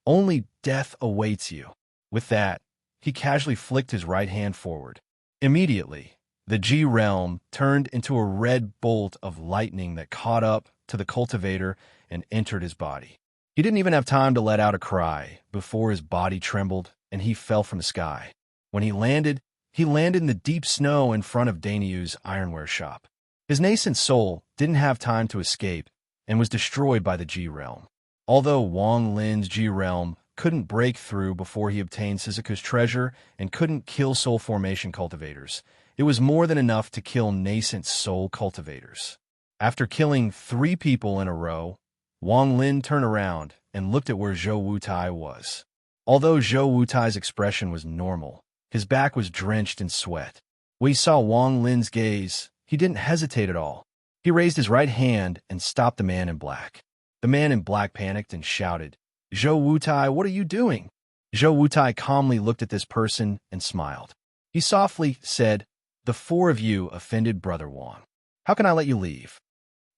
Only death awaits you. With that, he casually flicked his right hand forward. Immediately, the G realm turned into a red bolt of lightning that caught up to the cultivator and entered his body. He didn't even have time to let out a cry before his body trembled and he fell from the sky. When he landed in the deep snow in front of Daniu's ironware shop. His nascent soul didn't have time to escape and was destroyed by the G realm. Although Wang Lin's G realm couldn't break through before he obtained Suzuka's treasure and couldn't kill soul formation cultivators, it was more than enough to kill nascent soul cultivators. After killing 3 people in a row, Wang Lin turned around and looked at where Zhou Wutai was. Although Zhou Wutai's expression was normal, his back was drenched in sweat. When he saw Wang Lin's gaze, he didn't hesitate at all. He raised his right hand and stopped the man in black. The man in black panicked and shouted, Zhou Wutai, what are you doing? Zhou Wutai calmly looked at this person and smiled. He softly said, the 4 of you offended Brother Wang. How can I let you leave?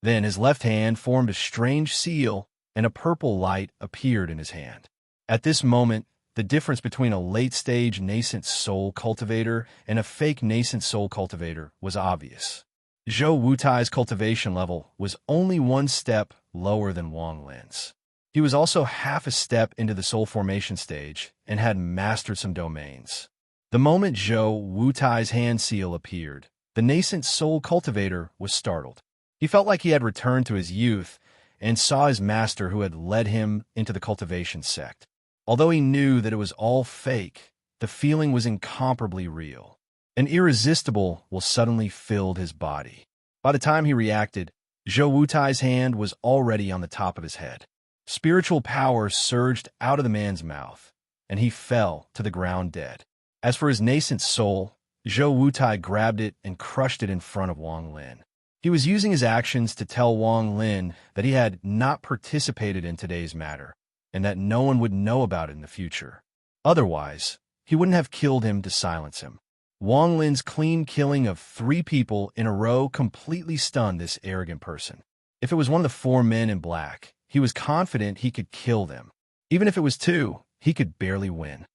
Then his left hand formed a strange seal and a purple light appeared in his hand. At this moment, the difference between a late-stage nascent soul cultivator and a fake nascent soul cultivator was obvious. Zhou Wutai's cultivation level was only one step lower than Wang Lin's. He was also half a step into the soul formation stage and had mastered some domains. The moment Zhou Wutai's hand seal appeared, the nascent soul cultivator was startled. He felt like he had returned to his youth and saw his master who had led him into the cultivation sect. Although he knew that it was all fake, the feeling was incomparably real. An irresistible will suddenly filled his body. By the time he reacted, Zhou Wutai's hand was already on the top of his head. Spiritual power surged out of the man's mouth, and he fell to the ground dead. As for his nascent soul, Zhou Wutai grabbed it and crushed it in front of Wang Lin. He was using his actions to tell Wang Lin that he had not participated in today's matter, and that no one would know about it in the future. Otherwise, he wouldn't have killed him to silence him. Wang Lin's clean killing of 3 people in a row completely stunned this arrogant person. If it was one of the 4 men in black, he was confident he could kill them. Even if it was 2, he could barely win.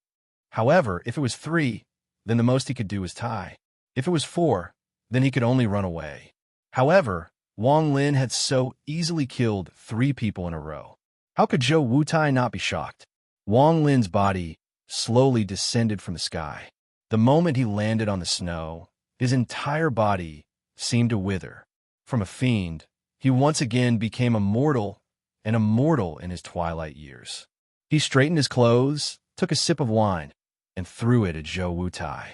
However, if it was 3, then the most he could do was tie. If it was 4, then he could only run away. However, Wang Lin had so easily killed 3 people in a row. How could Zhou Wutai not be shocked? Wang Lin's body slowly descended from the sky. The moment he landed on the snow, his entire body seemed to wither. From a fiend, he once again became a mortal, and immortal in his twilight years. He straightened his clothes, took a sip of wine, and threw it at Zhou Wutai.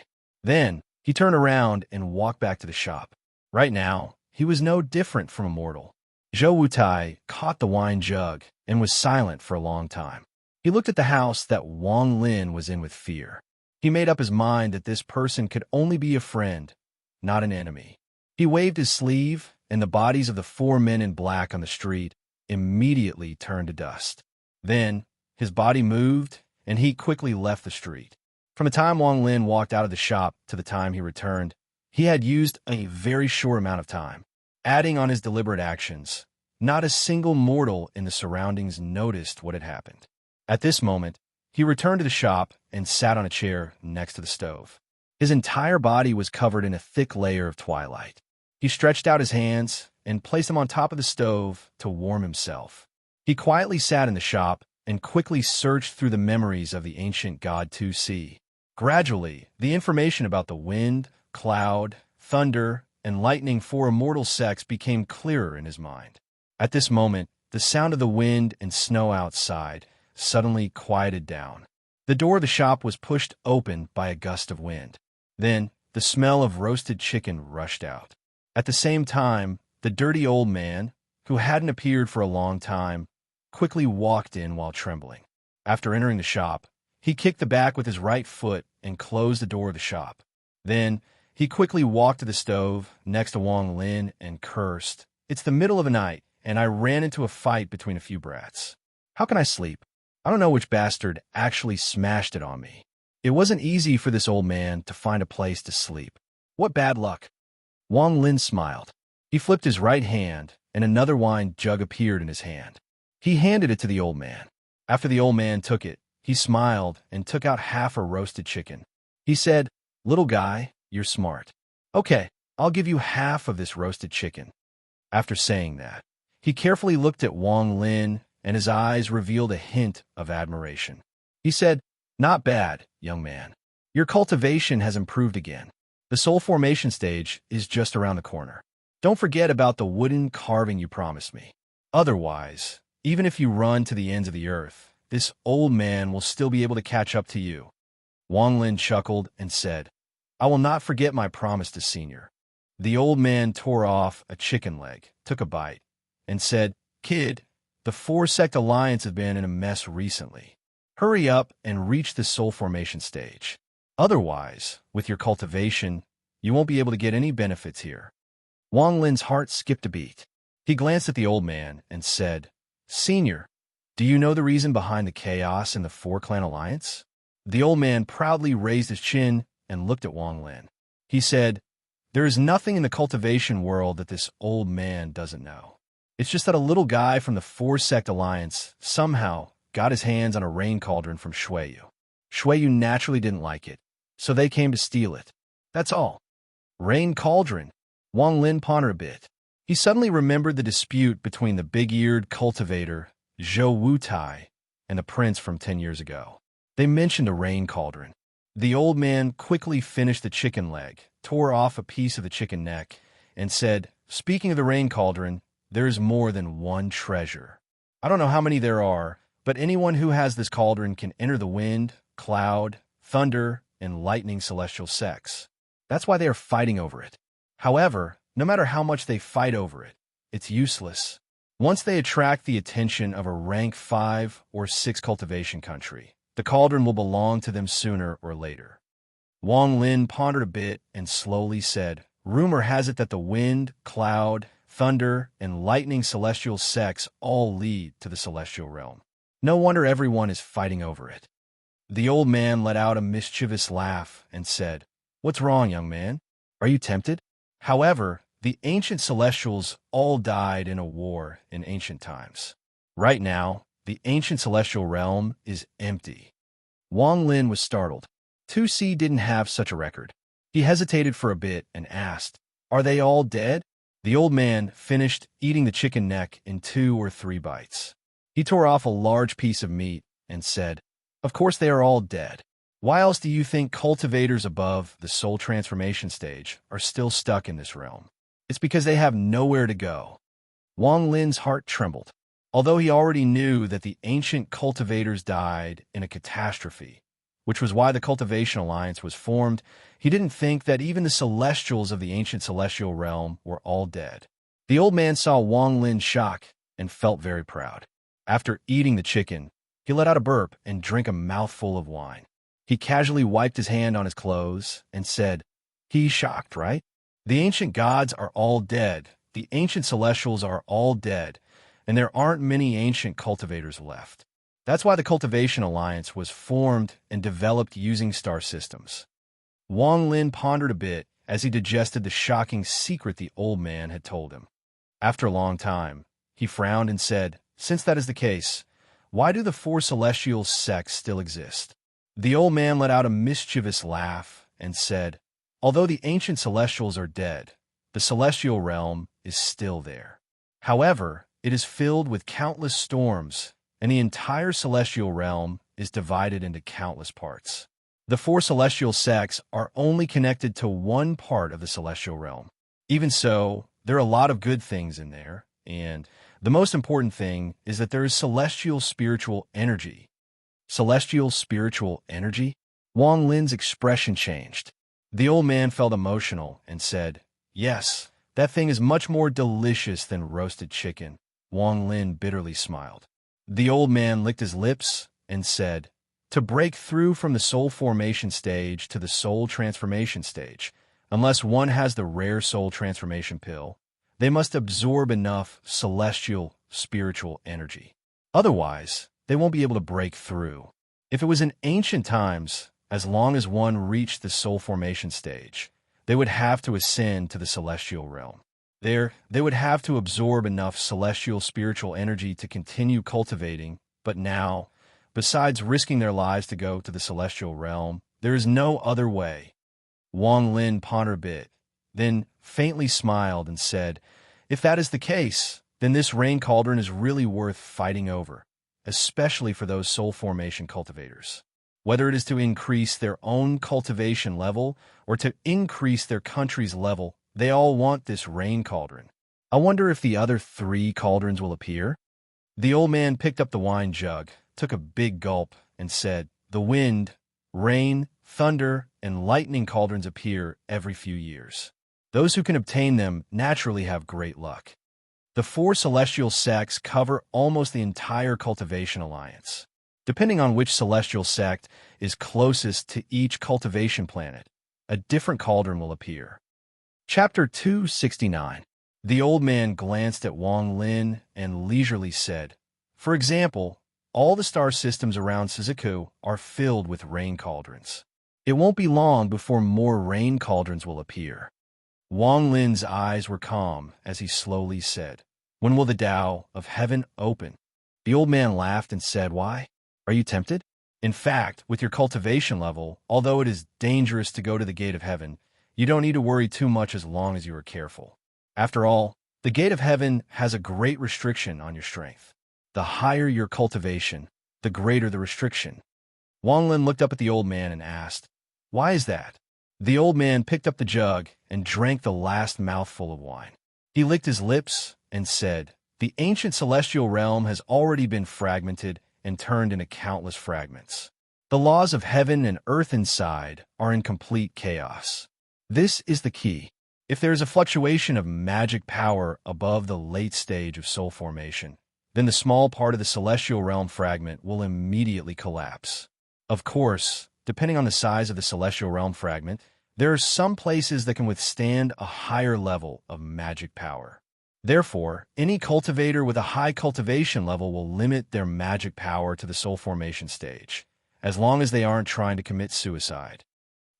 Then, he turned around and walked back to the shop. Right now, he was no different from a mortal. Zhou Wutai caught the wine jug and was silent for a long time. He looked at the house that Wang Lin was in with fear. He made up his mind that this person could only be a friend, not an enemy. He waved his sleeve, and the bodies of the 4 men in black on the street immediately turned to dust. Then, his body moved, and he quickly left the street. From the time Wang Lin walked out of the shop to the time he returned, he had used a very short amount of time. Adding on his deliberate actions, not a single mortal in the surroundings noticed what had happened. At this moment, he returned to the shop and sat on a chair next to the stove. His entire body was covered in a thick layer of twilight. He stretched out his hands and placed them on top of the stove to warm himself. He quietly sat in the shop and quickly searched through the memories of the ancient god 2C. Gradually, the information about the wind, cloud, thunder, and lightning 4 immortal sects became clearer in his mind. At this moment, the sound of the wind and snow outside suddenly quieted down. The door of the shop was pushed open by a gust of wind. Then, the smell of roasted chicken rushed out. At the same time, the dirty old man, who hadn't appeared for a long time, quickly walked in while trembling. After entering the shop, he kicked the back with his right foot and closed the door of the shop. Then, he quickly walked to the stove next to Wang Lin and cursed, "It's the middle of the night, and I ran into a fight between a few brats. How can I sleep? I don't know which bastard actually smashed it on me." It wasn't easy for this old man to find a place to sleep. What bad luck. Wang Lin smiled. He flipped his right hand, and another wine jug appeared in his hand. He handed it to the old man. After the old man took it, he smiled and took out half a roasted chicken. He said, "Little guy, you're smart. Okay, I'll give you half of this roasted chicken." After saying that, he carefully looked at Wang Lin, and his eyes revealed a hint of admiration. He said, "Not bad, young man. Your cultivation has improved again. The soul formation stage is just around the corner. Don't forget about the wooden carving you promised me. Otherwise, even if you run to the ends of the earth, this old man will still be able to catch up to you." Wang Lin chuckled and said, "I will not forget my promise to Senior." The old man tore off a chicken leg, took a bite, and said, "Kid, the 4-sect alliance have been in a mess recently. Hurry up and reach the soul formation stage. Otherwise, with your cultivation, you won't be able to get any benefits here." Wang Lin's heart skipped a beat. He glanced at the old man and said, "Senior, do you know the reason behind the chaos in the 4-clan alliance?" The old man proudly raised his chin and looked at Wang Lin. He said, "There is nothing in the cultivation world that this old man doesn't know. It's just that a little guy from the 4-sect alliance somehow got his hands on a rain cauldron from Shuiyu. Shuiyu naturally didn't like it, so they came to steal it. That's all. Rain cauldron. Wang Lin pondered a bit. He suddenly remembered the dispute between the big-eared cultivator, Zhou Wutai, and the prince from 10 years ago. They mentioned a rain cauldron. The old man quickly finished the chicken leg, tore off a piece of the chicken neck, and said, "Speaking of the rain cauldron, there's more than one treasure. I don't know how many there are, but anyone who has this cauldron can enter the wind, cloud, thunder, and lightning celestial sects. That's why they are fighting over it. However, no matter how much they fight over it, it's useless. Once they attract the attention of a rank 5 or 6 cultivation country, the cauldron will belong to them sooner or later." Wang Lin pondered a bit and slowly said, "Rumor has it that the wind, cloud, thunder, and lightning celestial sects all lead to the celestial realm. No wonder everyone is fighting over it." The old man let out a mischievous laugh and said, "What's wrong, young man? Are you tempted? However, the ancient celestials all died in a war in ancient times. Right now, the ancient celestial realm is empty." Wang Lin was startled. 2C didn't have such a record. He hesitated for a bit and asked, "Are they all dead?" The old man finished eating the chicken neck in 2 or 3 bites. He tore off a large piece of meat and said, "Of course they are all dead. Why else do you think cultivators above the soul transformation stage are still stuck in this realm? It's because they have nowhere to go." Wang Lin's heart trembled. Although he already knew that the ancient cultivators died in a catastrophe, which was why the Cultivation Alliance was formed, he didn't think that even the celestials of the ancient celestial realm were all dead. The old man saw Wang Lin's shock and felt very proud. After eating the chicken, he let out a burp and drank a mouthful of wine. He casually wiped his hand on his clothes and said, "He's shocked, right? The ancient gods are all dead, the ancient celestials are all dead, and there aren't many ancient cultivators left. That's why the Cultivation Alliance was formed and developed using star systems." Wang Lin pondered a bit as he digested the shocking secret the old man had told him. After a long time, he frowned and said, "Since that is the case, why do the 4 celestial sects still exist?" The old man let out a mischievous laugh and said, "Although the ancient celestials are dead, the celestial realm is still there. However, it is filled with countless storms, and the entire celestial realm is divided into countless parts. The 4 celestial sects are only connected to one part of the celestial realm. Even so, there are a lot of good things in there, and the most important thing is that there is celestial spiritual energy." Celestial spiritual energy? Wang Lin's expression changed. The old man felt emotional and said, "Yes, that thing is much more delicious than roasted chicken." Wang Lin bitterly smiled. The old man licked his lips and said, "To break through from the soul formation stage to the soul transformation stage, unless one has the rare soul transformation pill, they must absorb enough celestial spiritual energy. Otherwise, they won't be able to break through. If it was in ancient times, as long as one reached the soul formation stage, they would have to ascend to the celestial realm. There, they would have to absorb enough celestial spiritual energy to continue cultivating, but now, besides risking their lives to go to the celestial realm, there is no other way." Wang Lin pondered a bit, then faintly smiled and said, "If that is the case, then this rain cauldron is really worth fighting over, especially for those soul formation cultivators. Whether it is to increase their own cultivation level or to increase their country's level, they all want this rain cauldron. I wonder if the other 3 cauldrons will appear." The old man picked up the wine jug, took a big gulp, and said, "The wind, rain, thunder, and lightning cauldrons appear every few years. Those who can obtain them naturally have great luck. The 4 celestial sects cover almost the entire Cultivation Alliance. Depending on which celestial sect is closest to each cultivation planet, a different cauldron will appear." Chapter 269. The old man glanced at Wang Lin and leisurely said, "For example, all the star systems around Suzuku are filled with rain cauldrons. It won't be long before more rain cauldrons will appear." Wang Lin's eyes were calm as he slowly said, "When will the Tao of Heaven open?" The old man laughed and said, "Why? Are you tempted? In fact, with your cultivation level, although it is dangerous to go to the gate of heaven, you don't need to worry too much as long as you are careful. After all, the gate of heaven has a great restriction on your strength. The higher your cultivation, the greater the restriction. Wang Lin looked up at the old man and asked, "Why is that?" The old man picked up the jug and drank the last mouthful of wine. He licked his lips and said, "The ancient celestial realm has already been fragmented and turned into countless fragments. The laws of heaven and earth inside are in complete chaos. This is the key. If there is a fluctuation of magic power above the late stage of soul formation, then the small part of the celestial realm fragment will immediately collapse. Of course, depending on the size of the celestial realm fragment, there are some places that can withstand a higher level of magic power. Therefore, any cultivator with a high cultivation level will limit their magic power to the soul formation stage, as long as they aren't trying to commit suicide."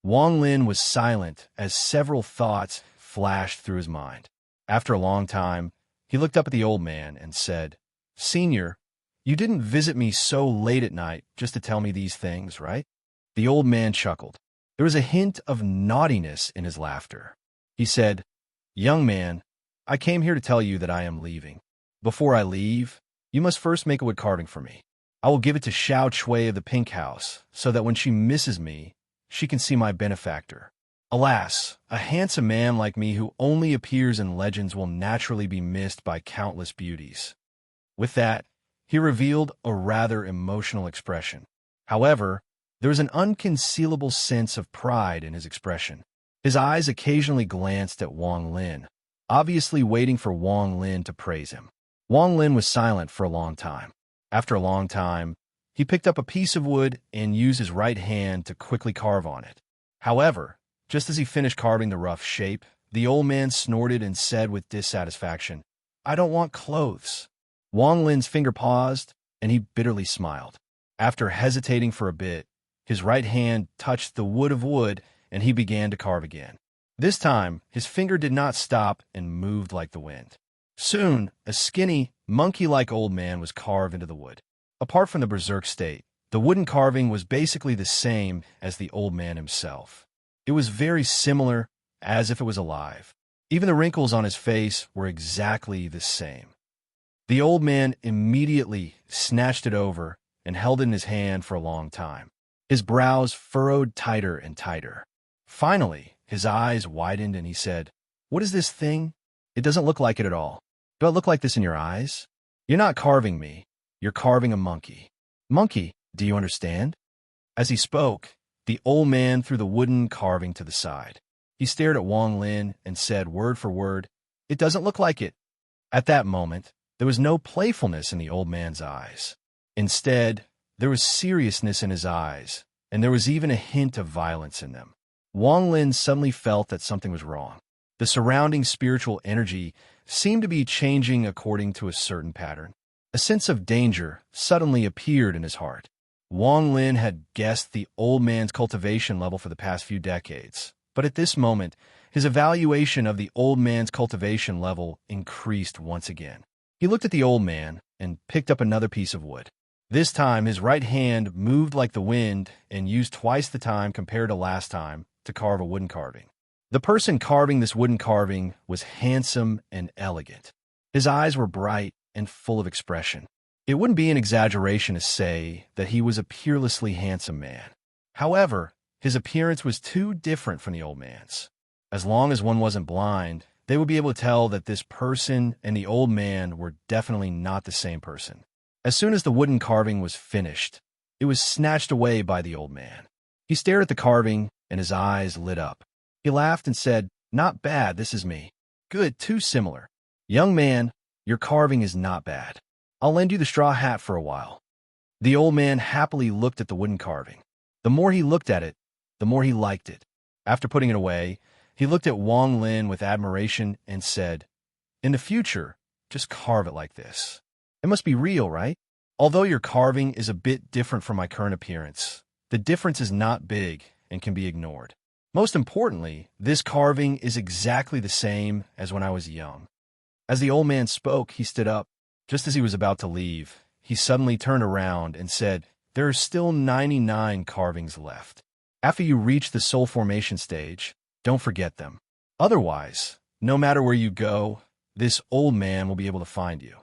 Wang Lin was silent as several thoughts flashed through his mind. After a long time, he looked up at the old man and said, "Senior, you didn't visit me so late at night just to tell me these things, right?" The old man chuckled. There was a hint of naughtiness in his laughter. He said, "Young man, I came here to tell you that I am leaving. Before I leave, you must first make a wood carving for me. I will give it to Xiao Chui of the Pink House, so that when she misses me, she can see my benefactor. Alas, a handsome man like me who only appears in legends will naturally be missed by countless beauties." With that, he revealed a rather emotional expression. However, there was an unconcealable sense of pride in his expression. His eyes occasionally glanced at Wang Lin, obviously waiting for Wang Lin to praise him. Wang Lin was silent for a long time. After a long time, he picked up a piece of wood and used his right hand to quickly carve on it. However, just as he finished carving the rough shape, the old man snorted and said with dissatisfaction, "I don't want clothes." Wang Lin's finger paused, and he bitterly smiled. After hesitating for a bit, his right hand touched the wood of wood, and he began to carve again. This time, his finger did not stop and moved like the wind. Soon, a skinny, monkey-like old man was carved into the wood. Apart from the berserk state, the wooden carving was basically the same as the old man himself. It was very similar, as if it was alive. Even the wrinkles on his face were exactly the same. The old man immediately snatched it over and held it in his hand for a long time. His brows furrowed tighter and tighter. Finally, his eyes widened and he said, "What is this thing? It doesn't look like it at all. Do I look like this in your eyes? You're not carving me. You're carving a monkey. Monkey, do you understand?" As he spoke, the old man threw the wooden carving to the side. He stared at Wang Lin and said word for word, "It doesn't look like it." At that moment, there was no playfulness in the old man's eyes. Instead, there was seriousness in his eyes, and there was even a hint of violence in them. Wang Lin suddenly felt that something was wrong. The surrounding spiritual energy seemed to be changing according to a certain pattern. A sense of danger suddenly appeared in his heart. Wang Lin had guessed the old man's cultivation level for the past few decades, but at this moment, his evaluation of the old man's cultivation level increased once again. He looked at the old man and picked up another piece of wood. This time, his right hand moved like the wind and used twice the time compared to last time to carve a wooden carving. The person carving this wooden carving was handsome and elegant. His eyes were bright and full of expression. It wouldn't be an exaggeration to say that he was a peerlessly handsome man. However, his appearance was too different from the old man's. As long as one wasn't blind, they would be able to tell that this person and the old man were definitely not the same person. As soon as the wooden carving was finished, it was snatched away by the old man. He stared at the carving, and his eyes lit up. He laughed and said, "Not bad, this is me. Good, too similar. Young man, your carving is not bad. I'll lend you the straw hat for a while." The old man happily looked at the wooden carving. The more he looked at it, the more he liked it. After putting it away, he looked at Wang Lin with admiration and said, "In the future, just carve it like this. It must be real, right? Although your carving is a bit different from my current appearance, the difference is not big and can be ignored. Most importantly, this carving is exactly the same as when I was young." As the old man spoke, he stood up. Just as he was about to leave, he suddenly turned around and said, there are still 99 carvings left. After you reach the soul formation stage, don't forget them. Otherwise, no matter where you go, this old man will be able to find you.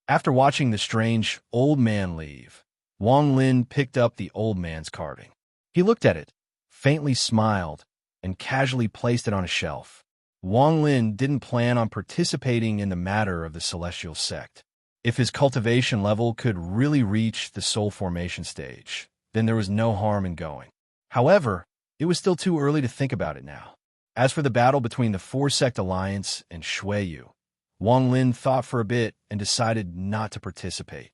After watching the strange old man leave, Wang Lin picked up the old man's carving. He looked at it, faintly smiled, and casually placed it on a shelf. Wang Lin didn't plan on participating in the matter of the celestial sect. If his cultivation level could really reach the soul formation stage, then there was no harm in going. However, it was still too early to think about it now. As for the battle between the Four-Sect Alliance and Shuiyu, Wang Lin thought for a bit and decided not to participate.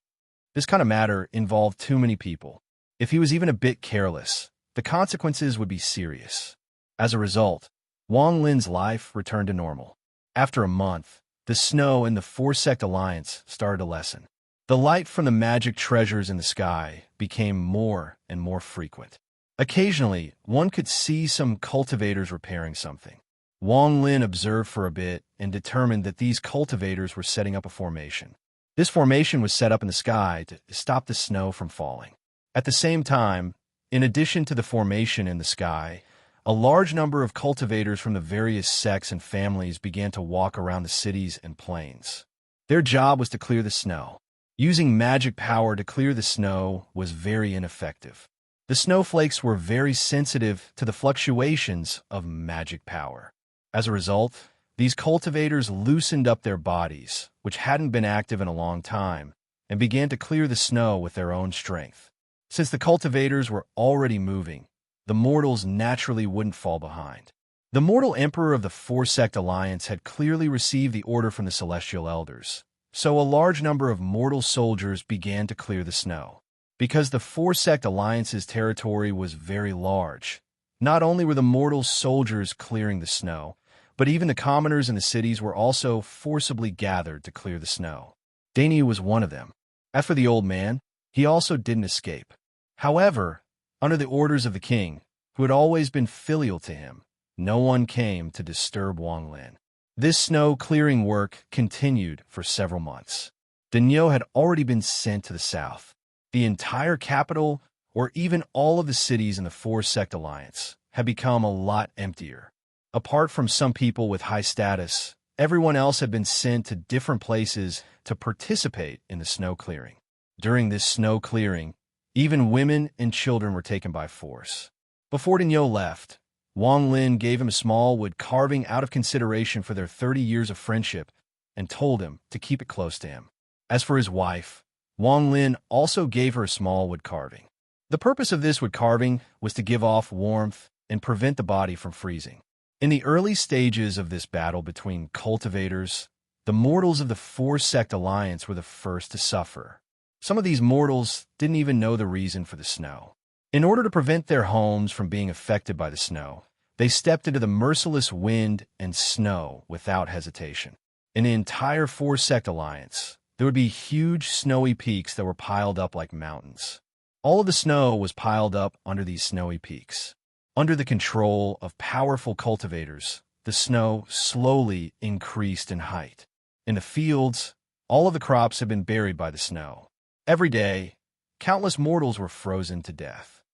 This kind of matter involved too many people. If he was even a bit careless, the consequences would be serious. As a result, Wang Lin's life returned to normal. After a month, the snow in the Four-Sect Alliance started to lessen. The light from the magic treasures in the sky became more and more frequent. Occasionally, one could see some cultivators repairing something. Wang Lin observed for a bit and determined that these cultivators were setting up a formation. This formation was set up in the sky to stop the snow from falling. At the same time, in addition to the formation in the sky, a large number of cultivators from the various sects and families began to walk around the cities and plains. Their job was to clear the snow. Using magic power to clear the snow was very ineffective. The snowflakes were very sensitive to the fluctuations of magic power. As a result, these cultivators loosened up their bodies, which hadn't been active in a long time, and began to clear the snow with their own strength. Since the cultivators were already moving, the mortals naturally wouldn't fall behind. The mortal emperor of the Four-Sect Alliance had clearly received the order from the celestial elders, so a large number of mortal soldiers began to clear the snow. Because the Four-Sect Alliance's territory was very large, not only were the mortal soldiers clearing the snow, but even the commoners in the cities were also forcibly gathered to clear the snow. Dainey was one of them. As for the old man, he also didn't escape. However, under the orders of the king, who had always been filial to him, no one came to disturb Wang Lin. This snow-clearing work continued for several months. Daniel had already been sent to the south. The entire capital, or even all of the cities in the Four-Sect Alliance, had become a lot emptier. Apart from some people with high status, everyone else had been sent to different places to participate in the snow clearing. During this snow clearing, even women and children were taken by force. Before Daniel left, Wang Lin gave him a small wood carving out of consideration for their 30 years of friendship and told him to keep it close to him. As for his wife, Wang Lin also gave her a small wood carving. The purpose of this wood carving was to give off warmth and prevent the body from freezing. In the early stages of this battle between cultivators, the mortals of the Four-Sect Alliance were the first to suffer. Some of these mortals didn't even know the reason for the snow. In order to prevent their homes from being affected by the snow, they stepped into the merciless wind and snow without hesitation. In the entire Four-Sect Alliance, there would be huge snowy peaks that were piled up like mountains. All of the snow was piled up under these snowy peaks. Under the control of powerful cultivators, the snow slowly increased in height. In the fields, all of the crops had been buried by the snow. Every day, countless mortals were frozen to death.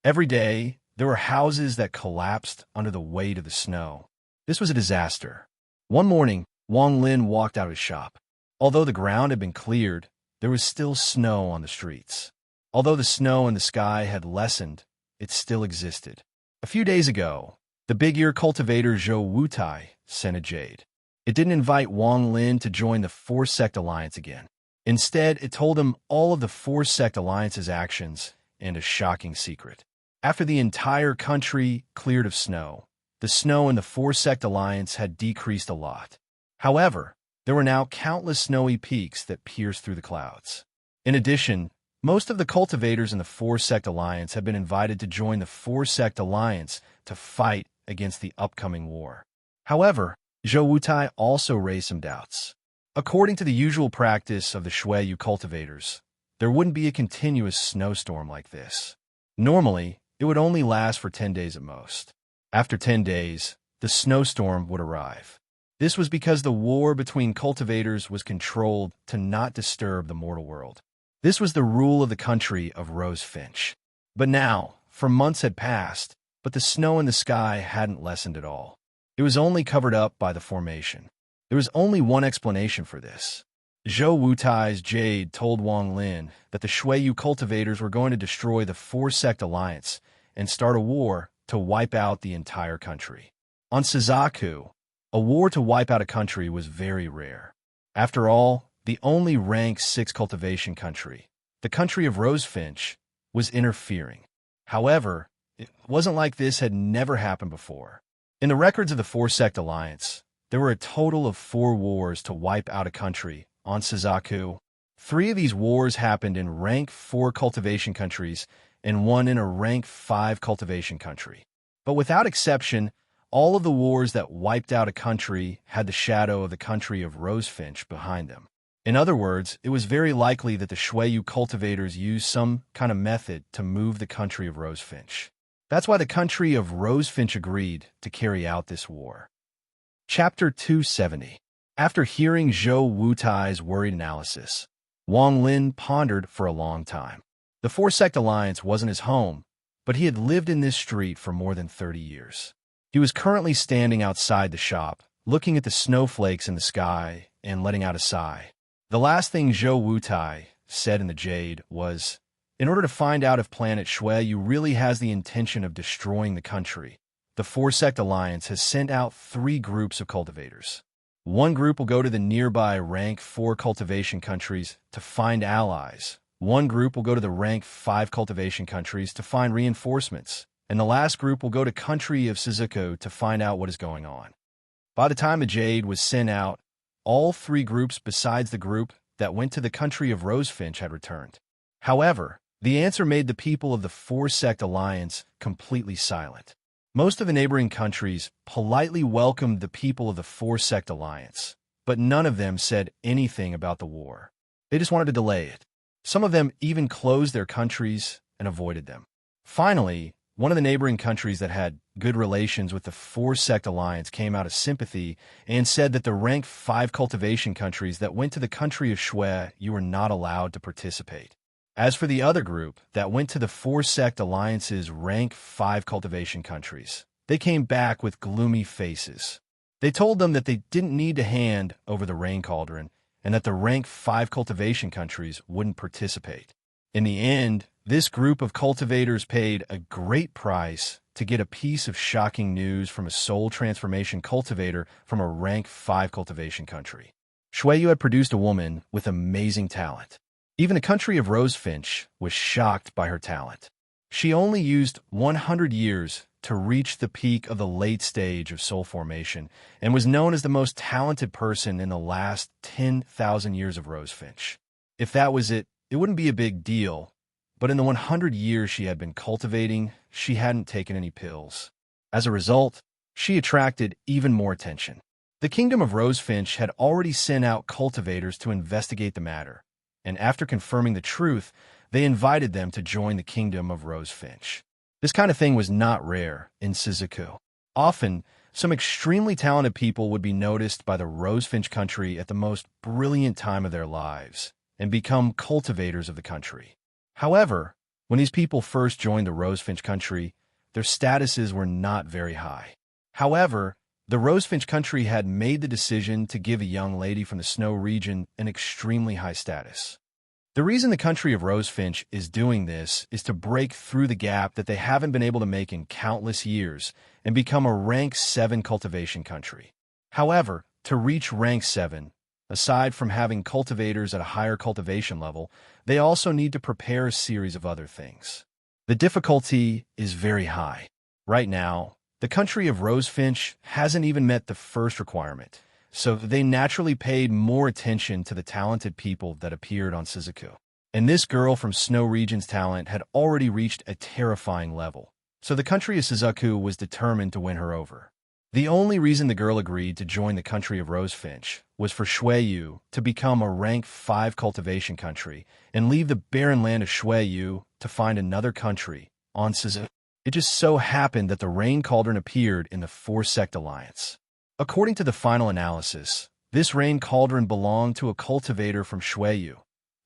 Every day, there were houses that collapsed under the weight of the snow. This was a disaster. One morning, Wang Lin walked out of his shop. Although the ground had been cleared, there was still snow on the streets. Although the snow in the sky had lessened, it still existed. A few days ago, the big-ear cultivator Zhou Wutai sent a jade. It didn't invite Wang Lin to join the Four-Sect Alliance again. Instead, it told him all of the Four-Sect Alliance's actions and a shocking secret. After the entire country cleared of snow, the snow in the Four-Sect Alliance had decreased a lot. However, there were now countless snowy peaks that pierced through the clouds. In addition, most of the cultivators in the Four-Sect Alliance had been invited to join the Four-Sect Alliance to fight against the upcoming war. However, Zhou Wutai also raised some doubts. According to the usual practice of the Shuiyu cultivators, there wouldn't be a continuous snowstorm like this. Normally, it would only last for 10 days at most. After 10 days, the snowstorm would arrive. This was because the war between cultivators was controlled to not disturb the mortal world. This was the rule of the country of Rosefinch. But now, for months had passed, but the snow in the sky hadn't lessened at all. It was only covered up by the formation. There was only one explanation for this. Zhou Wutai's Jade told Wang Lin that the Shuiyu cultivators were going to destroy the four-sect alliance and start a war to wipe out the entire country. On Suzaku, a war to wipe out a country was very rare. After all, the only rank 6 cultivation country, the country of Rosefinch, was interfering. However, it wasn't like this had never happened before. In the records of the four-sect alliance, there were a total of 4 wars to wipe out a country on Suzaku. 3 of these wars happened in rank 4 cultivation countries and 1 in a rank 5 cultivation country. But without exception, all of the wars that wiped out a country had the shadow of the country of Rosefinch behind them. In other words, it was very likely that the Shuiyu cultivators used some kind of method to move the country of Rosefinch. That's why the country of Rosefinch agreed to carry out this war. Chapter 270. After hearing Zhou Wutai's worried analysis, Wang Lin pondered for a long time. The four-sect alliance wasn't his home, but he had lived in this street for more than 30 years. He was currently standing outside the shop, looking at the snowflakes in the sky and letting out a sigh. The last thing Zhou Wutai said in the Jade was, in order to find out if Planet Shuiyu really has the intention of destroying the country, the four-sect alliance has sent out 3 groups of cultivators. One group will go to the nearby rank 4 cultivation countries to find allies. One group will go to the rank 5 cultivation countries to find reinforcements. And the last group will go to country of Suzaku to find out what is going on. By the time the Jade was sent out, all 3 groups besides the group that went to the country of Rosefinch had returned. However, the answer made the people of the four-sect alliance completely silent. Most of the neighboring countries politely welcomed the people of the four-sect alliance, but none of them said anything about the war. They just wanted to delay it. Some of them even closed their countries and avoided them. Finally, one of the neighboring countries that had good relations with the four-sect alliance came out of sympathy and said that the rank 5 cultivation countries that went to the country of Shui, you were not allowed to participate. As for the other group that went to the four-sect alliance's rank 5 cultivation countries, they came back with gloomy faces. They told them that they didn't need to hand over the rain cauldron and that the rank 5 cultivation countries wouldn't participate. In the end, this group of cultivators paid a great price to get a piece of shocking news from a soul transformation cultivator from a rank 5 cultivation country. Shuiyu had produced a woman with amazing talent. Even the country of Rosefinch was shocked by her talent. She only used 100 years to reach the peak of the late stage of soul formation and was known as the most talented person in the last 10,000 years of Rosefinch. If that was it, it wouldn't be a big deal, but in the 100 years she had been cultivating, she hadn't taken any pills. As a result, she attracted even more attention. The kingdom of Rosefinch had already sent out cultivators to investigate the matter, and after confirming the truth, they invited them to join the kingdom of Rosefinch. This kind of thing was not rare in Suzaku. Often, some extremely talented people would be noticed by the Rosefinch country at the most brilliant time of their lives and become cultivators of the country. However, when these people first joined the Rosefinch country, their statuses were not very high. However, the Rosefinch country had made the decision to give a young lady from the snow region an extremely high status. The reason the country of Rosefinch is doing this is to break through the gap that they haven't been able to make in countless years and become a rank 7 cultivation country. However, to reach rank 7, aside from having cultivators at a higher cultivation level, they also need to prepare a series of other things. The difficulty is very high. Right now, the country of Rosefinch hasn't even met the first requirement, so they naturally paid more attention to the talented people that appeared on Suzaku. And this girl from Snow Region's talent had already reached a terrifying level, so the country of Suzaku was determined to win her over. The only reason the girl agreed to join the country of Rosefinch was for Shuiyu to become a rank 5 cultivation country and leave the barren land of Shuiyu to find another country on Suzaku. It just so happened that the rain cauldron appeared in the four-sect alliance. According to the final analysis, this rain cauldron belonged to a cultivator from Shuiyu,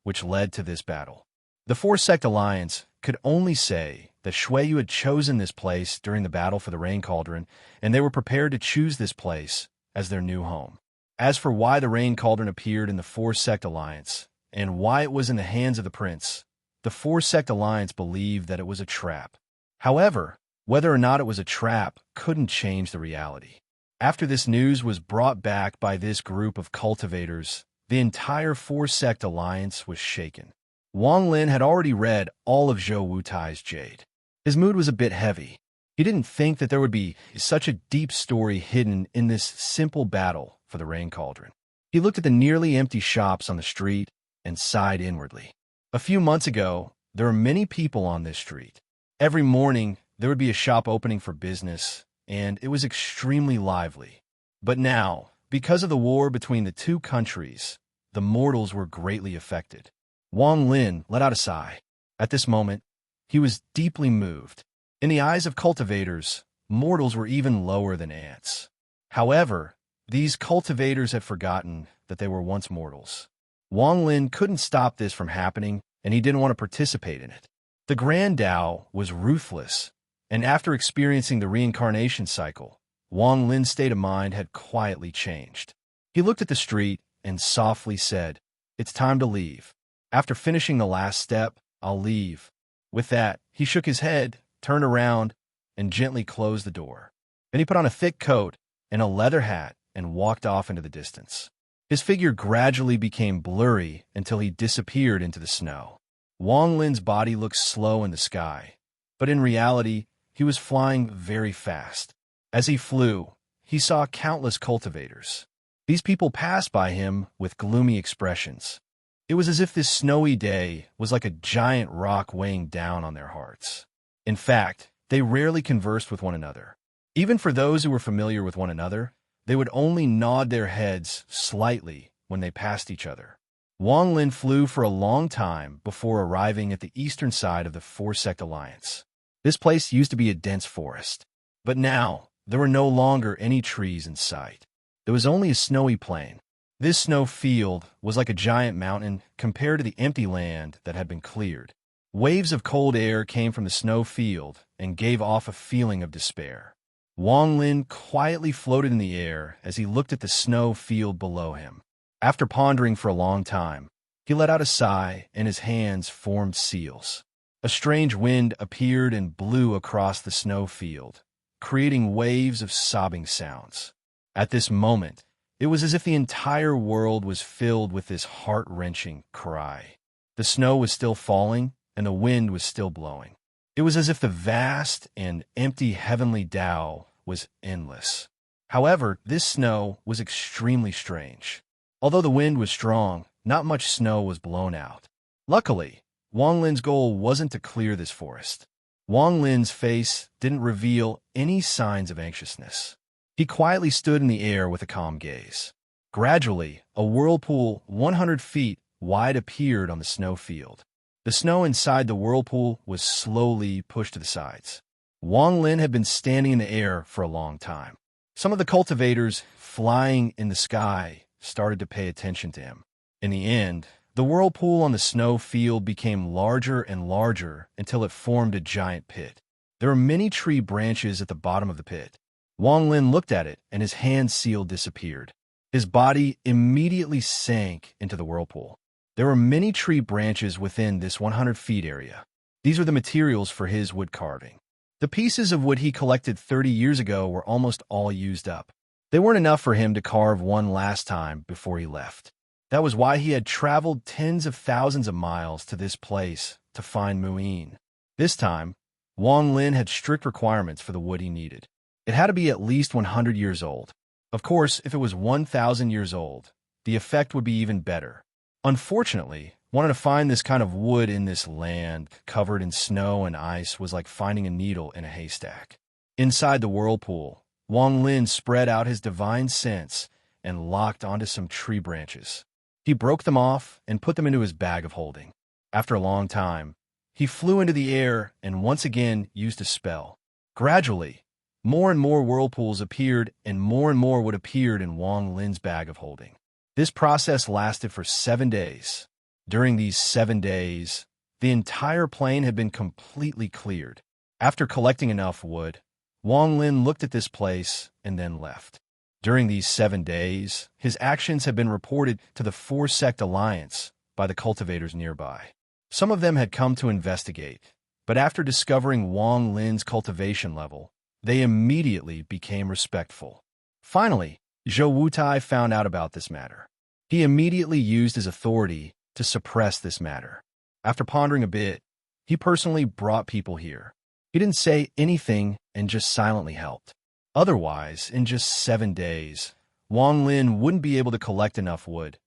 which led to this battle. The Four-Sect Alliance could only say that Shuiyu had chosen this place during the battle for the Rain Cauldron, and they were prepared to choose this place as their new home. As for why the Rain Cauldron appeared in the Four-Sect Alliance, and why it was in the hands of the prince, the Four-Sect Alliance believed that it was a trap. However, whether or not it was a trap couldn't change the reality. After this news was brought back by this group of cultivators, the entire Four-Sect Alliance was shaken. Wang Lin had already read all of Zhou Wutai's Jade. His mood was a bit heavy. He didn't think that there would be such a deep story hidden in this simple battle for the Rain Cauldron. He looked at the nearly empty shops on the street and sighed inwardly. A few months ago, there were many people on this street. Every morning, there would be a shop opening for business, and it was extremely lively. But now, because of the war between the two countries, the mortals were greatly affected. Wang Lin let out a sigh. At this moment, he was deeply moved. In the eyes of cultivators, mortals were even lower than ants. However, these cultivators had forgotten that they were once mortals. Wang Lin couldn't stop this from happening, and he didn't want to participate in it. The Grand Tao was ruthless, and after experiencing the reincarnation cycle, Wang Lin's state of mind had quietly changed. He looked at the street and softly said, "It's time to leave. After finishing the last step, I'll leave." With that, he shook his head, turned around, and gently closed the door. Then he put on a thick coat and a leather hat and walked off into the distance. His figure gradually became blurry until he disappeared into the snow. Wang Lin's body looked slow in the sky, but in reality, he was flying very fast. As he flew, he saw countless cultivators. These people passed by him with gloomy expressions. It was as if this snowy day was like a giant rock weighing down on their hearts. In fact, they rarely conversed with one another. Even for those who were familiar with one another, they would only nod their heads slightly when they passed each other. Wang Lin flew for a long time before arriving at the eastern side of the Four-Sect Alliance. This place used to be a dense forest, but now there were no longer any trees in sight. There was only a snowy plain. This snow field was like a giant mountain compared to the empty land that had been cleared. Waves of cold air came from the snow field and gave off a feeling of despair. Wang Lin quietly floated in the air as he looked at the snow field below him. After pondering for a long time, he let out a sigh and his hands formed seals. A strange wind appeared and blew across the snow field, creating waves of sobbing sounds. At this moment, it was as if the entire world was filled with this heart-wrenching cry. The snow was still falling, and the wind was still blowing. It was as if the vast and empty heavenly Tao was endless. However, this snow was extremely strange. Although the wind was strong, not much snow was blown out. Luckily, Wang Lin's goal wasn't to clear this forest. Wang Lin's face didn't reveal any signs of anxiousness. He quietly stood in the air with a calm gaze. Gradually, a whirlpool 100 feet wide appeared on the snow field. The snow inside the whirlpool was slowly pushed to the sides. Wang Lin had been standing in the air for a long time. Some of the cultivators flying in the sky started to pay attention to him. In the end, the whirlpool on the snow field became larger and larger until it formed a giant pit. There were many tree branches at the bottom of the pit. Wang Lin looked at it, and his hand seal disappeared. His body immediately sank into the whirlpool. There were many tree branches within this 100 feet area. These were the materials for his wood carving. The pieces of wood he collected 30 years ago were almost all used up. They weren't enough for him to carve one last time before he left. That was why he had traveled tens of thousands of miles to this place to find Muin. This time, Wang Lin had strict requirements for the wood he needed. It had to be at least 100 years old. Of course, if it was 1,000 years old, the effect would be even better. Unfortunately, wanting to find this kind of wood in this land covered in snow and ice was like finding a needle in a haystack. Inside the whirlpool, Wang Lin spread out his divine sense and locked onto some tree branches. He broke them off and put them into his bag of holding. After a long time, he flew into the air and once again used a spell. Gradually, more and more whirlpools appeared and more would appear in Wang Lin's bag of holding. This process lasted for 7 days. During these 7 days, the entire plain had been completely cleared. After collecting enough wood, Wang Lin looked at this place and then left. During these 7 days, his actions had been reported to the Four-Sect Alliance by the cultivators nearby. Some of them had come to investigate, but after discovering Wang Lin's cultivation level, they immediately became respectful. Finally, Zhou Wutai found out about this matter. He immediately used his authority to suppress this matter. After pondering a bit, he personally brought people here. He didn't say anything and just silently helped. Otherwise, in just 7 days, Wang Lin wouldn't be able to collect enough wood,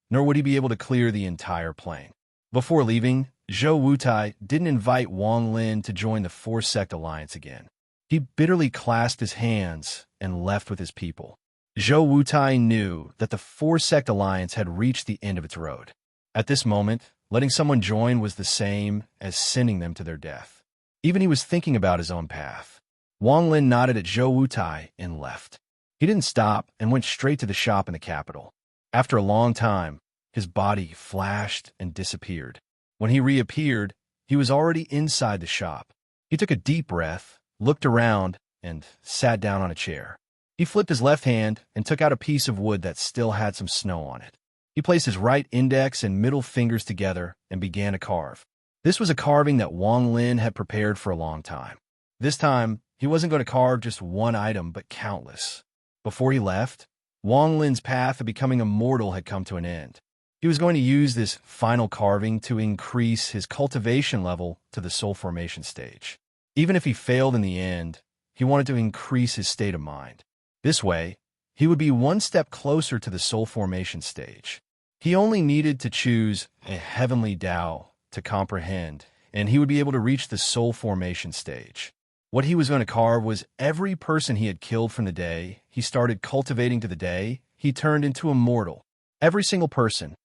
nor would he be able to clear the entire plain. Before leaving, Zhou Wutai didn't invite Wang Lin to join the Four-Sect Alliance again. He bitterly clasped his hands and left with his people. Zhou Wutai knew that the Four-Sect Alliance had reached the end of its road. At this moment, letting someone join was the same as sending them to their death. Even he was thinking about his own path. Wang Lin nodded at Zhou Wutai and left. He didn't stop and went straight to the shop in the capital. After a long time, his body flashed and disappeared. When he reappeared, he was already inside the shop. He took a deep breath, looked around, and sat down on a chair. He flipped his left hand and took out a piece of wood that still had some snow on it. He placed his right index and middle fingers together and began to carve. This was a carving that Wang Lin had prepared for a long time. This time, he wasn't going to carve just one item, but countless. Before he left, Wang Lin's path of becoming immortal had come to an end. He was going to use this final carving to increase his cultivation level to the soul formation stage. Even if he failed in the end, he wanted to increase his state of mind. This way, he would be one step closer to the soul formation stage. He only needed to choose a heavenly Tao to comprehend, and he would be able to reach the soul formation stage. What he was going to carve was every person he had killed from the day he started cultivating to the day he turned into immortal. Every single person.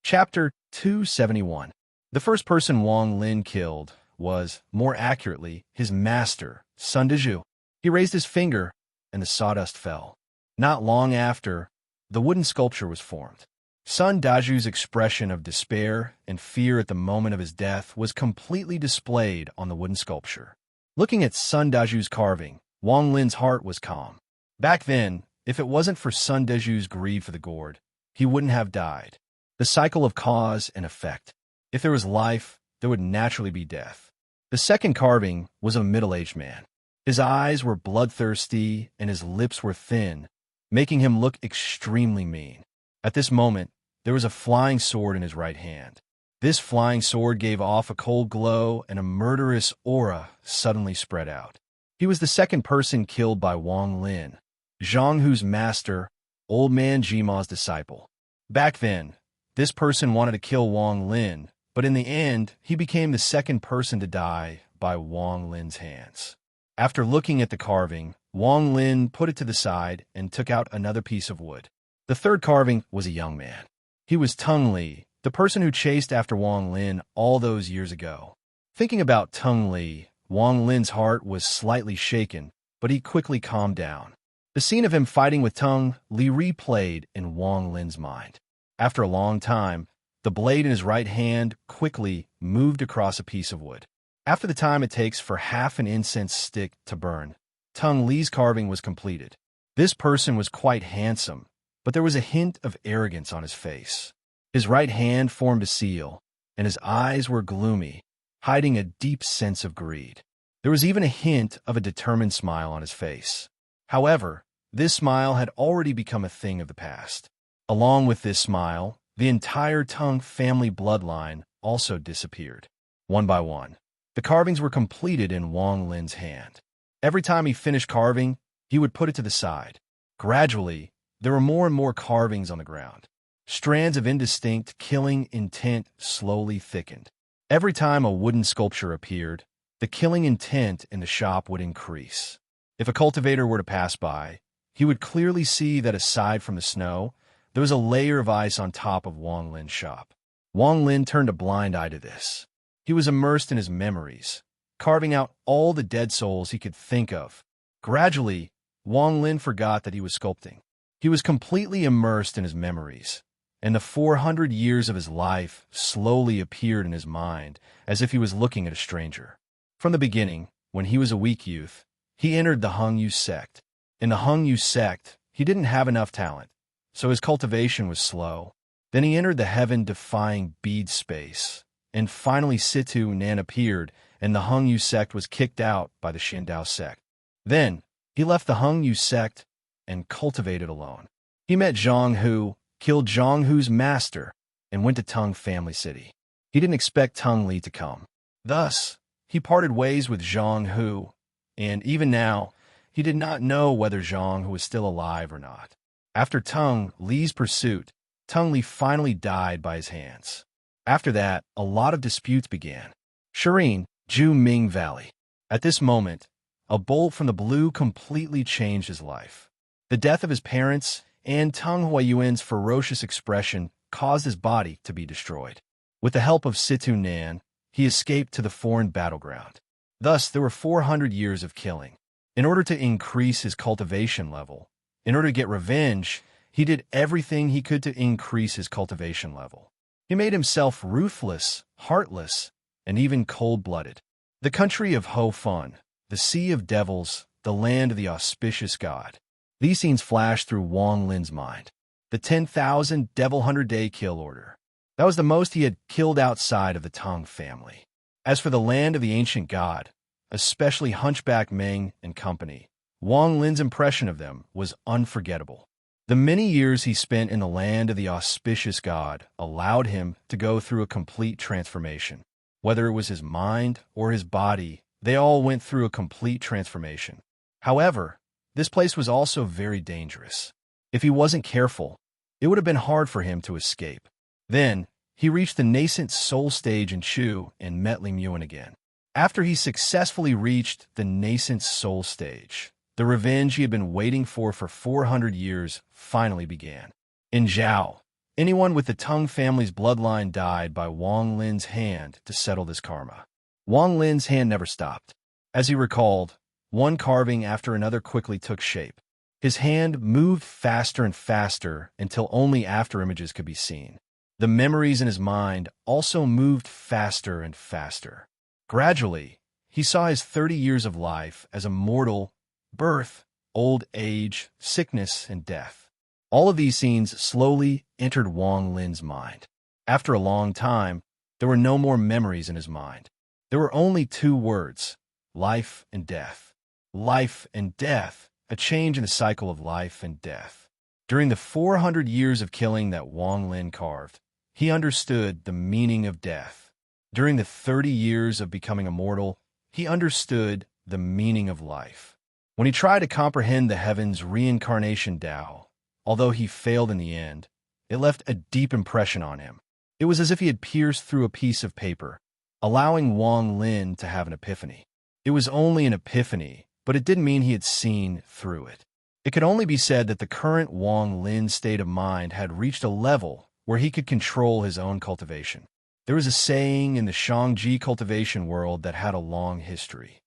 Chapter 271. The first person Wang Lin killed was, more accurately, his master, Sun Dezhu. He raised his finger, and the sawdust fell. Not long after, the wooden sculpture was formed. Sun Dezhu's expression of despair and fear at the moment of his death was completely displayed on the wooden sculpture. Looking at Sun Dezhu's carving, Wang Lin's heart was calm. Back then, if it wasn't for Sun Dezhu's greed for the gourd, he wouldn't have died. The cycle of cause and effect. If there was life, there would naturally be death. The second carving was a middle-aged man. His eyes were bloodthirsty and his lips were thin, making him look extremely mean. At this moment, there was a flying sword in his right hand. This flying sword gave off a cold glow and a murderous aura suddenly spread out. He was the second person killed by Wang Lin, Zhang Hu's master, old man Jima's disciple. Back then, this person wanted to kill Wang Lin, but in the end, he became the second person to die by Wang Lin's hands. After looking at the carving, Wang Lin put it to the side and took out another piece of wood. The third carving was a young man. He was Teng Li, the person who chased after Wang Lin all those years ago. Thinking about Teng Li, Wang Lin's heart was slightly shaken, but he quickly calmed down. The scene of him fighting with Teng Li replayed in Wang Lin's mind. After a long time, the blade in his right hand quickly moved across a piece of wood. After the time it takes for half an incense stick to burn, Teng Li's carving was completed. This person was quite handsome, but there was a hint of arrogance on his face. His right hand formed a seal, and his eyes were gloomy, hiding a deep sense of greed. There was even a hint of a determined smile on his face. However, this smile had already become a thing of the past. Along with this smile, the entire Teng family bloodline also disappeared. One by one, the carvings were completed in Wang Lin's hand. Every time he finished carving, he would put it to the side. Gradually, there were more and more carvings on the ground. Strands of indistinct, killing intent slowly thickened. Every time a wooden sculpture appeared, the killing intent in the shop would increase. If a cultivator were to pass by, he would clearly see that aside from the snow, there was a layer of ice on top of Wang Lin's shop. Wang Lin turned a blind eye to this. He was immersed in his memories, carving out all the dead souls he could think of. Gradually, Wang Lin forgot that he was sculpting. He was completely immersed in his memories, and the 400 years of his life slowly appeared in his mind as if he was looking at a stranger. From the beginning, when he was a weak youth, he entered the Hung-Yu sect. In the Hung-Yu sect, he didn't have enough talent, so his cultivation was slow. Then he entered the heaven-defying bead space, and finally Situ Nan appeared, and the Hung-Yu sect was kicked out by the Shindao sect. Then, he left the Hung-Yu sect and cultivated alone. He met Zhang Hu, killed Zhang Hu's master, and went to Tang Family City. He didn't expect Tang Li to come. Thus, he parted ways with Zhang Hu, and even now, he did not know whether Zhang Hu was still alive or not. After Tang Li's pursuit, Tang Li finally died by his hands. After that, a lot of disputes began. Serene, Ju Ming Valley. At this moment, a bolt from the blue completely changed his life. The death of his parents and Tang Huayuan's ferocious expression caused his body to be destroyed. With the help of Situ Nan, he escaped to the foreign battleground. Thus, there were 400 years of killing. In order to increase his cultivation level, in order to get revenge, he did everything he could to increase his cultivation level. He made himself ruthless, heartless, and even cold-blooded. The country of Ho Fun, the Sea of Devils, the land of the auspicious god. These scenes flashed through Wang Lin's mind. The 10,000 Devil 100-day kill order. That was the most he had killed outside of the Tang family. As for the land of the ancient god, especially Hunchback Meng and company, Wang Lin's impression of them was unforgettable. The many years he spent in the land of the auspicious god allowed him to go through a complete transformation. Whether it was his mind or his body, they all went through a complete transformation. However, this place was also very dangerous. If he wasn't careful, it would have been hard for him to escape. Then, he reached the nascent soul stage in Chu and met Li Muan again. After he successfully reached the nascent soul stage, the revenge he had been waiting for 400 years finally began. In Zhao, anyone with the Tang family's bloodline died by Wang Lin's hand to settle this karma. Wang Lin's hand never stopped. As he recalled, one carving after another quickly took shape. His hand moved faster and faster until only after images could be seen. The memories in his mind also moved faster and faster. Gradually, he saw his 30 years of life as a mortal, birth, old age, sickness, and death. All of these scenes slowly entered Wang Lin's mind. After a long time, there were no more memories in his mind. There were only two words, life and death. Life and death, a change in the cycle of life and death. During the 400 years of killing that Wang Lin carved, he understood the meaning of death. During the 30 years of becoming immortal, he understood the meaning of life. When he tried to comprehend the heavens' reincarnation Tao, although he failed in the end, it left a deep impression on him. It was as if he had pierced through a piece of paper, allowing Wang Lin to have an epiphany. It was only an epiphany, but it didn't mean he had seen through it. It could only be said that the current Wang Lin state of mind had reached a level where he could control his own cultivation. There was a saying in the Shangji cultivation world that had a long history.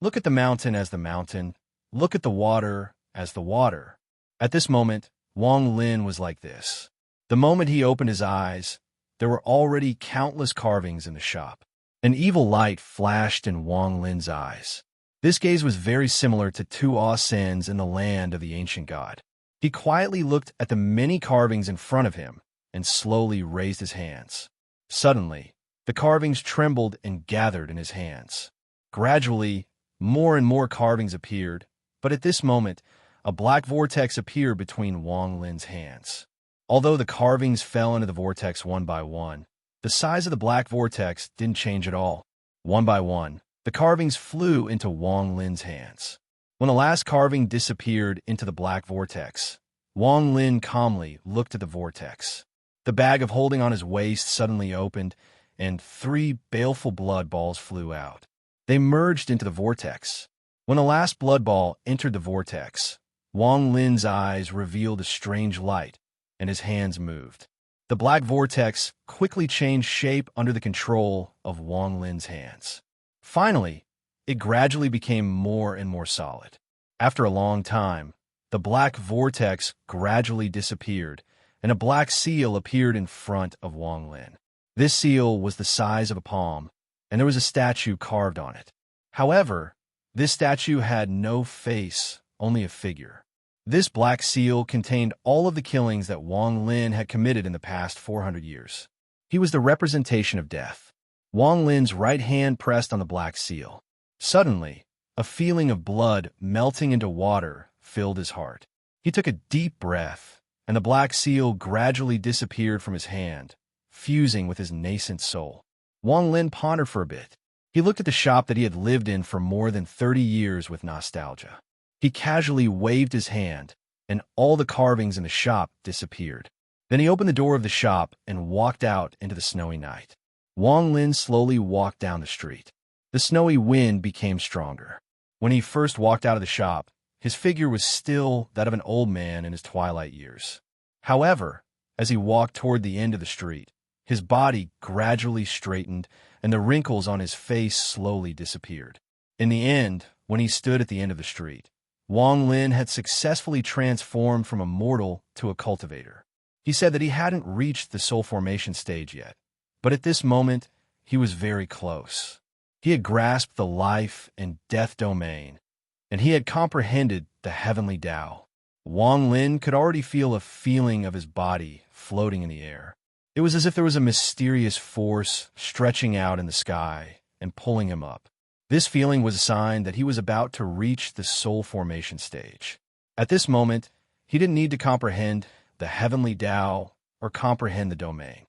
Look at the mountain as the mountain, look at the water as the water. At this moment, Wang Lin was like this. The moment he opened his eyes, there were already countless carvings in the shop. An evil light flashed in Wang Lin's eyes. This gaze was very similar to Tu Asen's in the land of the ancient god. He quietly looked at the many carvings in front of him and slowly raised his hands. Suddenly, the carvings trembled and gathered in his hands. Gradually, more and more carvings appeared, but at this moment, a black vortex appeared between Wang Lin's hands. Although the carvings fell into the vortex one by one, the size of the black vortex didn't change at all. One by one, the carvings flew into Wang Lin's hands. When the last carving disappeared into the black vortex, Wang Lin calmly looked at the vortex. The bag of holding on his waist suddenly opened, and 3 baleful blood balls flew out. They merged into the vortex. When the last blood ball entered the vortex, Wang Lin's eyes revealed a strange light, and his hands moved. The black vortex quickly changed shape under the control of Wang Lin's hands. Finally, it gradually became more and more solid. After a long time, the black vortex gradually disappeared, and a black seal appeared in front of Wang Lin. This seal was the size of a palm, and there was a statue carved on it. However, this statue had no face, only a figure. This black seal contained all of the killings that Wang Lin had committed in the past 400 years. He was the representation of death. Wang Lin's right hand pressed on the black seal. Suddenly, a feeling of blood melting into water filled his heart. He took a deep breath, and the black seal gradually disappeared from his hand, fusing with his nascent soul. Wang Lin pondered for a bit. He looked at the shop that he had lived in for more than 30 years with nostalgia. He casually waved his hand, and all the carvings in the shop disappeared. Then he opened the door of the shop and walked out into the snowy night. Wang Lin slowly walked down the street. The snowy wind became stronger. When he first walked out of the shop, his figure was still that of an old man in his twilight years. However, as he walked toward the end of the street, his body gradually straightened and the wrinkles on his face slowly disappeared. In the end, when he stood at the end of the street, Wang Lin had successfully transformed from a mortal to a cultivator. He said that he hadn't reached the soul formation stage yet, but at this moment, he was very close. He had grasped the life and death domain, and he had comprehended the heavenly Tao. Wang Lin could already feel a feeling of his body floating in the air. It was as if there was a mysterious force stretching out in the sky and pulling him up. This feeling was a sign that he was about to reach the soul formation stage. At this moment, he didn't need to comprehend the heavenly Tao or comprehend the domain.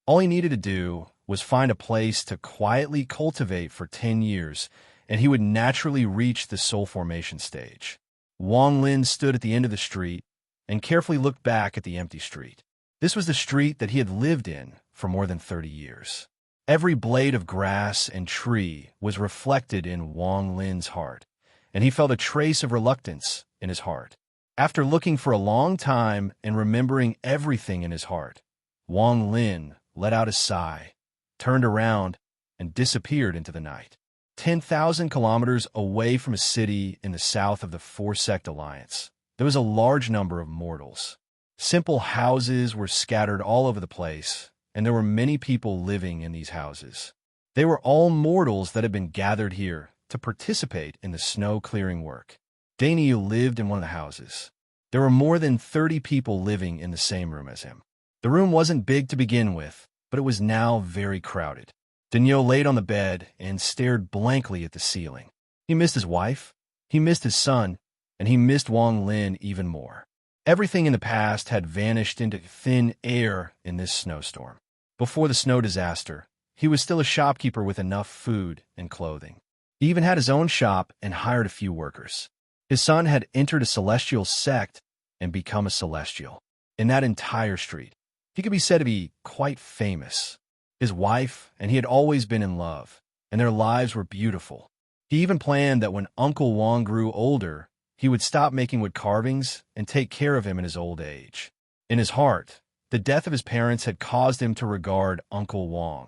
All he needed to do was find a place to quietly cultivate for 10 years, and he would naturally reach the soul formation stage. Wang Lin stood at the end of the street and carefully looked back at the empty street. This was the street that he had lived in for more than 30 years. Every blade of grass and tree was reflected in Wang Lin's heart, and he felt a trace of reluctance in his heart. After looking for a long time and remembering everything in his heart, Wang Lin let out a sigh, turned around, and disappeared into the night. 10,000 kilometers away from a city in the south of the Four-Sect Alliance, there was a large number of mortals. Simple houses were scattered all over the place, and there were many people living in these houses. They were all mortals that had been gathered here to participate in the snow-clearing work. Daniel lived in one of the houses. There were more than 30 people living in the same room as him. The room wasn't big to begin with, but it was now very crowded. Daniel laid on the bed and stared blankly at the ceiling. He missed his wife, he missed his son, and he missed Wang Lin even more. Everything in the past had vanished into thin air in this snowstorm. Before the snow disaster, he was still a shopkeeper with enough food and clothing. He even had his own shop and hired a few workers. His son had entered a celestial sect and become a celestial. In that entire street, he could be said to be quite famous. His wife and he had always been in love, and their lives were beautiful. He even planned that when Uncle Wang grew older, he would stop making wood carvings and take care of him in his old age. In his heart, the death of his parents had caused him to regard Uncle Wang,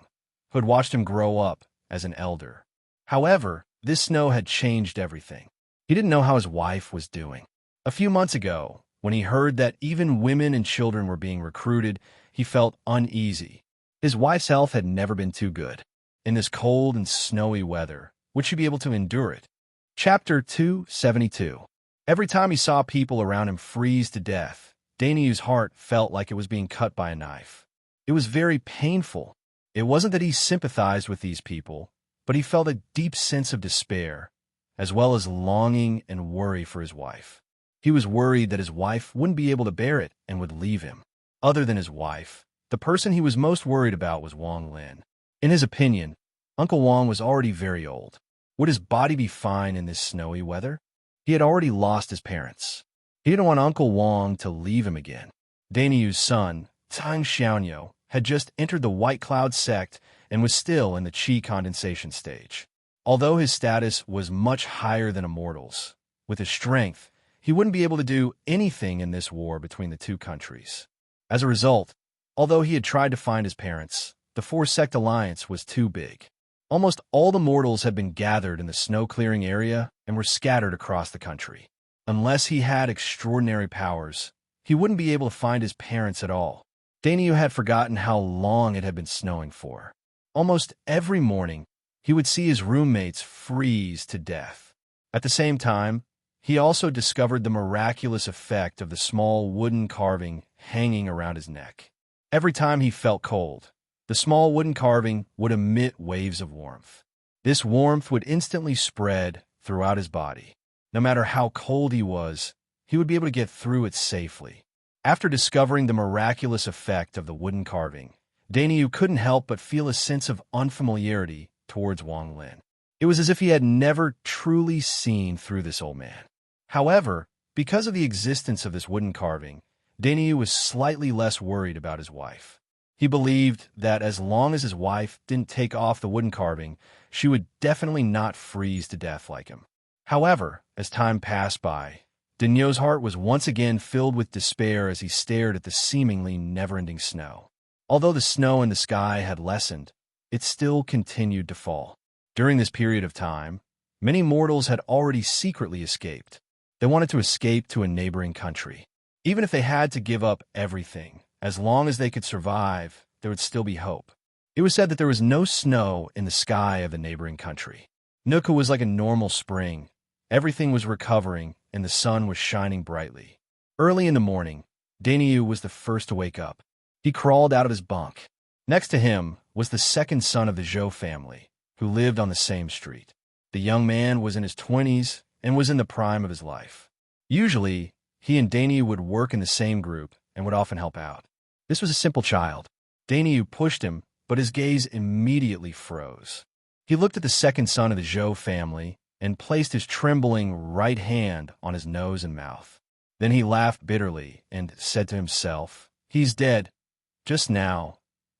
who had watched him grow up as an elder. However, this snow had changed everything. He didn't know how his wife was doing. A few months ago, when he heard that even women and children were being recruited, he felt uneasy. His wife's health had never been too good. In this cold and snowy weather, would she be able to endure it? Chapter 272. Every time he saw people around him freeze to death, Daniel's heart felt like it was being cut by a knife. It was very painful. It wasn't that he sympathized with these people, but he felt a deep sense of despair, as well as longing and worry for his wife. He was worried that his wife wouldn't be able to bear it and would leave him. Other than his wife, the person he was most worried about was Wang Lin. In his opinion, Uncle Wang was already very old. Would his body be fine in this snowy weather? He had already lost his parents. He didn't want Uncle Wang to leave him again. Daniel's son, Tang Xiaonyo, had just entered the White Cloud sect and was still in the Qi condensation stage. Although his status was much higher than a mortal's, with his strength, he wouldn't be able to do anything in this war between the two countries. As a result, although he had tried to find his parents, the Four-Sect Alliance was too big. Almost all the mortals had been gathered in the snow-clearing area and were scattered across the country. Unless he had extraordinary powers, he wouldn't be able to find his parents at all. Daniel had forgotten how long it had been snowing for. Almost every morning, he would see his roommates freeze to death. At the same time, he also discovered the miraculous effect of the small wooden carving hanging around his neck. Every time he felt cold, the small wooden carving would emit waves of warmth. This warmth would instantly spread throughout his body. No matter how cold he would be able to get through it safely. After discovering the miraculous effect of the wooden carving, Daniel couldn't help but feel a sense of unfamiliarity towards Wang Lin. It was as if he had never truly seen through this old man. However, because of the existence of this wooden carving, Daniel was slightly less worried about his wife. He believed that as long as his wife didn't take off the wooden carving, she would definitely not freeze to death like him. However, as time passed by, Daniel's heart was once again filled with despair as he stared at the seemingly never-ending snow. Although the snow in the sky had lessened, it still continued to fall. During this period of time, many mortals had already secretly escaped. They wanted to escape to a neighboring country. Even if they had to give up everything, as long as they could survive, there would still be hope. It was said that there was no snow in the sky of the neighboring country. Nuka was like a normal spring. Everything was recovering, and the sun was shining brightly. Early in the morning, Daniel was the first to wake up. He crawled out of his bunk. Next to him was the second son of the Zhou family, who lived on the same street. The young man was in his 20s and was in the prime of his life. Usually, he and Daniel would work in the same group and would often help out. This was a simple child. Daniel pushed him, but his gaze immediately froze. He looked at the second son of the Zhou family and placed his trembling right hand on his nose and mouth. Then he laughed bitterly and said to himself, "He's dead." Just now,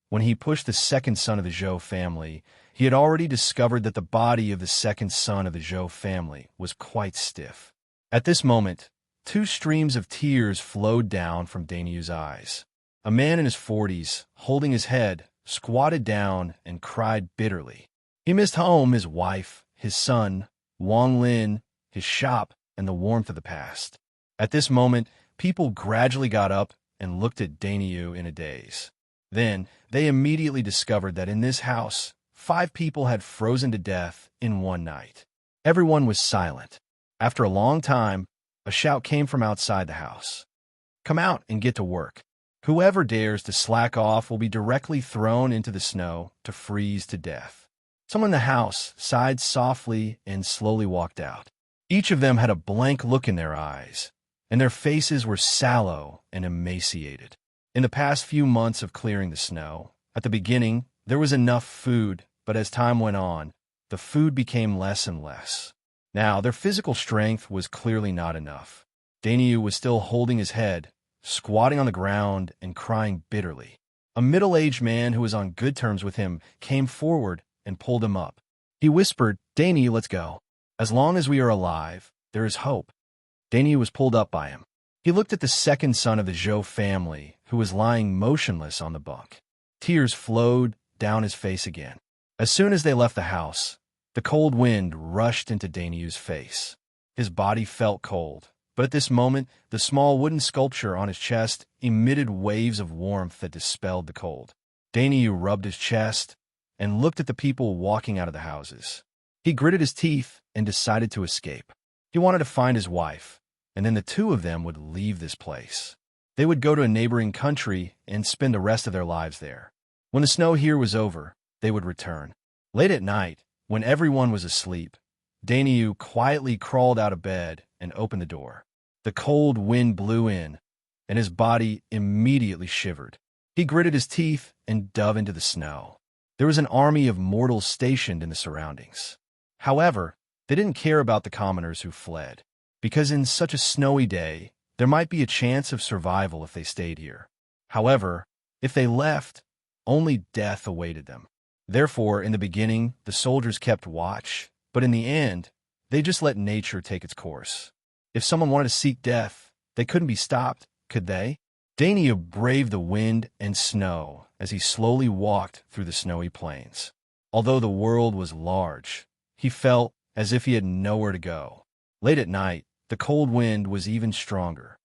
when he pushed the second son of the Zhou family, he had already discovered that the body of the second son of the Zhou family was quite stiff. At this moment, 2 streams of tears flowed down from Daniel's eyes. A man in his 40s, holding his head, squatted down and cried bitterly. He missed home, his wife, his son, Wang Lin, his shop, and the warmth of the past. At this moment, people gradually got up and looked at Daniel in a daze. Then, they immediately discovered that in this house, 5 people had frozen to death in one night. Everyone was silent. After a long time, a shout came from outside the house. "Come out and get to work. Whoever dares to slack off will be directly thrown into the snow to freeze to death." Someone in the house sighed softly and slowly walked out. Each of them had a blank look in their eyes, and their faces were sallow and emaciated. In the past few months of clearing the snow, at the beginning, there was enough food, but as time went on, the food became less and less. Now, their physical strength was clearly not enough. Daniel was still holding his head, squatting on the ground and crying bitterly. A middle-aged man who was on good terms with him came forward and pulled him up. He whispered, "Daniel, let's go. As long as we are alive, there is hope." Daniel was pulled up by him. He looked at the second son of the Zhou family, who was lying motionless on the bunk. Tears flowed down his face again. As soon as they left the house, the cold wind rushed into Daniel's face. His body felt cold, but at this moment, the small wooden sculpture on his chest emitted waves of warmth that dispelled the cold. Daniel rubbed his chest and looked at the people walking out of the houses. He gritted his teeth and decided to escape. He wanted to find his wife, and then the 2 of them would leave this place. They would go to a neighboring country and spend the rest of their lives there. When the snow here was over, they would return. Late at night, when everyone was asleep, Daniel quietly crawled out of bed and opened the door. The cold wind blew in, and his body immediately shivered. He gritted his teeth and dove into the snow. There was an army of mortals stationed in the surroundings. However, they didn't care about the commoners who fled, because in such a snowy day, there might be a chance of survival if they stayed here. However, if they left, only death awaited them. Therefore, in the beginning, the soldiers kept watch, but in the end, they just let nature take its course. If someone wanted to seek death, they couldn't be stopped, could they? Daniel braved the wind and snow as he slowly walked through the snowy plains. Although the world was large, he felt as if he had nowhere to go. Late at night, the cold wind was even stronger.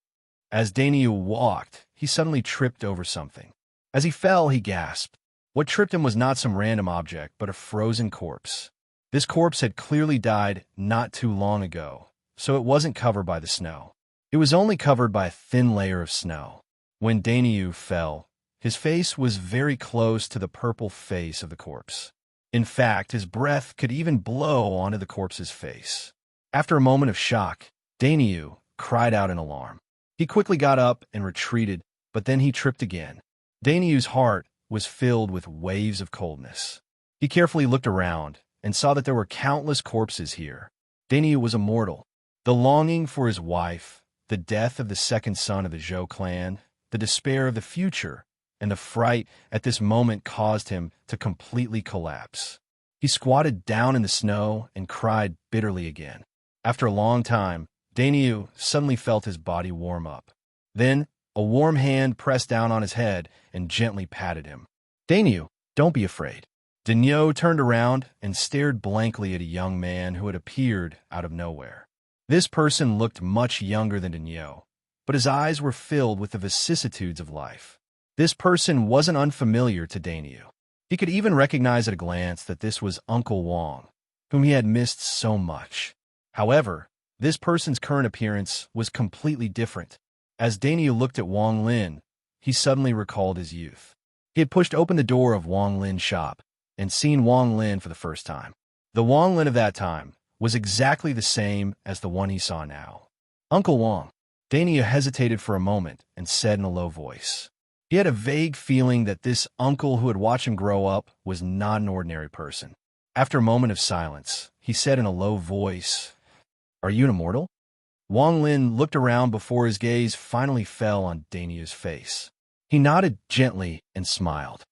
As Daniel walked, he suddenly tripped over something. As he fell, he gasped. What tripped him was not some random object, but a frozen corpse. This corpse had clearly died not too long ago, so it wasn't covered by the snow. It was only covered by a thin layer of snow. When Daniel fell, his face was very close to the purple face of the corpse. In fact, his breath could even blow onto the corpse's face. After a moment of shock, Daniel cried out in alarm. He quickly got up and retreated, but then he tripped again. Daniel's heart was filled with waves of coldness. He carefully looked around and saw that there were countless corpses here. Daniel was immortal. The longing for his wife, the death of the second son of the Zhou clan, the despair of the future, and the fright at this moment caused him to completely collapse. He squatted down in the snow and cried bitterly again. After a long time, Daniel suddenly felt his body warm up. Then, a warm hand pressed down on his head and gently patted him. "Daniel, don't be afraid." Daniel turned around and stared blankly at a young man who had appeared out of nowhere. This person looked much younger than Daniel, but his eyes were filled with the vicissitudes of life. This person wasn't unfamiliar to Daniel. He could even recognize at a glance that this was Uncle Wong, whom he had missed so much. However, this person's current appearance was completely different. As Daniel looked at Wong Lin, he suddenly recalled his youth. He had pushed open the door of Wong Lin's shop and seen Wong Lin for the first time. The Wong Lin of that time was exactly the same as the one he saw now. "Uncle Wong." Daniel hesitated for a moment and said in a low voice. He had a vague feeling that this uncle who had watched him grow up was not an ordinary person. After a moment of silence, he said in a low voice, "Are you an immortal?" Wong Lin looked around before his gaze finally fell on Daniel's face. He nodded gently and smiled.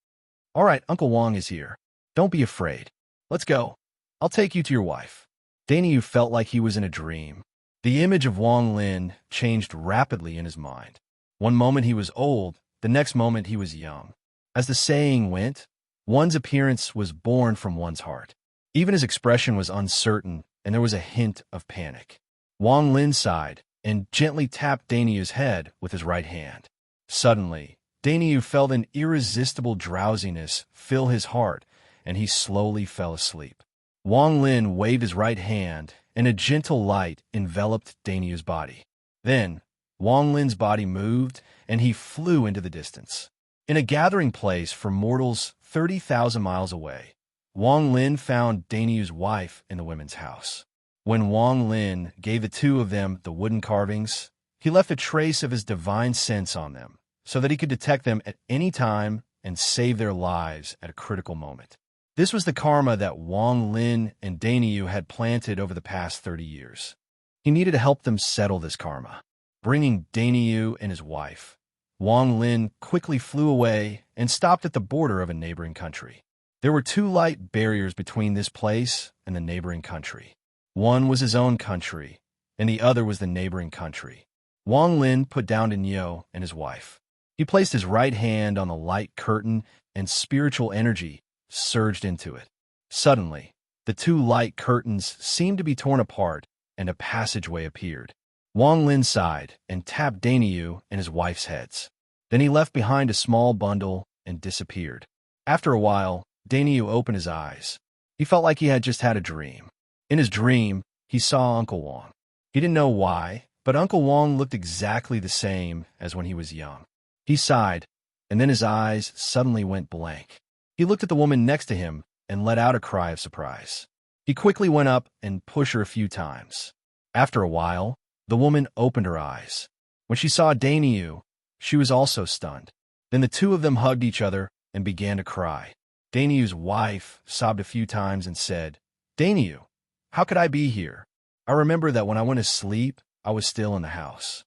"All right, Uncle Wong is here. Don't be afraid. Let's go. I'll take you to your wife." Daniel felt like he was in a dream. The image of Wong Lin changed rapidly in his mind. One moment he was old, the next moment he was young. As the saying went, one's appearance was born from one's heart. Even his expression was uncertain, and there was a hint of panic. Wong Lin sighed and gently tapped Daniel's head with his right hand. Suddenly, Daniel felt an irresistible drowsiness fill his heart, and he slowly fell asleep. Wong Lin waved his right hand, and a gentle light enveloped Daniel's body. Then, Wong Lin's body moved, and he flew into the distance. In a gathering place for mortals 30,000 miles away, Wong Lin found Daniel's wife in the women's house. When Wong Lin gave the two of them the wooden carvings, he left a trace of his divine sense on them, so that he could detect them at any time and save their lives at a critical moment. This was the karma that Wong Lin and Daniel had planted over the past 30 years. He needed to help them settle this karma. Bringing Daniel and his wife, Wong Lin quickly flew away and stopped at the border of a neighboring country. There were two light barriers between this place and the neighboring country. One was his own country, and the other was the neighboring country. Wong Lin put down Daniel and his wife. He placed his right hand on the light curtain, and spiritual energy surged into it. Suddenly, the two light curtains seemed to be torn apart, and a passageway appeared. Wong Lin sighed and tapped Daniel and his wife's heads. Then he left behind a small bundle and disappeared. After a while, Daniel opened his eyes. He felt like he had just had a dream. In his dream, he saw Uncle Wong. He didn't know why, but Uncle Wong looked exactly the same as when he was young. He sighed, and then his eyes suddenly went blank. He looked at the woman next to him and let out a cry of surprise. He quickly went up and pushed her a few times. After a while, the woman opened her eyes. When she saw Daniel, she was also stunned. Then the two of them hugged each other and began to cry. Daniel's wife sobbed a few times and said, "Daniel, how could I be here? I remember that when I went to sleep, I was still in the house."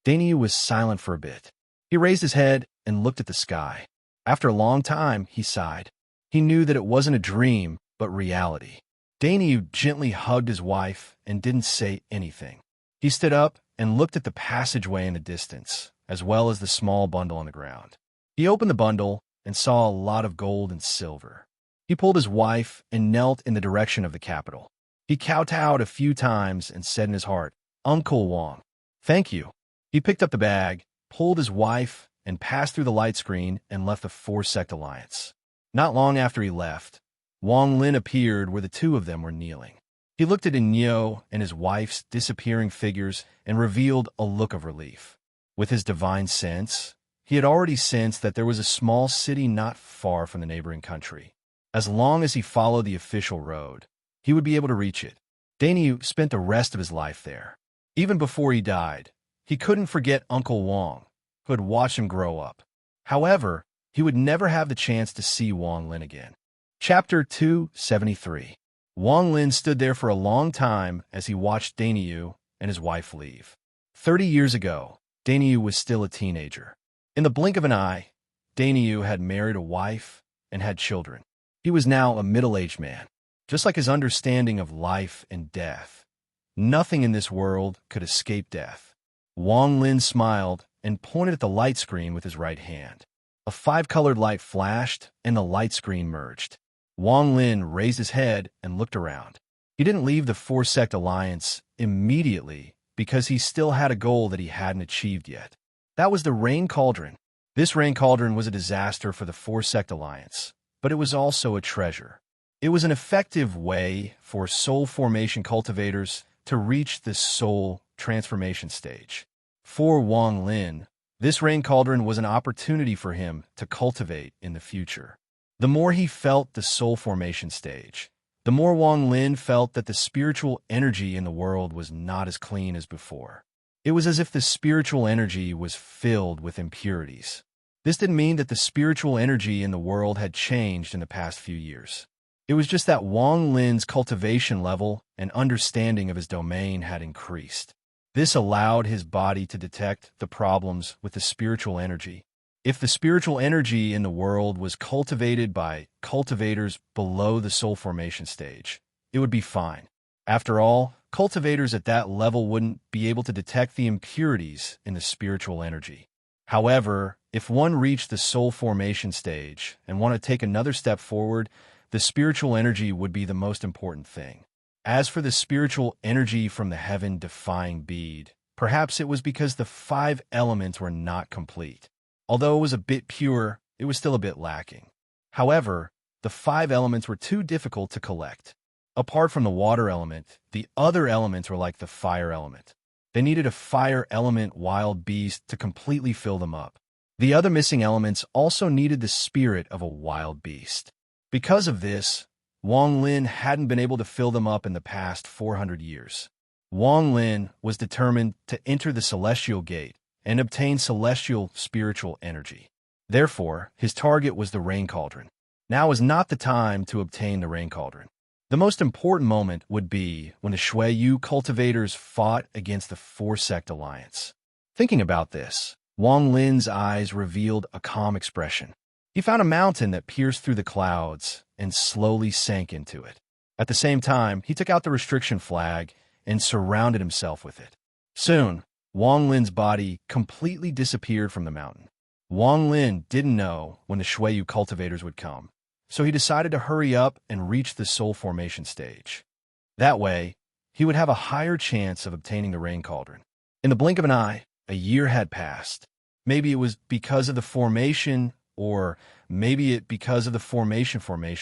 Daniel was silent for a bit. He raised his head and looked at the sky. After a long time, he sighed. He knew that it wasn't a dream, but reality. Daniel gently hugged his wife and didn't say anything. He stood up and looked at the passageway in the distance, as well as the small bundle on the ground. He opened the bundle and saw a lot of gold and silver. He pulled his wife and knelt in the direction of the capital. He kowtowed a few times and said in his heart, "Uncle Wong, thank you. He picked up the bag, pulled his wife, and passed through the light screen and left the four-sect alliance. Not long after he left, Wang Lin appeared where the two of them were kneeling. He looked at Inyo and his wife's disappearing figures and revealed a look of relief. With his divine sense, he had already sensed that there was a small city not far from the neighboring country. As long as he followed the official road, he would be able to reach it. Dainyu spent the rest of his life there. Even before he died, he couldn't forget Uncle Wang, who had watched him grow up. However, he would never have the chance to see Wang Lin again. Chapter 273. Wang Lin stood there for a long time as he watched Dainyu and his wife leave. 30 years ago, Dainyu was still a teenager. In the blink of an eye, Dainyu had married a wife and had children. He was now a middle-aged man. Just like his understanding of life and death, nothing in this world could escape death. Wang Lin smiled and pointed at the light screen with his right hand. A five-colored light flashed, and the light screen merged. Wang Lin raised his head and looked around. He didn't leave the four-sect alliance immediately because he still had a goal that he hadn't achieved yet. That was the Rain Cauldron. This Rain Cauldron was a disaster for the four-sect alliance, but it was also a treasure. It was an effective way for soul formation cultivators to reach the soul transformation stage. For Wang Lin, this Rain Cauldron was an opportunity for him to cultivate in the future. The more he felt the soul formation stage, the more Wang Lin felt that the spiritual energy in the world was not as clean as before. It was as if the spiritual energy was filled with impurities. This didn't mean that the spiritual energy in the world had changed in the past few years. It was just that Wang Lin's cultivation level and understanding of his domain had increased. This allowed his body to detect the problems with the spiritual energy. If the spiritual energy in the world was cultivated by cultivators below the soul formation stage, it would be fine. After all, cultivators at that level wouldn't be able to detect the impurities in the spiritual energy. However, if one reached the soul formation stage and wanted to take another step forward, the spiritual energy would be the most important thing. As for the spiritual energy from the heaven-defying bead, perhaps it was because the 5 elements were not complete. Although it was a bit pure, it was still a bit lacking. However, the 5 elements were too difficult to collect. Apart from the water element, the other elements were like the fire element. They needed a fire element wild beast to completely fill them up. The other missing elements also needed the spirit of a wild beast. Because of this, Wang Lin hadn't been able to fill them up in the past 400 years. Wang Lin was determined to enter the celestial gate and obtain celestial spiritual energy. Therefore, his target was the Rain Cauldron. Now is not the time to obtain the Rain Cauldron. The most important moment would be when the Shuiyu cultivators fought against the four-sect alliance. Thinking about this, Wang Lin's eyes revealed a calm expression. He found a mountain that pierced through the clouds and slowly sank into it. At the same time, he took out the restriction flag and surrounded himself with it. Soon, Wang Lin's body completely disappeared from the mountain. Wang Lin didn't know when the Shuiyu cultivators would come, so he decided to hurry up and reach the soul formation stage. That way, he would have a higher chance of obtaining the Rain Cauldron. In the blink of an eye, a year had passed. Maybe it was because of the formation, or maybe it because of the formation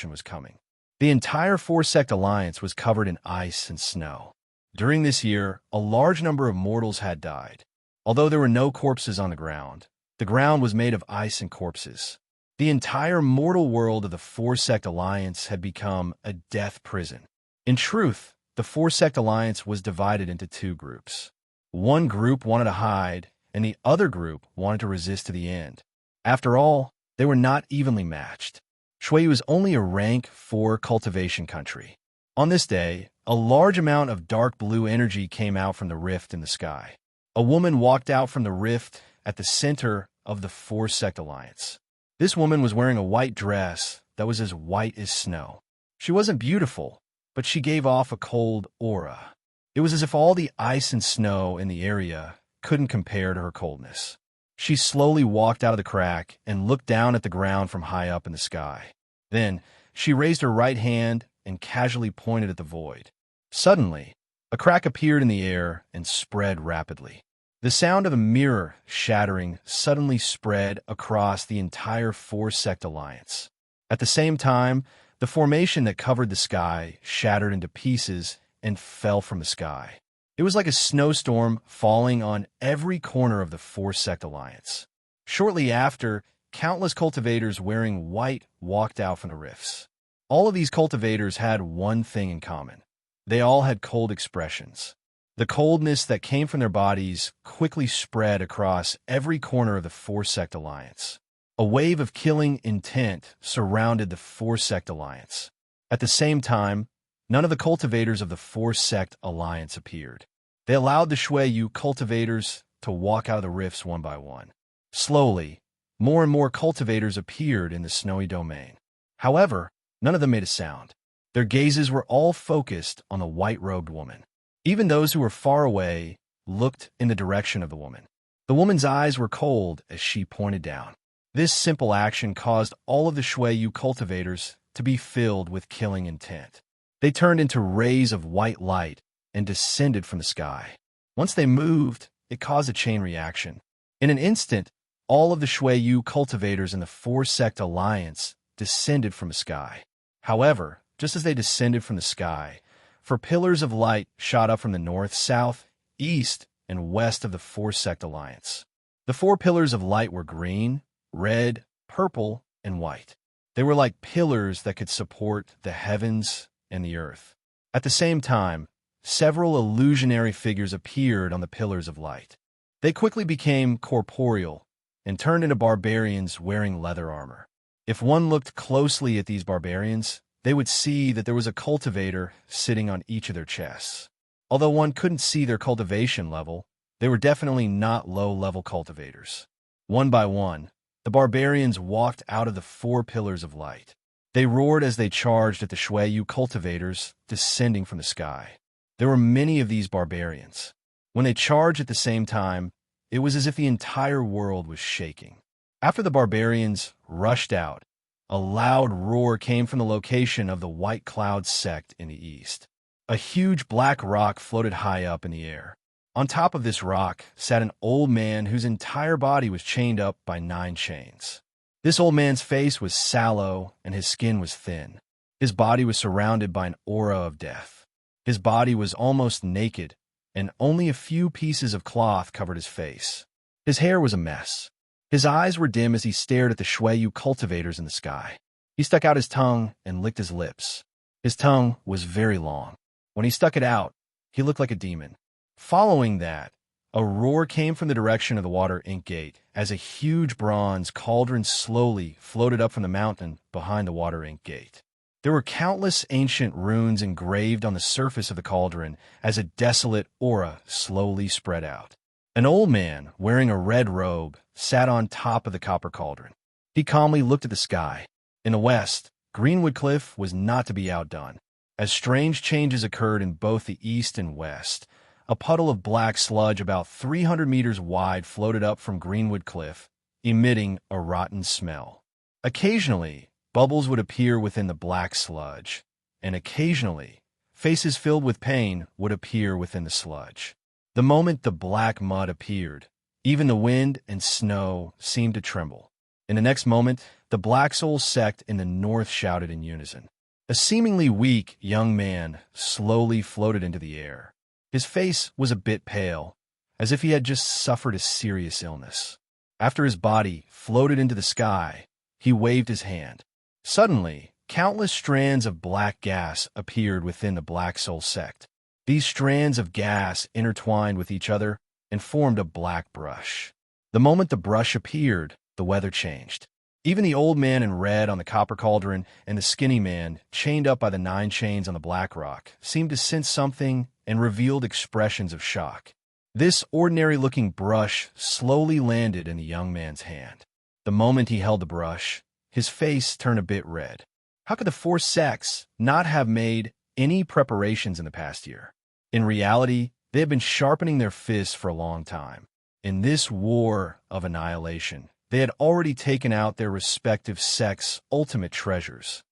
was coming. The entire four-sect alliance was covered in ice and snow. During this year, a large number of mortals had died. Although there were no corpses on the ground was made of ice and corpses. The entire mortal world of the four-sect alliance had become a death prison. In truth, the four-sect alliance was divided into 2 groups. One group wanted to hide, and the other group wanted to resist to the end. After all, they were not evenly matched. Shuiyu is only a rank 4 cultivation country. On this day, a large amount of dark blue energy came out from the rift in the sky. A woman walked out from the rift at the center of the four-sect alliance. This woman was wearing a white dress that was as white as snow. She wasn't beautiful, but she gave off a cold aura. It was as if all the ice and snow in the area couldn't compare to her coldness. She slowly walked out of the crack and looked down at the ground from high up in the sky. Then, she raised her right hand and casually pointed at the void. Suddenly, a crack appeared in the air and spread rapidly. The sound of a mirror shattering suddenly spread across the entire four-sect alliance. At the same time, the formation that covered the sky shattered into pieces and fell from the sky. It was like a snowstorm falling on every corner of the four-sect alliance. Shortly after, countless cultivators wearing white walked out from the rifts. All of these cultivators had one thing in common. They all had cold expressions. The coldness that came from their bodies quickly spread across every corner of the four-sect alliance. A wave of killing intent surrounded the four-sect alliance. At the same time, none of the cultivators of the four-sect alliance appeared. They allowed the Shui cultivators to walk out of the rifts one by one. Slowly, more and more cultivators appeared in the snowy domain. However, none of them made a sound. Their gazes were all focused on the white-robed woman. Even those who were far away looked in the direction of the woman. The woman's eyes were cold as she pointed down. This simple action caused all of the Shui cultivators to be filled with killing intent. They turned into rays of white light and descended from the sky. Once they moved, it caused a chain reaction. In an instant, all of the Shui cultivators in the four-sect alliance descended from the sky. However, just as they descended from the sky, four pillars of light shot up from the north, south, east, and west of the four-sect alliance. The four pillars of light were green, red, purple, and white. They were like pillars that could support the heavens and the earth. At the same time, several illusionary figures appeared on the pillars of light. They quickly became corporeal and turned into barbarians wearing leather armor. If one looked closely at these barbarians, they would see that there was a cultivator sitting on each of their chests. Although one couldn't see their cultivation level, they were definitely not low-level cultivators. One by one, the barbarians walked out of the four pillars of light. They roared as they charged at the Shui cultivators descending from the sky. There were many of these barbarians. When they charged at the same time, it was as if the entire world was shaking. After the barbarians rushed out, a loud roar came from the location of the White Cloud sect in the east. A huge black rock floated high up in the air. On top of this rock sat an old man whose entire body was chained up by 9 chains. This old man's face was sallow and his skin was thin. His body was surrounded by an aura of death. His body was almost naked, and only a few pieces of cloth covered his face. His hair was a mess. His eyes were dim as he stared at the Shui cultivators in the sky. He stuck out his tongue and licked his lips. His tongue was very long. When he stuck it out, he looked like a demon. Following that, a roar came from the direction of the water ink gate as a huge bronze cauldron slowly floated up from the mountain behind the water ink gate. There were countless ancient runes engraved on the surface of the cauldron as a desolate aura slowly spread out. An old man, wearing a red robe, sat on top of the copper cauldron. He calmly looked at the sky. In the west, Greenwood Cliff was not to be outdone. As strange changes occurred in both the east and west, a puddle of black sludge about 300 meters wide floated up from Greenwood Cliff, emitting a rotten smell. Occasionally, bubbles would appear within the black sludge, and occasionally, faces filled with pain would appear within the sludge. The moment the black mud appeared, even the wind and snow seemed to tremble. In the next moment, the Black Soul sect in the north shouted in unison. A seemingly weak young man slowly floated into the air. His face was a bit pale, as if he had just suffered a serious illness. After his body floated into the sky, he waved his hand. Suddenly, countless strands of black gas appeared within the Black Soul sect. These strands of gas intertwined with each other and formed a black brush. The moment the brush appeared, the weather changed. Even the old man in red on the copper cauldron and the skinny man, chained up by the 9 chains on the black rock, seemed to sense something and revealed expressions of shock. This ordinary-looking brush slowly landed in the young man's hand. The moment he held the brush, his face turned a bit red. How could the 4 sects not have made any preparations in the past year? In reality, they had been sharpening their fists for a long time. In this war of annihilation, they had already taken out their respective sects' ultimate treasures.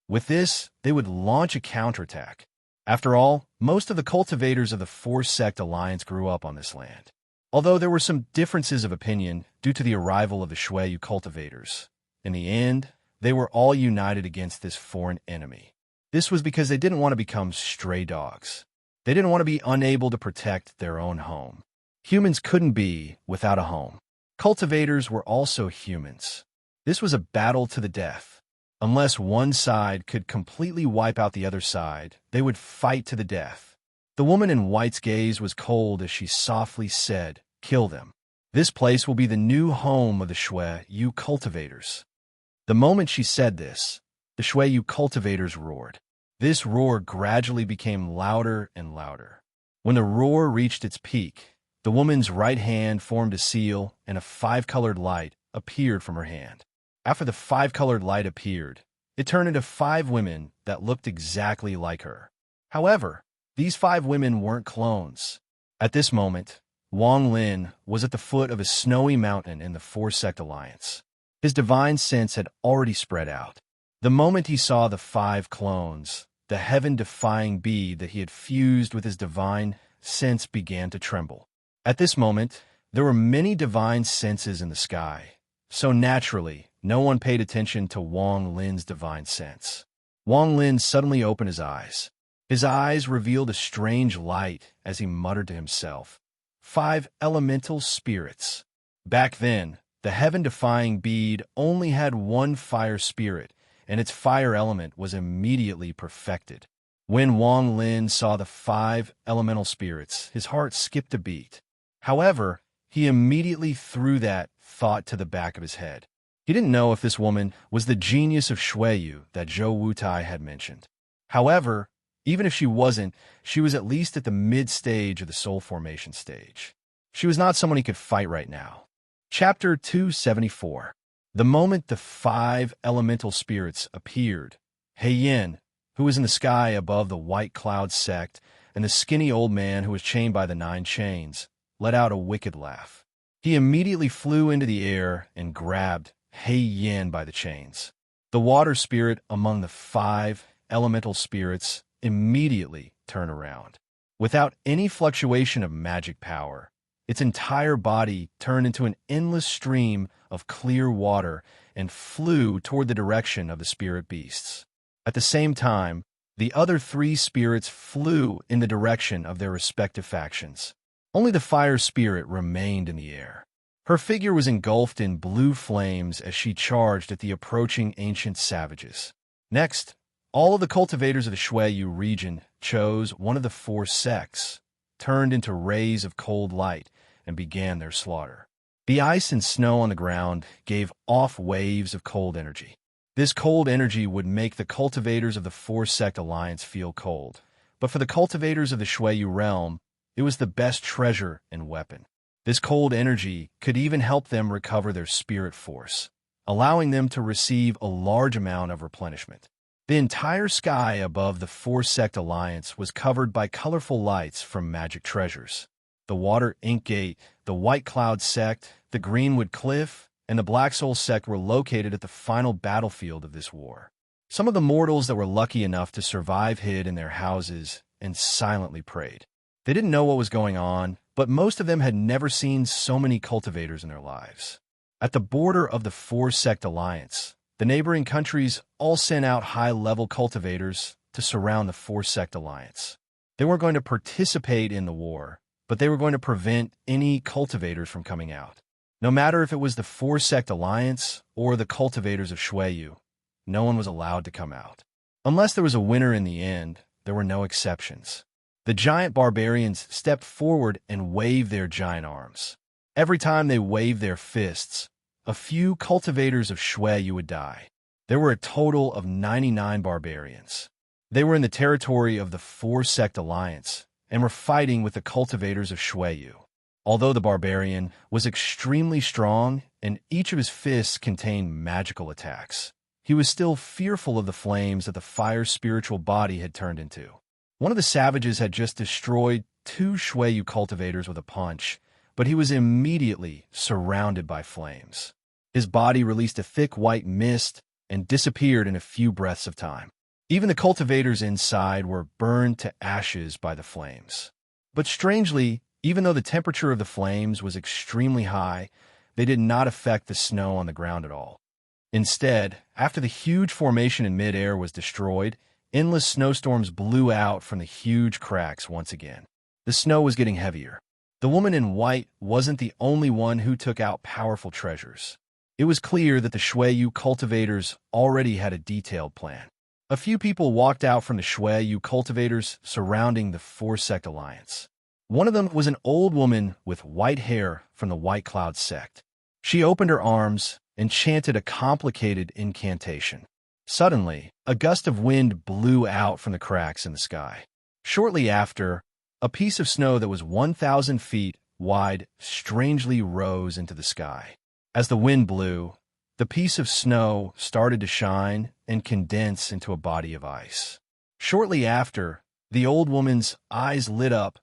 With this, they would launch a counterattack. After all, most of the cultivators of the 4-sect alliance grew up on this land. Although there were some differences of opinion due to the arrival of the Shueyu cultivators, in the end, they were all united against this foreign enemy. This was because they didn't want to become stray dogs. They didn't want to be unable to protect their own home. Humans couldn't be without a home. Cultivators were also humans. This was a battle to the death. Unless one side could completely wipe out the other side, they would fight to the death. The woman in white's gaze was cold as she softly said, "Kill them. This place will be the new home of the Shueyu cultivators." The moment she said this, the Shueyu cultivators roared. This roar gradually became louder and louder. When the roar reached its peak, the woman's right hand formed a seal and a five-colored light appeared from her hand. After the five-colored light appeared, it turned into 5 women that looked exactly like her. However, these 5 women weren't clones. At this moment, Wang Lin was at the foot of a snowy mountain in the Four-Sect Alliance. His divine sense had already spread out. The moment he saw the 5 clones, the heaven-defying bead that he had fused with his divine sense began to tremble. At this moment, there were many divine senses in the sky, so naturally, no one paid attention to Wang Lin's divine sense. Wang Lin suddenly opened his eyes. His eyes revealed a strange light as he muttered to himself, 5 elemental spirits. Back then, the heaven-defying bead only had 1 fire spirit, and its fire element was immediately perfected. When Wang Lin saw the 5 elemental spirits, his heart skipped a beat. However, he immediately threw that thought to the back of his head. He didn't know if this woman was the genius of Shueyu that Zhou Wutai had mentioned. However, even if she wasn't, she was at least at the mid-stage of the soul formation stage. She was not someone he could fight right now. Chapter 274. The moment the 5 elemental spirits appeared, Heiyan, who was in the sky above the White Cloud sect, and the skinny old man who was chained by the 9 chains, let out a wicked laugh. He immediately flew into the air and grabbed Heiyan by the chains. The water spirit among the 5 elemental spirits immediately turned around. Without any fluctuation of magic power, its entire body turned into an endless stream of clear water and flew toward the direction of the spirit beasts. At the same time, the other 3 spirits flew in the direction of their respective factions. Only the fire spirit remained in the air. Her figure was engulfed in blue flames as she charged at the approaching ancient savages. Next, all of the cultivators of the Shueyu region chose one of the 4 sects, turned into rays of cold light, and began their slaughter. The ice and snow on the ground gave off waves of cold energy. This cold energy would make the cultivators of the Four-Sect Alliance feel cold, but for the cultivators of the Shueyu realm, it was the best treasure and weapon. This cold energy could even help them recover their spirit force, allowing them to receive a large amount of replenishment. The entire sky above the Four-Sect Alliance was covered by colorful lights from magic treasures. The Water Ink Gate, the White Cloud sect, the Greenwood Cliff, and the Black Soul sect were located at the final battlefield of this war. Some of the mortals that were lucky enough to survive hid in their houses and silently prayed. They didn't know what was going on, but most of them had never seen so many cultivators in their lives. At the border of the Four-Sect Alliance, the neighboring countries all sent out high-level cultivators to surround the Four-Sect Alliance. They weren't going to participate in the war, but they were going to prevent any cultivators from coming out. No matter if it was the Four-Sect Alliance or the cultivators of Shueyu, no one was allowed to come out. Unless there was a winner in the end, there were no exceptions. The giant barbarians stepped forward and waved their giant arms. Every time they waved their fists, a few cultivators of Shueyu would die. There were a total of 99 barbarians. They were in the territory of the Four-Sect Alliance and were fighting with the cultivators of Shueyu. Although the barbarian was extremely strong and each of his fists contained magical attacks, he was still fearful of the flames that the fire spiritual body had turned into. One of the savages had just destroyed 2 Shueyu cultivators with a punch, but he was immediately surrounded by flames. His body released a thick white mist and disappeared in a few breaths of time. Even the cultivators inside were burned to ashes by the flames. But strangely, Even though the temperature of the flames was extremely high, they did not affect the snow on the ground at all. Instead, after the huge formation in midair was destroyed, endless snowstorms blew out from the huge cracks once again. The snow was getting heavier. The woman in white wasn't the only one who took out powerful treasures. It was clear that the Shui cultivators already had a detailed plan. A few people walked out from the Shui cultivators surrounding the Four-Sect Alliance. One of them was an old woman with white hair from the White Cloud sect. She opened her arms and chanted a complicated incantation. Suddenly, a gust of wind blew out from the cracks in the sky. Shortly after, a piece of snow that was 1,000 feet wide strangely rose into the sky. As the wind blew, the piece of snow started to shine and condense into a body of ice. Shortly after, the old woman's eyes lit up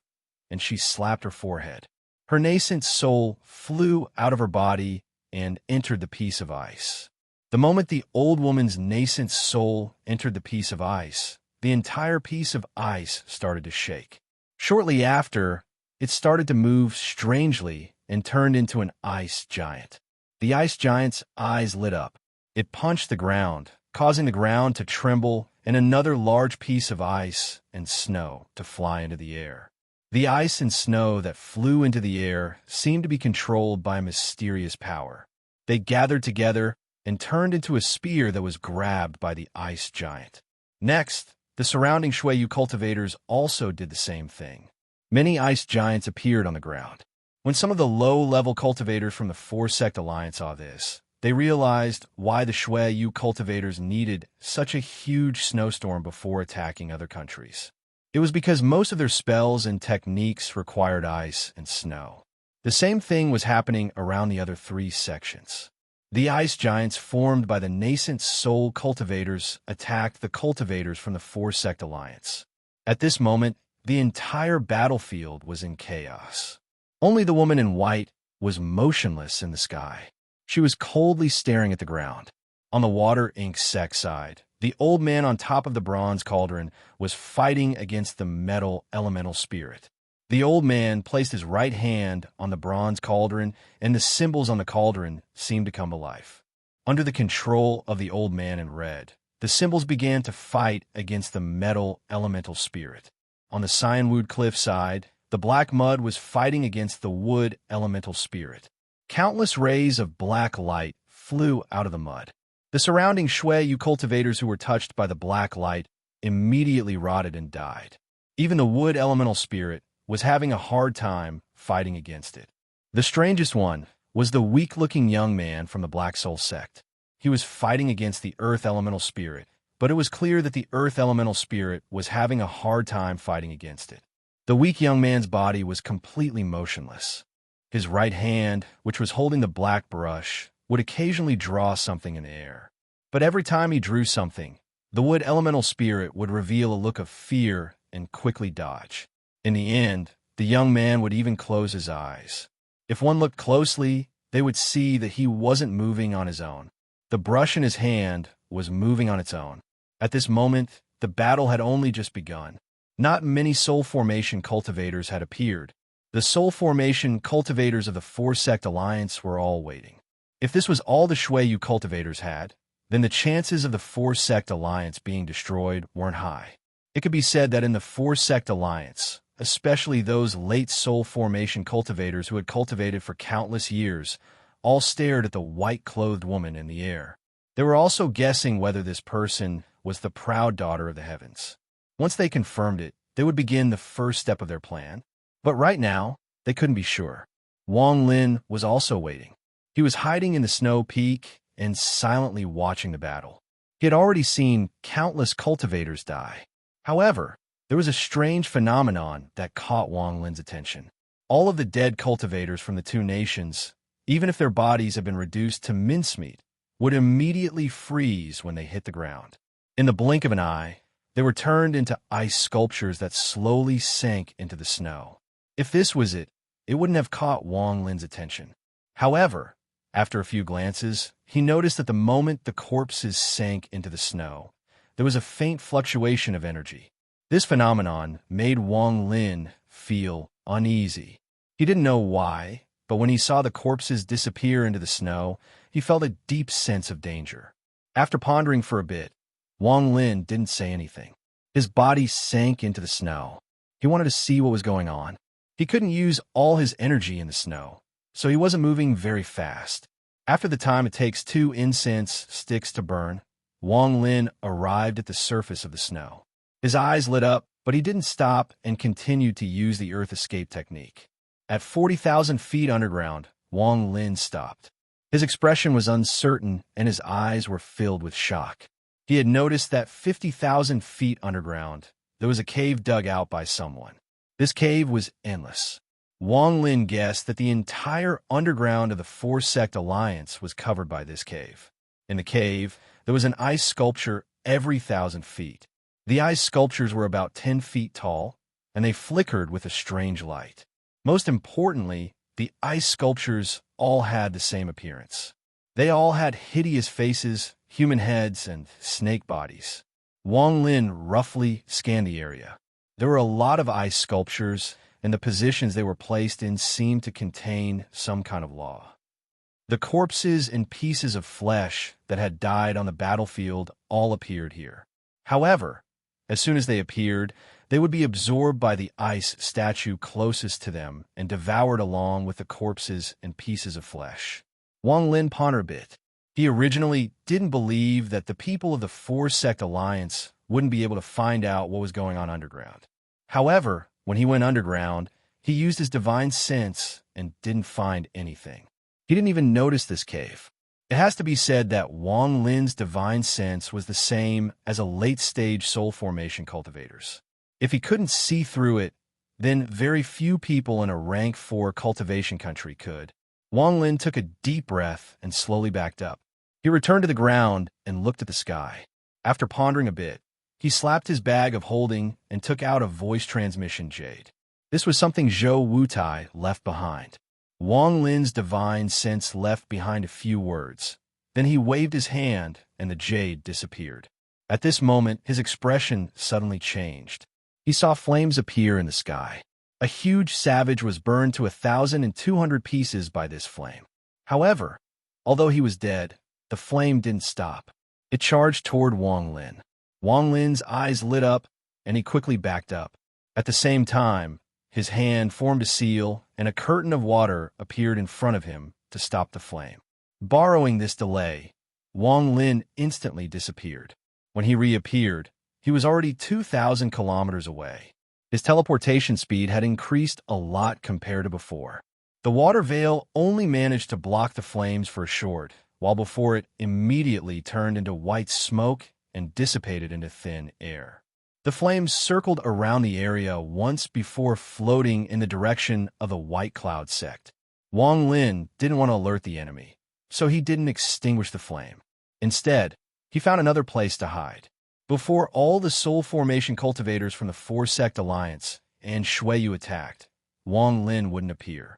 and she slapped her forehead. Her nascent soul flew out of her body and entered the piece of ice. The moment the old woman's nascent soul entered the piece of ice, the entire piece of ice started to shake. Shortly after, it started to move strangely and turned into an ice giant. The ice giant's eyes lit up. It punched the ground, causing the ground to tremble and another large piece of ice and snow to fly into the air. The ice and snow that flew into the air seemed to be controlled by a mysterious power. They gathered together and turned into a spear that was grabbed by the ice giant. Next, the surrounding Shui cultivators also did the same thing. Many ice giants appeared on the ground. When some of the low-level cultivators from the Four-Sect Alliance saw this, they realized why the Shui cultivators needed such a huge snowstorm before attacking other countries. It was because most of their spells and techniques required ice and snow. The same thing was happening around the other three sections. The ice giants formed by the nascent soul cultivators attacked the cultivators from the Four-Sect Alliance. At this moment, the entire battlefield was in chaos. Only the woman in white was motionless in the sky. She was coldly staring at the ground. On the water ink sect side, the old man on top of the bronze cauldron was fighting against the metal elemental spirit. The old man placed his right hand on the bronze cauldron, and the symbols on the cauldron seemed to come to life. Under the control of the old man in red, the symbols began to fight against the metal elemental spirit. On the Cyanwood Cliff side, the black mud was fighting against the wood elemental spirit. Countless rays of black light flew out of the mud. The surrounding Shui cultivators who were touched by the black light immediately rotted and died. Even the wood elemental spirit was having a hard time fighting against it. The strangest one was the weak-looking young man from the Black Soul sect. He was fighting against the earth elemental spirit, but it was clear that the earth elemental spirit was having a hard time fighting against it. The weak young man's body was completely motionless. His right hand, which was holding the black brush, would occasionally draw something in the air. But every time he drew something, the wood elemental spirit would reveal a look of fear and quickly dodge. In the end, the young man would even close his eyes. If one looked closely, they would see that he wasn't moving on his own. The brush in his hand was moving on its own. At this moment, the battle had only just begun. Not many soul formation cultivators had appeared. The soul formation cultivators of the Four-Sect Alliance were all waiting. If this was all the Shui cultivators had, then the chances of the Four-Sect Alliance being destroyed weren't high. It could be said that in the Four-Sect Alliance, especially those late soul formation cultivators who had cultivated for countless years, all stared at the white-clothed woman in the air. They were also guessing whether this person was the proud daughter of the heavens. Once they confirmed it, they would begin the first step of their plan. But right now, they couldn't be sure. Wang Lin was also waiting. He was hiding in the snow peak and silently watching the battle. He had already seen countless cultivators die. However, there was a strange phenomenon that caught Wang Lin's attention. All of the dead cultivators from the two nations, even if their bodies had been reduced to mincemeat, would immediately freeze when they hit the ground. In the blink of an eye, they were turned into ice sculptures that slowly sank into the snow. If this was it, it wouldn't have caught Wang Lin's attention. However, after a few glances, he noticed that the moment the corpses sank into the snow, there was a faint fluctuation of energy. This phenomenon made Wang Lin feel uneasy. He didn't know why, but when he saw the corpses disappear into the snow, he felt a deep sense of danger. After pondering for a bit, Wang Lin didn't say anything. His body sank into the snow. He wanted to see what was going on. He couldn't use all his energy in the snow, so he wasn't moving very fast. After the time it takes 2 incense sticks to burn, Wang Lin arrived at the surface of the snow. His eyes lit up, but he didn't stop and continued to use the earth escape technique. At 40,000 feet underground, Wang Lin stopped. His expression was uncertain and his eyes were filled with shock. He had noticed that 50,000 feet underground, there was a cave dug out by someone. This cave was endless. Wang Lin guessed that the entire underground of the Four-Sect Alliance was covered by this cave. In the cave, there was an ice sculpture every 1,000 feet. The ice sculptures were about 10 feet tall, and they flickered with a strange light. Most importantly, the ice sculptures all had the same appearance. They all had hideous faces, human heads, and snake bodies. Wang Lin roughly scanned the area. There were a lot of ice sculptures, and the positions they were placed in seemed to contain some kind of law. The corpses and pieces of flesh that had died on the battlefield all appeared here. However, as soon as they appeared, they would be absorbed by the ice statue closest to them and devoured along with the corpses and pieces of flesh. Wang Lin pondered a bit. He originally didn't believe that the people of the Four-Sect Alliance wouldn't be able to find out what was going on underground. However, when he went underground, he used his divine sense and didn't find anything. He didn't even notice this cave. It has to be said that Wang Lin's divine sense was the same as a late-stage soul formation cultivator's. If he couldn't see through it, then very few people in a rank 4 cultivation country could. Wang Lin took a deep breath and slowly backed up. He returned to the ground and looked at the sky. After pondering a bit, he slapped his bag of holding and took out a voice transmission jade. This was something Zhou Wutai left behind. Wang Lin's divine sense left behind a few words. Then he waved his hand and the jade disappeared. At this moment, his expression suddenly changed. He saw flames appear in the sky. A huge savage was burned to 1,200 pieces by this flame. However, although he was dead, the flame didn't stop. It charged toward Wang Lin. Wang Lin's eyes lit up, and he quickly backed up. At the same time, his hand formed a seal, and a curtain of water appeared in front of him to stop the flame. Borrowing this delay, Wang Lin instantly disappeared. When he reappeared, he was already 2,000 kilometers away. His teleportation speed had increased a lot compared to before. The water veil only managed to block the flames for a short, while before it immediately turned into white smoke and dissipated into thin air. The flames circled around the area once before floating in the direction of the White Cloud sect. Wang Lin didn't want to alert the enemy, so he didn't extinguish the flame. Instead, he found another place to hide. Before all the soul formation cultivators from the Four-Sect Alliance and Shuiyu attacked, Wang Lin wouldn't appear.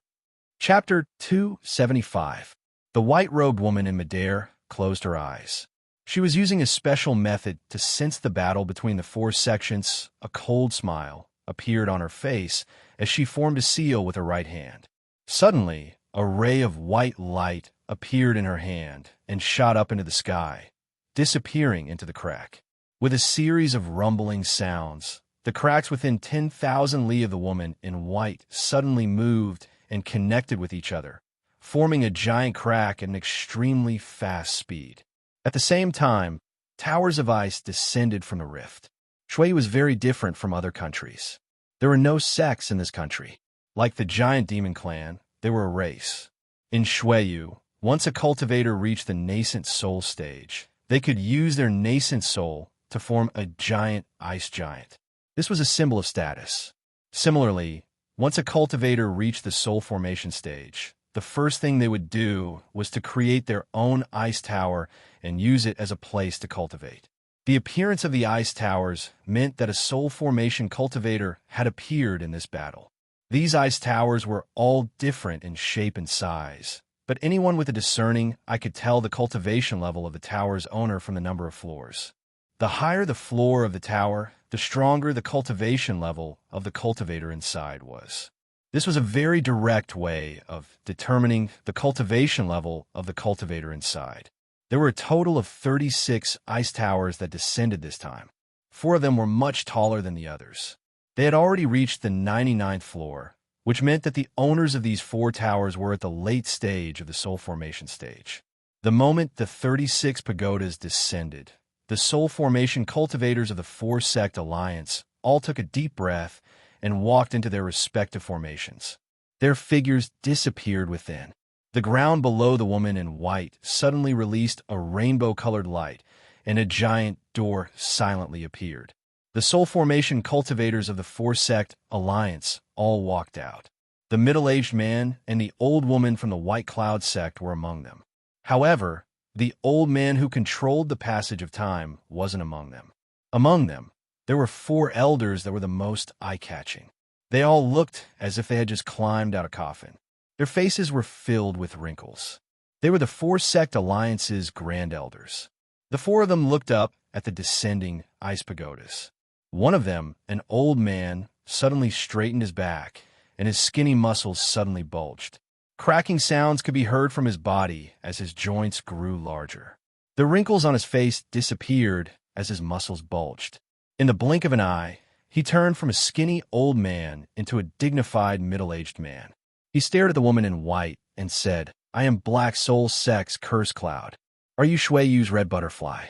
Chapter 275. The white-robed woman in midair closed her eyes. She was using a special method to sense the battle between the 4 sections. A cold smile appeared on her face as she formed a seal with her right hand. Suddenly, a ray of white light appeared in her hand and shot up into the sky, disappearing into the crack. With a series of rumbling sounds, the cracks within 10,000 li of the woman in white suddenly moved and connected with each other, forming a giant crack at an extremely fast speed. At the same time, towers of ice descended from the rift. Shui was very different from other countries. There were no sects in this country. Like the giant demon clan, they were a race. In Shuiyu, once a cultivator reached the nascent soul stage, they could use their nascent soul to form a giant ice giant. This was a symbol of status. Similarly, once a cultivator reached the soul formation stage, the first thing they would do was to create their own ice tower and use it as a place to cultivate. The appearance of the ice towers meant that a soul formation cultivator had appeared in this battle. These ice towers were all different in shape and size, but anyone with a discerning eye could tell the cultivation level of the tower's owner from the number of floors. The higher the floor of the tower, the stronger the cultivation level of the cultivator inside was. This was a very direct way of determining the cultivation level of the cultivator inside. There were a total of 36 ice towers that descended this time. 4 of them were much taller than the others. They had already reached the 99th floor, which meant that the owners of these 4 towers were at the late stage of the soul formation stage. The moment the 36 pagodas descended, the soul formation cultivators of the 4-sect alliance all took a deep breath and walked into their respective formations. Their figures disappeared within. The ground below the woman in white suddenly released a rainbow-colored light, and a giant door silently appeared. The soul formation cultivators of the 4-sect alliance all walked out. The middle-aged man and the old woman from the White Cloud sect were among them. However, the old man who controlled the passage of time wasn't among them. Among them, there were 4 elders that were the most eye-catching. They all looked as if they had just climbed out a coffin. Their faces were filled with wrinkles. They were the 4-sect alliance's grand elders. The 4 of them looked up at the descending ice pagodas. One of them, an old man, suddenly straightened his back, and his skinny muscles suddenly bulged. Cracking sounds could be heard from his body as his joints grew larger. The wrinkles on his face disappeared as his muscles bulged. In the blink of an eye, he turned from a skinny old man into a dignified middle-aged man. He stared at the woman in white and said, "I am Black Soul Sect's Curse Cloud. Are you Shui Yu's red butterfly?"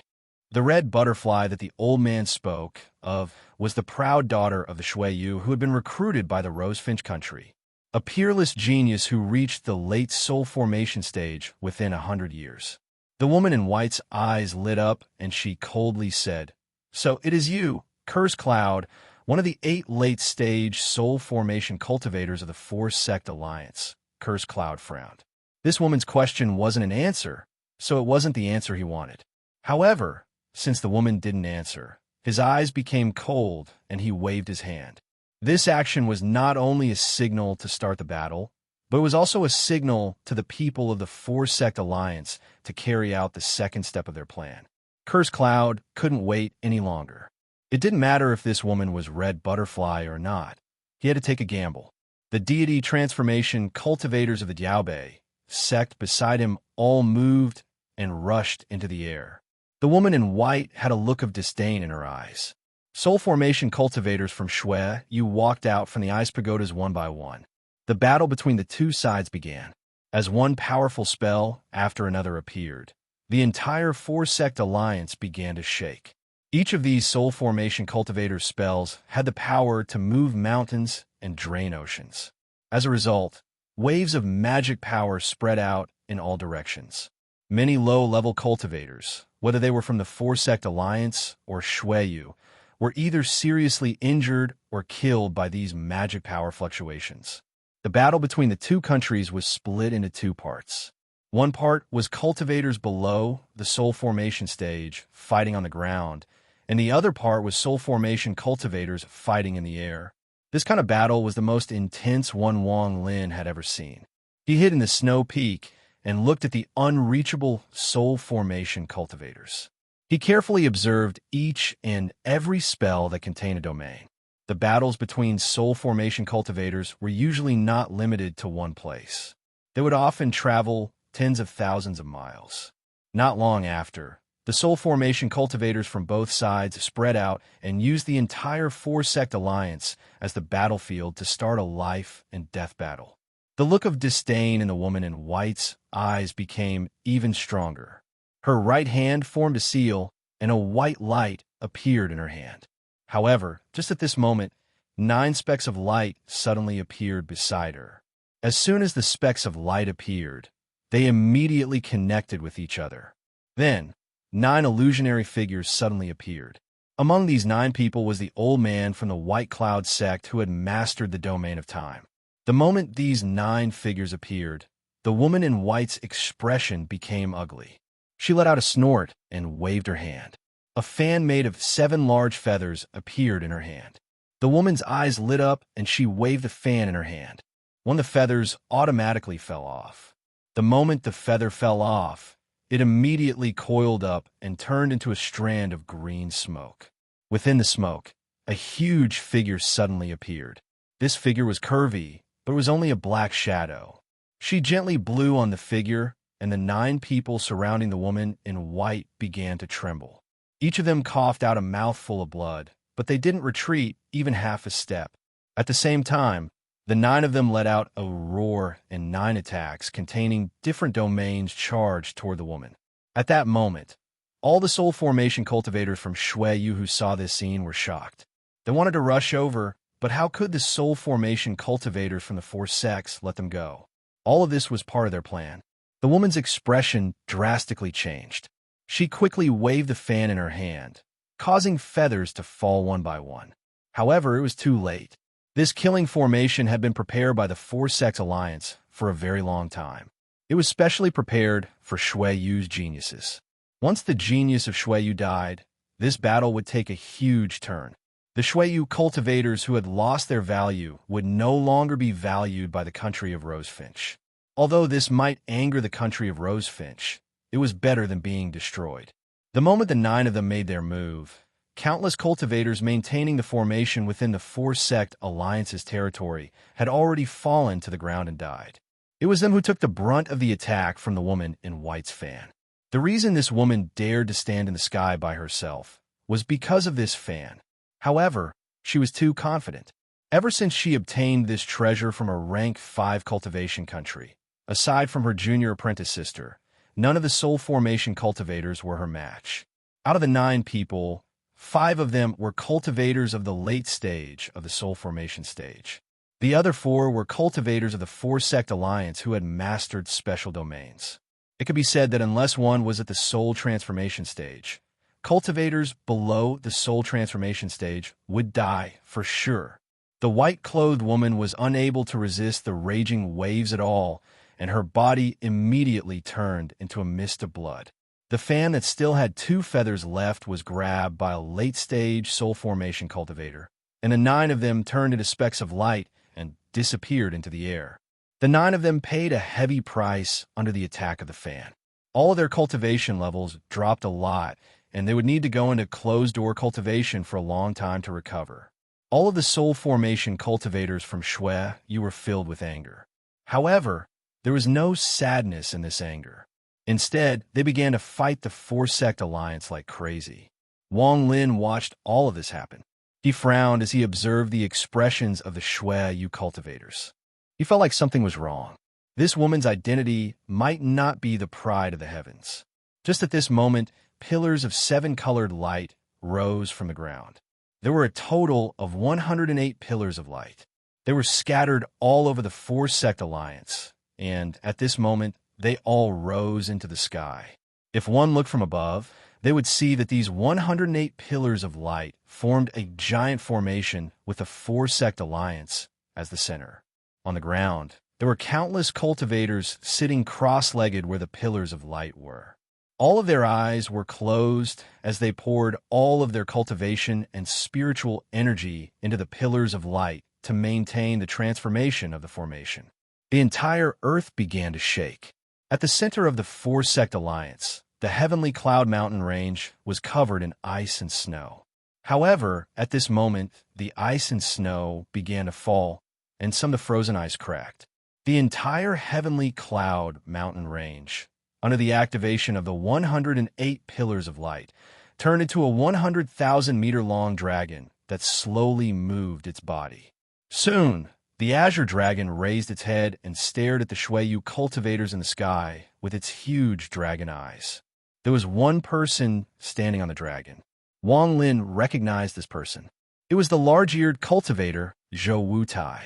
The red butterfly that the old man spoke of was the proud daughter of the Shui Yu who had been recruited by the Rosefinch country, a peerless genius who reached the late soul formation stage within 100 years. The woman in white's eyes lit up and she coldly said, "So it is you, Curse Cloud, one of the 8 late-stage soul formation cultivators of the 4-sect alliance." Curse Cloud frowned. This woman's question wasn't an answer, so it wasn't the answer he wanted. However, since the woman didn't answer, his eyes became cold and he waved his hand. This action was not only a signal to start the battle, but it was also a signal to the people of the 4-sect alliance to carry out the second step of their plan. Curse Cloud couldn't wait any longer. It didn't matter if this woman was Red Butterfly or not. He had to take a gamble. The deity transformation cultivators of the Diaobei sect beside him all moved and rushed into the air. The woman in white had a look of disdain in her eyes. Soul formation cultivators from Shui Yu walked out from the ice pagodas one by one. The battle between the 2 sides began. As one powerful spell after another appeared, the entire 4-sect alliance began to shake. Each of these soul formation cultivators' spells had the power to move mountains and drain oceans. As a result, waves of magic power spread out in all directions. Many low-level cultivators, whether they were from the 4-sect alliance or Shui Yu, were either seriously injured or killed by these magic power fluctuations. The battle between the 2 countries was split into 2 parts. One part was cultivators below the soul formation stage fighting on the ground, and the other part was soul formation cultivators fighting in the air. This kind of battle was the most intense one Wang Lin had ever seen. He hid in the snow peak and looked at the unreachable soul formation cultivators. He carefully observed each and every spell that contained a domain. The battles between soul formation cultivators were usually not limited to one place. They would often travel tens of thousands of miles. Not long after, the soul formation cultivators from both sides spread out and used the entire 4-sect alliance as the battlefield to start a life and death battle. The look of disdain in the woman in white's eyes became even stronger. Her right hand formed a seal, and a white light appeared in her hand. However, just at this moment, 9 specks of light suddenly appeared beside her. As soon as the specks of light appeared, they immediately connected with each other. Then, 9 illusionary figures suddenly appeared. Among these 9 people was the old man from the White Cloud sect who had mastered the domain of time. The moment these 9 figures appeared, the woman in white's expression became ugly. She let out a snort and waved her hand. A fan made of 7 large feathers appeared in her hand. The woman's eyes lit up and she waved the fan in her hand. One of the feathers automatically fell off. The moment the feather fell off, it immediately coiled up and turned into a strand of green smoke. Within the smoke, a huge figure suddenly appeared. This figure was curvy, but it was only a black shadow. She gently blew on the figure, and the 9 people surrounding the woman in white began to tremble. Each of them coughed out a mouthful of blood, but they didn't retreat even half a step. At the same time, the 9 of them let out a roar and 9 attacks containing different domains charged toward the woman. At that moment, all the soul formation cultivators from Shuiyu who saw this scene were shocked. They wanted to rush over, but how could the soul formation cultivators from the 4 sects let them go? All of this was part of their plan. The woman's expression drastically changed. She quickly waved the fan in her hand, causing feathers to fall one by one. However, it was too late. This killing formation had been prepared by the 4 Sect Alliance for a very long time. It was specially prepared for Shuiyu's geniuses. Once the genius of Shuiyu died, this battle would take a huge turn. The Shuiyu cultivators who had lost their value would no longer be valued by the country of Rosefinch. Although this might anger the country of Rosefinch, it was better than being destroyed. The moment the 9 of them made their move, countless cultivators maintaining the formation within the 4 Sect Alliance's territory had already fallen to the ground and died. It was them who took the brunt of the attack from the woman in white's fan. The reason this woman dared to stand in the sky by herself was because of this fan. However, she was too confident. Ever since she obtained this treasure from a rank 5 cultivation country, aside from her junior apprentice sister, none of the soul formation cultivators were her match. Out of the 9 people, 5 of them were cultivators of the late stage of the soul formation stage. The other 4 were cultivators of the 4 Sect Alliance who had mastered special domains. It could be said that unless one was at the soul transformation stage, cultivators below the soul transformation stage would die for sure. The white-clothed woman was unable to resist the raging waves at all, and her body immediately turned into a mist of blood. The fan that still had 2 feathers left was grabbed by a late-stage soul formation cultivator, and the 9 of them turned into specks of light and disappeared into the air. The 9 of them paid a heavy price under the attack of the fan. All of their cultivation levels dropped a lot, and they would need to go into closed-door cultivation for a long time to recover. All of the soul formation cultivators from Shuiyu were filled with anger. However, there was no sadness in this anger. Instead, they began to fight the 4 Sect Alliance like crazy. Wang Lin watched all of this happen. He frowned as he observed the expressions of the Shuiyu cultivators. He felt like something was wrong. This woman's identity might not be the pride of the heavens. Just at this moment, pillars of 7-colored light rose from the ground. There were a total of 108 pillars of light. They were scattered all over the 4 Sect Alliance, and at this moment, they all rose into the sky. If one looked from above, they would see that these 108 pillars of light formed a giant formation with the 4 Sect Alliance as the center. On the ground, there were countless cultivators sitting cross-legged where the pillars of light were. All of their eyes were closed as they poured all of their cultivation and spiritual energy into the pillars of light to maintain the transformation of the formation. The entire earth began to shake. At the center of the 4 Sect Alliance, the heavenly cloud mountain range was covered in ice and snow. However, at this moment, the ice and snow began to fall, and some of the frozen ice cracked. The entire heavenly cloud mountain range, under the activation of the 108 pillars of light, turned into a 100,000-meter-long dragon that slowly moved its body. Soon, the azure dragon raised its head and stared at the Shuiyu cultivators in the sky with its huge dragon eyes. There was one person standing on the dragon. Wang Lin recognized this person. It was the large-eared cultivator, Zhou Wutai.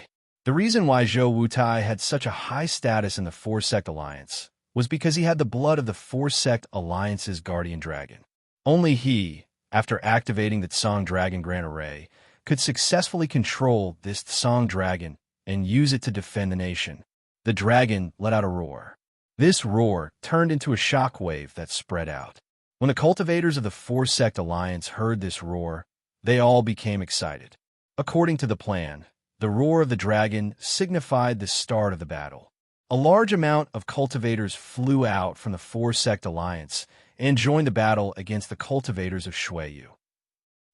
The reason why Zhou Wutai had such a high status in the 4 Sect Alliance was because he had the blood of the 4 Sect Alliance's guardian dragon. Only he, after activating the Tsang Dragon Grand Array, could successfully control this Tsang Dragon and use it to defend the nation. The dragon let out a roar. This roar turned into a shockwave that spread out. When the cultivators of the 4 Sect Alliance heard this roar, they all became excited. According to the plan, the roar of the dragon signified the start of the battle. A large amount of cultivators flew out from the 4 Sect Alliance and joined the battle against the cultivators of Shuiyu.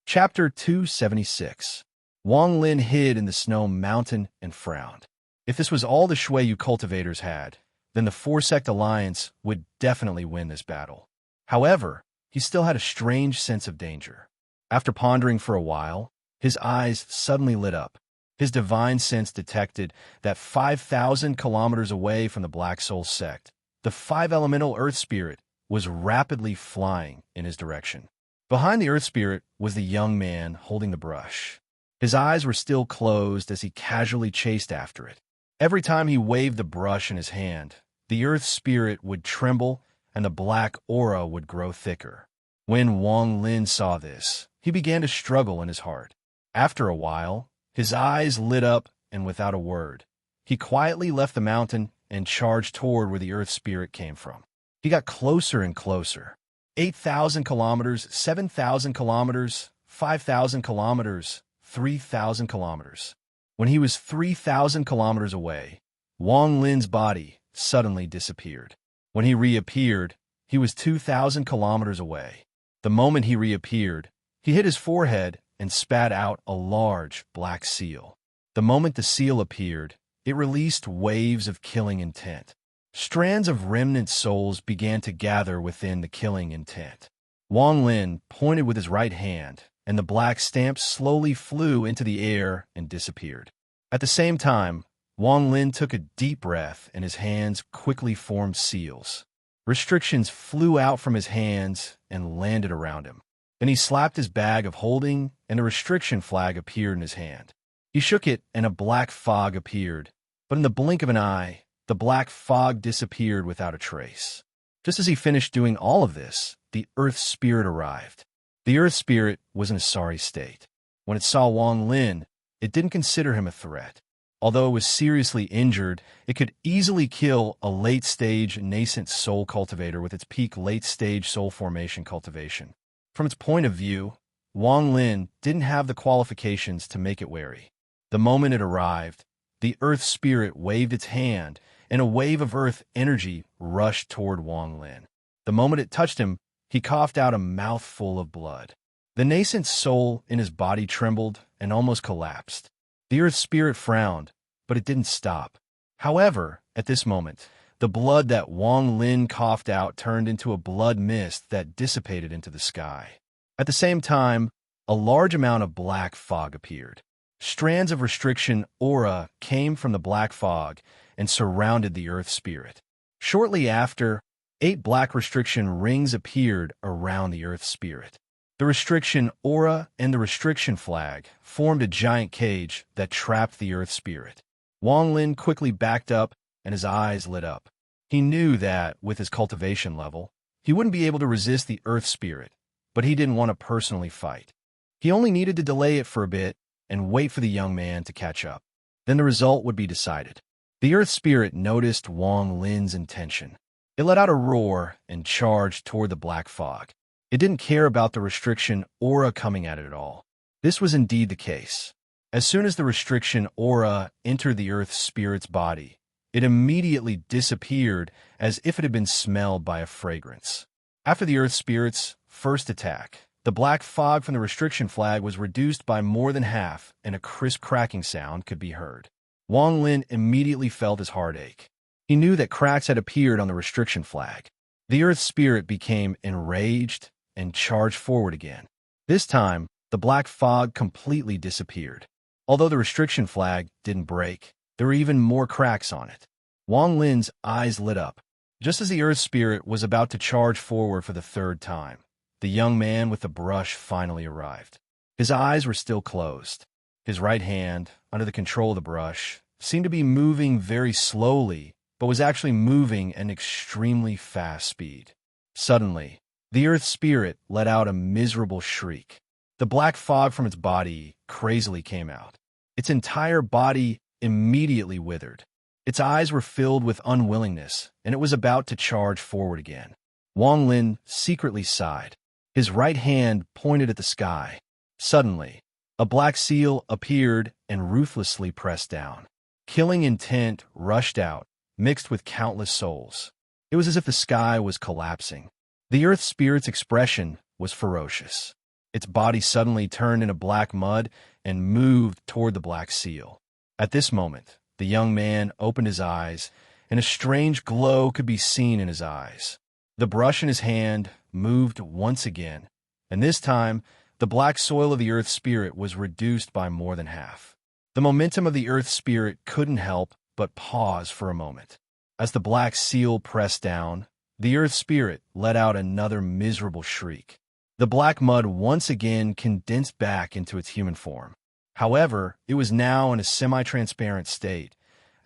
Chapter 276. Wang Lin hid in the snow mountain and frowned. If this was all the shui you cultivators had, then the four-sect alliance would definitely win this battle. However, he still had a strange sense of danger. After pondering for a while, his eyes suddenly lit up. His divine sense detected that 5,000 kilometers away from the Black Soul sect, the five-elemental Earth Spirit was rapidly flying in his direction. Behind the Earth Spirit was the young man holding the brush. His eyes were still closed as he casually chased after it. Every time he waved the brush in his hand, the Earth Spirit would tremble and the black aura would grow thicker. When Wang Lin saw this, he began to struggle in his heart. After a while, his eyes lit up, and without a word, he quietly left the mountain and charged toward where the Earth Spirit came from. He got closer and closer. 8,000 kilometers, 7,000 kilometers, 5,000 kilometers, 3,000 kilometers. When he was 3,000 kilometers away, Wang Lin's body suddenly disappeared. When he reappeared, he was 2,000 kilometers away. The moment he reappeared, he hit his forehead and spat out a large black seal. The moment the seal appeared, it released waves of killing intent. Strands of remnant souls began to gather within the killing intent. Wang Lin pointed with his right hand, and the black stamp slowly flew into the air and disappeared. At the same time, Wang Lin took a deep breath, and his hands quickly formed seals. Restrictions flew out from his hands and landed around him. Then he slapped his bag of holding, and a restriction flag appeared in his hand. He shook it, and a black fog appeared. But in the blink of an eye, the black fog disappeared without a trace. Just as he finished doing all of this, the Earth Spirit arrived. The Earth Spirit was in a sorry state. When it saw Wang Lin, it didn't consider him a threat. Although it was seriously injured, it could easily kill a late-stage nascent soul cultivator with its peak late-stage soul formation cultivation. From its point of view, Wang Lin didn't have the qualifications to make it wary. The moment it arrived, the Earth Spirit waved its hand, and a wave of Earth energy rushed toward Wang Lin. The moment it touched him, he coughed out a mouthful of blood. The nascent soul in his body trembled and almost collapsed. The Earth Spirit frowned, but it didn't stop. However, at this moment, the blood that Wang Lin coughed out turned into a blood mist that dissipated into the sky. At the same time, a large amount of black fog appeared. Strands of restriction aura came from the black fog and surrounded the Earth Spirit. Shortly after, 8 black restriction rings appeared around the Earth Spirit. The restriction aura and the restriction flag formed a giant cage that trapped the Earth Spirit. Wang Lin quickly backed up, and his eyes lit up. He knew that, with his cultivation level, he wouldn't be able to resist the Earth Spirit, but he didn't want to personally fight. He only needed to delay it for a bit and wait for the young man to catch up. Then the result would be decided. The Earth Spirit noticed Wang Lin's intention. It let out a roar and charged toward the black fog. It didn't care about the restriction aura coming at it at all. This was indeed the case. As soon as the restriction aura entered the Earth Spirit's body, it immediately disappeared as if it had been smelled by a fragrance. After the Earth Spirit's first attack, the black fog from the restriction flag was reduced by more than half, and a crisp cracking sound could be heard. Wang Lin immediately felt his heart ache. He knew that cracks had appeared on the restriction flag. The Earth Spirit became enraged and charged forward again. This time, the black fog completely disappeared. Although the restriction flag didn't break, there were even more cracks on it. Wang Lin's eyes lit up. Just as the Earth Spirit was about to charge forward for the 3rd time, the young man with the brush finally arrived. His eyes were still closed. His right hand, under the control of the brush, seemed to be moving very slowly, but was actually moving at an extremely fast speed. Suddenly, the Earth Spirit let out a miserable shriek. The black fog from its body crazily came out. Its entire body immediately withered. Its eyes were filled with unwillingness, and it was about to charge forward again. Wang Lin secretly sighed. His right hand pointed at the sky. Suddenly, a black seal appeared and ruthlessly pressed down. Killing intent rushed out, mixed with countless souls. It was as if the sky was collapsing. The Earth Spirit's expression was ferocious. Its body suddenly turned into black mud and moved toward the black seal. At this moment, The young man opened his eyes, and a strange glow could be seen in his eyes. The brush in his hand moved once again, and this time, the black soil of the Earth Spirit was reduced by more than half. The momentum of the Earth Spirit couldn't help but pause for a moment. As the black seal pressed down, the Earth Spirit let out another miserable shriek. The black mud once again condensed back into its human form. However, it was now in a semi-transparent state,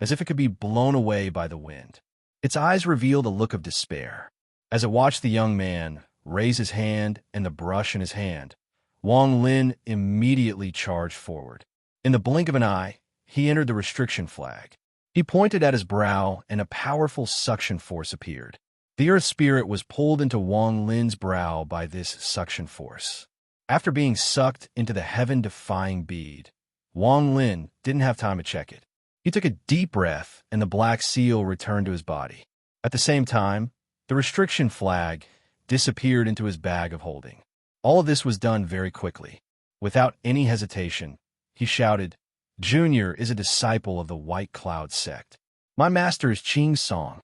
as if it could be blown away by the wind. Its eyes revealed a look of despair. As it watched the young man raise his hand and the brush in his hand, Wang Lin immediately charged forward. In the blink of an eye, he entered the restriction flag. He pointed at his brow, and a powerful suction force appeared. The Earth Spirit was pulled into Wang Lin's brow by this suction force. After being sucked into the heaven-defying bead, Wang Lin didn't have time to check it. He took a deep breath, and the black seal returned to his body. At the same time, the restriction flag disappeared into his bag of holding. All of this was done very quickly. Without any hesitation, he shouted, "Junior is a disciple of the White Cloud sect. My master is Qing Song."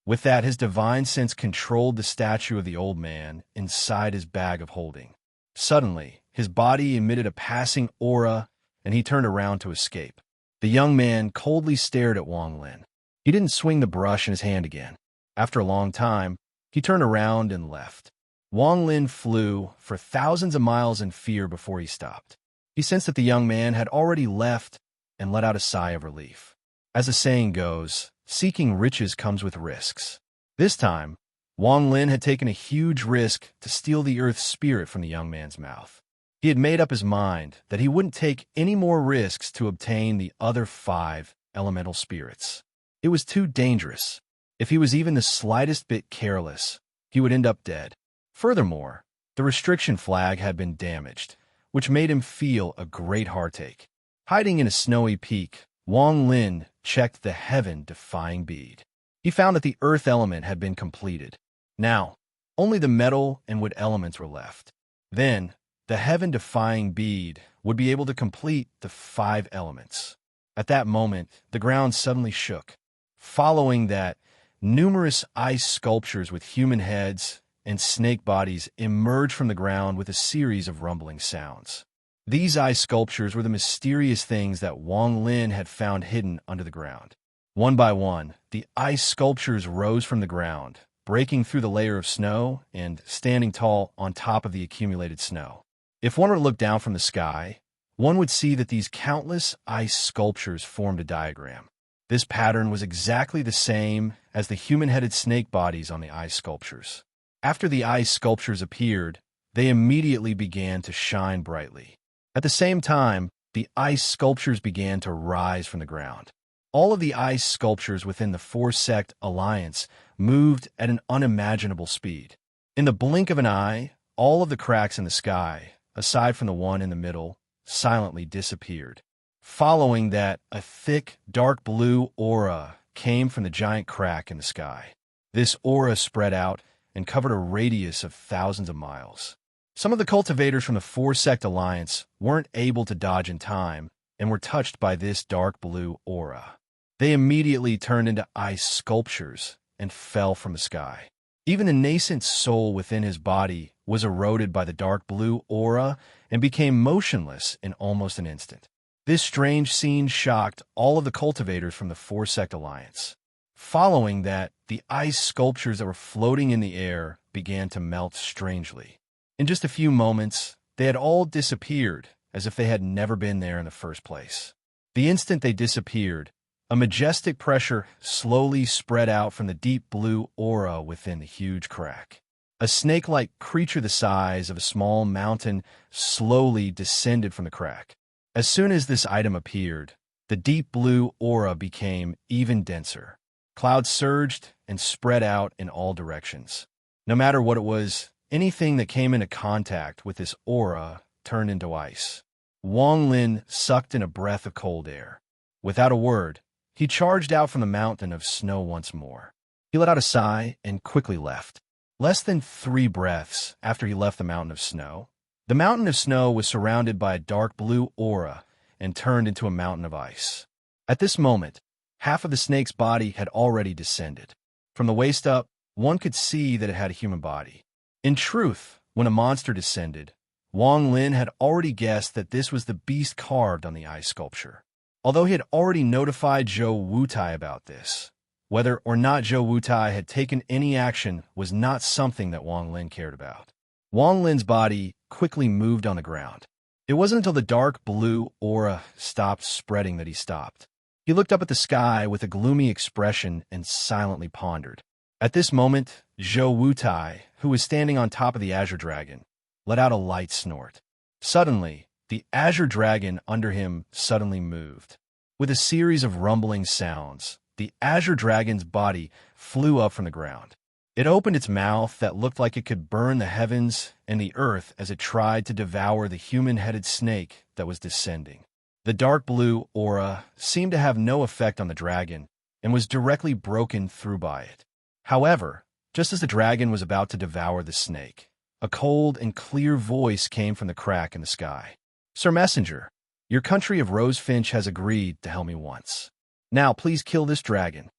With that, his divine sense controlled the statue of the old man inside his bag of holding. Suddenly, his body emitted a passing aura, and he turned around to escape. The young man coldly stared at Wang Lin. He didn't swing the brush in his hand again. After a long time, he turned around and left. Wang Lin flew for thousands of miles in fear before he stopped. He sensed that the young man had already left and let out a sigh of relief. As the saying goes, seeking riches comes with risks. This time, Wang Lin had taken a huge risk to steal the Earth Spirit from the young man's mouth. He had made up his mind that he wouldn't take any more risks to obtain the other 5 elemental spirits. It was too dangerous. If he was even the slightest bit careless, he would end up dead. Furthermore, the restriction flag had been damaged, which made him feel a great heartache. Hiding in a snowy peak, Wang Lin checked the heaven-defying bead. He found that the earth element had been completed. Now, only the metal and wood elements were left. Then, the heaven-defying bead would be able to complete the 5 elements. At that moment, the ground suddenly shook. Following that, numerous ice sculptures with human heads and snake bodies emerged from the ground with a series of rumbling sounds. These ice sculptures were the mysterious things that Wang Lin had found hidden under the ground. One by one, the ice sculptures rose from the ground, breaking through the layer of snow and standing tall on top of the accumulated snow. If one were to look down from the sky, one would see that these countless ice sculptures formed a diagram. This pattern was exactly the same as the human-headed snake bodies on the ice sculptures. After the ice sculptures appeared, they immediately began to shine brightly. At the same time, the ice sculptures began to rise from the ground. All of the ice sculptures within the 4-sect alliance moved at an unimaginable speed. In the blink of an eye, all of the cracks in the sky, aside from the one in the middle, silently disappeared. Following that, a thick, dark blue aura came from the giant crack in the sky. This aura spread out and covered a radius of thousands of miles. Some of the cultivators from the 4-sect alliance weren't able to dodge in time and were touched by this dark blue aura. They immediately turned into ice sculptures and fell from the sky. Even the nascent soul within his body was eroded by the dark blue aura and became motionless in almost an instant. This strange scene shocked all of the cultivators from the 4-sect alliance. Following that, the ice sculptures that were floating in the air began to melt strangely. In just a few moments, they had all disappeared as if they had never been there in the first place. The instant they disappeared, a majestic pressure slowly spread out from the deep blue aura within the huge crack. A snake-like creature the size of a small mountain slowly descended from the crack. As soon as this item appeared, the deep blue aura became even denser. Clouds surged and spread out in all directions. No matter what it was, anything that came into contact with this aura turned into ice. Wang Lin sucked in a breath of cold air. Without a word, he charged out from the mountain of snow once more. He let out a sigh and quickly left. Less than 3 breaths after he left the mountain of snow, the mountain of snow was surrounded by a dark blue aura and turned into a mountain of ice. At this moment, half of the snake's body had already descended. From the waist up, one could see that it had a human body. In truth, when a monster descended, Wang Lin had already guessed that this was the beast carved on the ice sculpture. Although he had already notified Zhou Wutai about this, whether or not Zhou Wutai had taken any action was not something that Wang Lin cared about. Wang Lin's body quickly moved on the ground. It wasn't until the dark blue aura stopped spreading that he stopped. He looked up at the sky with a gloomy expression and silently pondered. At this moment, Zhou Wutai, who was standing on top of the Azure Dragon, let out a light snort. Suddenly, the Azure Dragon under him suddenly moved. With a series of rumbling sounds, the Azure Dragon's body flew up from the ground. It opened its mouth that looked like it could burn the heavens and the earth as it tried to devour the human-headed snake that was descending. The dark blue aura seemed to have no effect on the dragon and was directly broken through by it. However, just as the dragon was about to devour the snake, a cold and clear voice came from the crack in the sky. "Sir Messenger, your country of Rosefinch has agreed to help me once. Now please kill this dragon."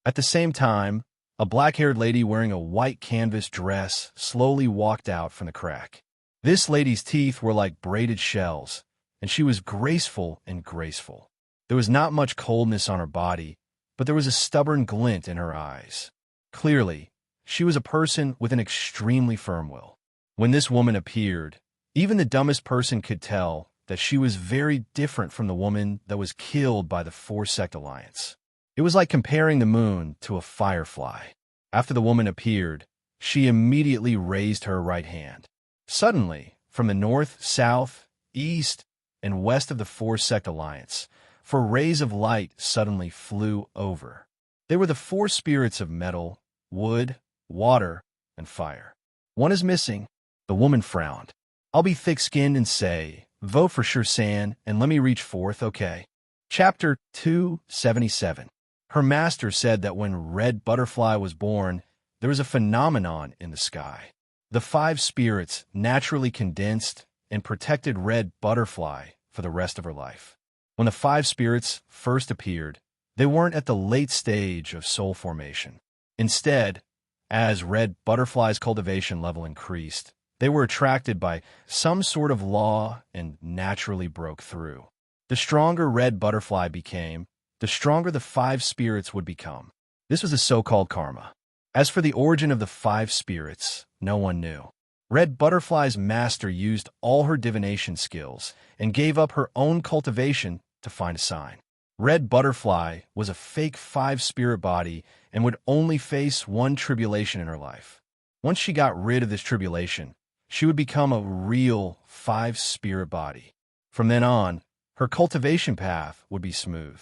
At the same time, a black-haired lady wearing a white canvas dress slowly walked out from the crack. This lady's teeth were like braided shells, and she was graceful and graceful. There was not much coldness on her body, but there was a stubborn glint in her eyes. Clearly, she was a person with an extremely firm will. When this woman appeared, even the dumbest person could tell that she was very different from the woman that was killed by the Four-Sect Alliance. It was like comparing the moon to a firefly. After the woman appeared, she immediately raised her right hand. Suddenly, from the north, south, east, and west of the Four-Sect Alliance, 4 rays of light suddenly flew over. They were the 4 spirits of metal, wood, water, and fire. "One is missing." The woman frowned. "I'll be thick-skinned and say, vote for Sure San and let me reach 4th, okay?" Chapter 277. Her master said that when Red Butterfly was born, there was a phenomenon in the sky. The 5 spirits naturally condensed and protected Red Butterfly for the rest of her life. When the 5 spirits first appeared, they weren't at the late stage of soul formation. Instead, as Red Butterfly's cultivation level increased, they were attracted by some sort of law and naturally broke through. The stronger Red Butterfly became, the stronger the 5 spirits would become. This was the so-called karma. As for the origin of the 5 spirits, no one knew. Red Butterfly's master used all her divination skills and gave up her own cultivation to find a sign. Red Butterfly was a fake 5-spirit body and would only face one tribulation in her life. Once she got rid of this tribulation, she would become a real 5-spirit body. From then on, her cultivation path would be smooth.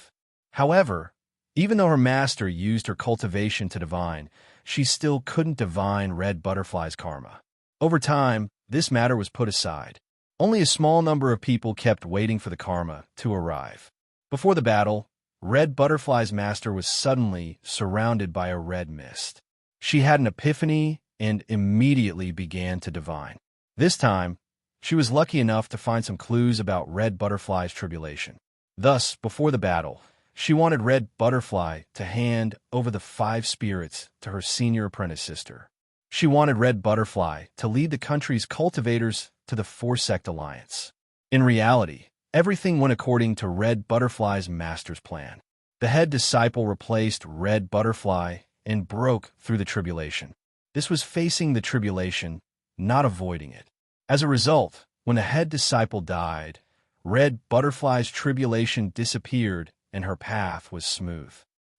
However, even though her master used her cultivation to divine, she still couldn't divine Red Butterfly's karma. Over time, this matter was put aside. Only a small number of people kept waiting for the karma to arrive. Before the battle, Red Butterfly's master was suddenly surrounded by a red mist. She had an epiphany and immediately began to divine. This time, she was lucky enough to find some clues about Red Butterfly's tribulation. Thus, before the battle, she wanted Red Butterfly to hand over the 5 spirits to her senior apprentice sister. She wanted Red Butterfly to lead the country's cultivators to the Four-Sect Alliance. In reality, everything went according to Red Butterfly's master's plan. The head disciple replaced Red Butterfly and broke through the tribulation. This was facing the tribulation, not avoiding it. As a result, when the head disciple died, Red Butterfly's tribulation disappeared and her path was smooth.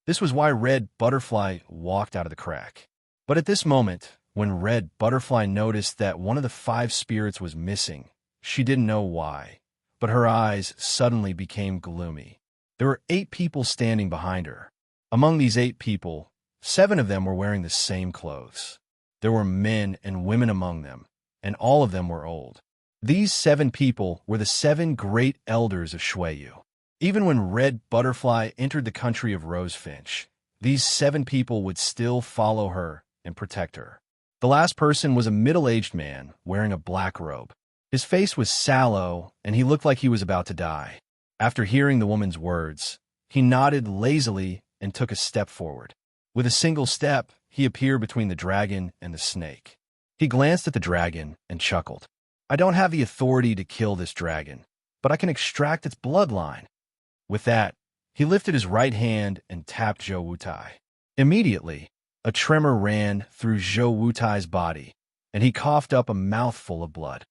This was why Red Butterfly walked out of the crack. But at this moment, when Red Butterfly noticed that one of the 5 spirits was missing, she didn't know why, but her eyes suddenly became gloomy. There were 8 people standing behind her. Among these 8 people, 7 of them were wearing the same clothes. There were men and women among them, and all of them were old. These 7 people were the 7 great elders of Shuiyu. Even when Red Butterfly entered the country of Rosefinch, these 7 people would still follow her and protect her. The last person was a middle-aged man wearing a black robe. His face was sallow, and he looked like he was about to die. After hearing the woman's words, He nodded lazily and took a step forward. With a single step, he appeared between the dragon and the snake. He glanced at the dragon and chuckled. I don't have the authority to kill this dragon, but I can extract its bloodline. With that, he lifted his right hand and tapped Zhou Wutai. Immediately, a tremor ran through Zhou Wutai's body, and he coughed up a mouthful of blood.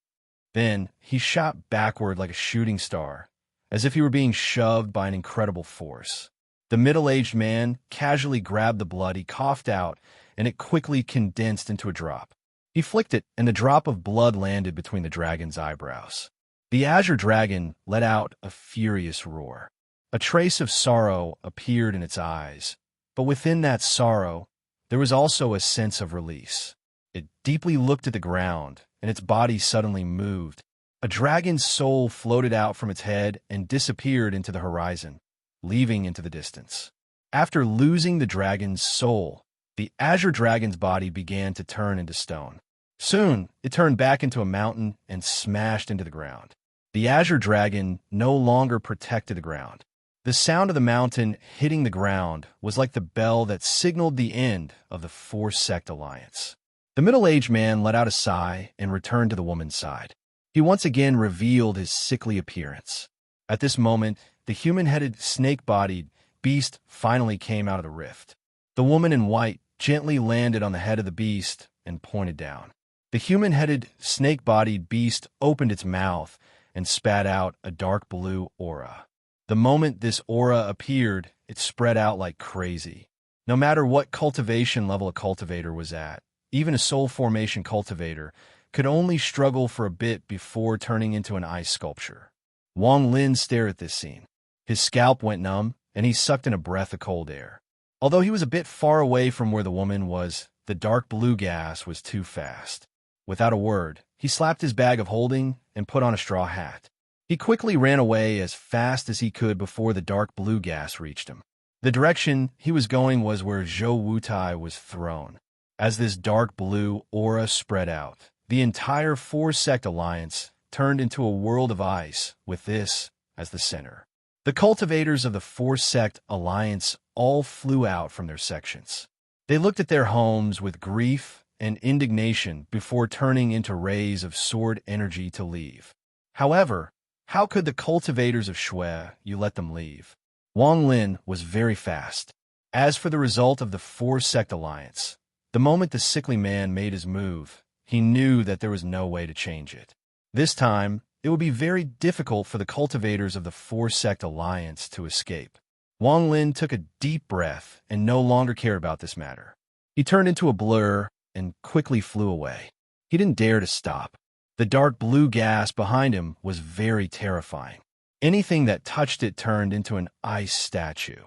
Then, he shot backward like a shooting star, as if he were being shoved by an incredible force. The middle-aged man casually grabbed the blood he coughed out, and it quickly condensed into a drop. He flicked it, and the drop of blood landed between the dragon's eyebrows. The azure dragon let out a furious roar. A trace of sorrow appeared in its eyes, but within that sorrow, there was also a sense of release. It deeply looked at the ground, and its body suddenly moved. A dragon's soul floated out from its head and disappeared into the horizon, leaving into the distance. After losing the dragon's soul, the azure dragon's body began to turn into stone. Soon, it turned back into a mountain and smashed into the ground. The azure dragon no longer protected the ground. The sound of the mountain hitting the ground was like the bell that signaled the end of the four-sect alliance. The middle-aged man let out a sigh and returned to the woman's side. He once again revealed his sickly appearance. At this moment, the human-headed, snake-bodied beast finally came out of the rift. The woman in white gently landed on the head of the beast and pointed down. The human-headed, snake-bodied beast opened its mouth and spat out a dark blue aura. The moment this aura appeared, it spread out like crazy. No matter what cultivation level a cultivator was at, even a soul formation cultivator could only struggle for a bit before turning into an ice sculpture. Wang Lin stared at this scene. His scalp went numb, and he sucked in a breath of cold air. Although he was a bit far away from where the woman was, the dark blue gas was too fast. Without a word, he slapped his bag of holding and put on a straw hat. He quickly ran away as fast as he could before the dark blue gas reached him. The direction he was going was where Zhou Wutai was thrown. As this dark blue aura spread out, the entire four-sect alliance turned into a world of ice with this as the center. The cultivators of the four-sect alliance all flew out from their sections. They looked at their homes with grief and indignation before turning into rays of sword energy to leave. However, how could the cultivators of Shui you let them leave? Wang Lin was very fast. As for the result of the four-sect alliance, the moment the sickly man made his move, he knew that there was no way to change it. This time, it would be very difficult for the cultivators of the four-sect alliance to escape. Wang Lin took a deep breath and no longer cared about this matter. He turned into a blur and quickly flew away. He didn't dare to stop. The dark blue gas behind him was very terrifying. Anything that touched it turned into an ice statue.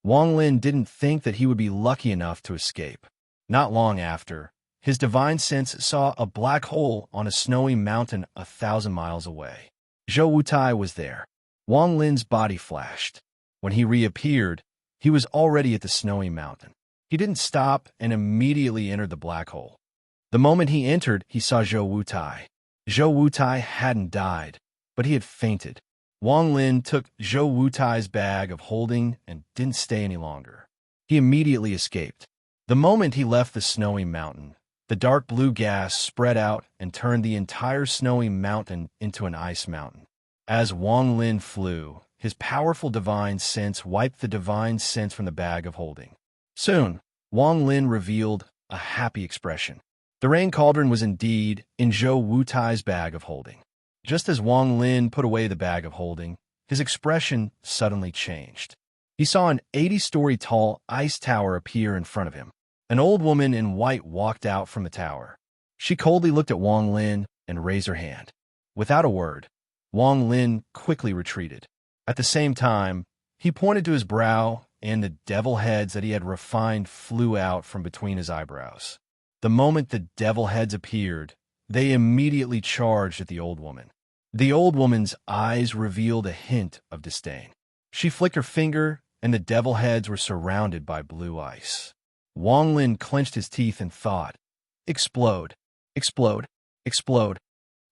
Wang Lin didn't think that he would be lucky enough to escape. Not long after, his divine sense saw a black hole on a snowy mountain 1,000 miles away. Zhou Wutai was there. Wang Lin's body flashed. When he reappeared, he was already at the snowy mountain. He didn't stop and immediately entered the black hole. The moment he entered, he saw Zhou Wutai. Zhou Wutai hadn't died, but he had fainted. Wang Lin took Zhou Wutai's bag of holding and didn't stay any longer. He immediately escaped. The moment he left the snowy mountain, the dark blue gas spread out and turned the entire snowy mountain into an ice mountain. As Wang Lin flew, his powerful divine sense wiped the divine sense from the bag of holding. Soon, Wang Lin revealed a happy expression. The rain cauldron was indeed in Zhou Wutai's bag of holding. Just as Wang Lin put away the bag of holding, his expression suddenly changed. He saw an 80-story tall ice tower appear in front of him. An old woman in white walked out from the tower. She coldly looked at Wang Lin and raised her hand. Without a word, Wang Lin quickly retreated. At the same time, he pointed to his brow, and the devil heads that he had refined flew out from between his eyebrows. The moment the devil heads appeared, they immediately charged at the old woman. The old woman's eyes revealed a hint of disdain. She flicked her finger, and the devil heads were surrounded by blue ice. Wang Lin clenched his teeth and thought, "Explode, explode, explode."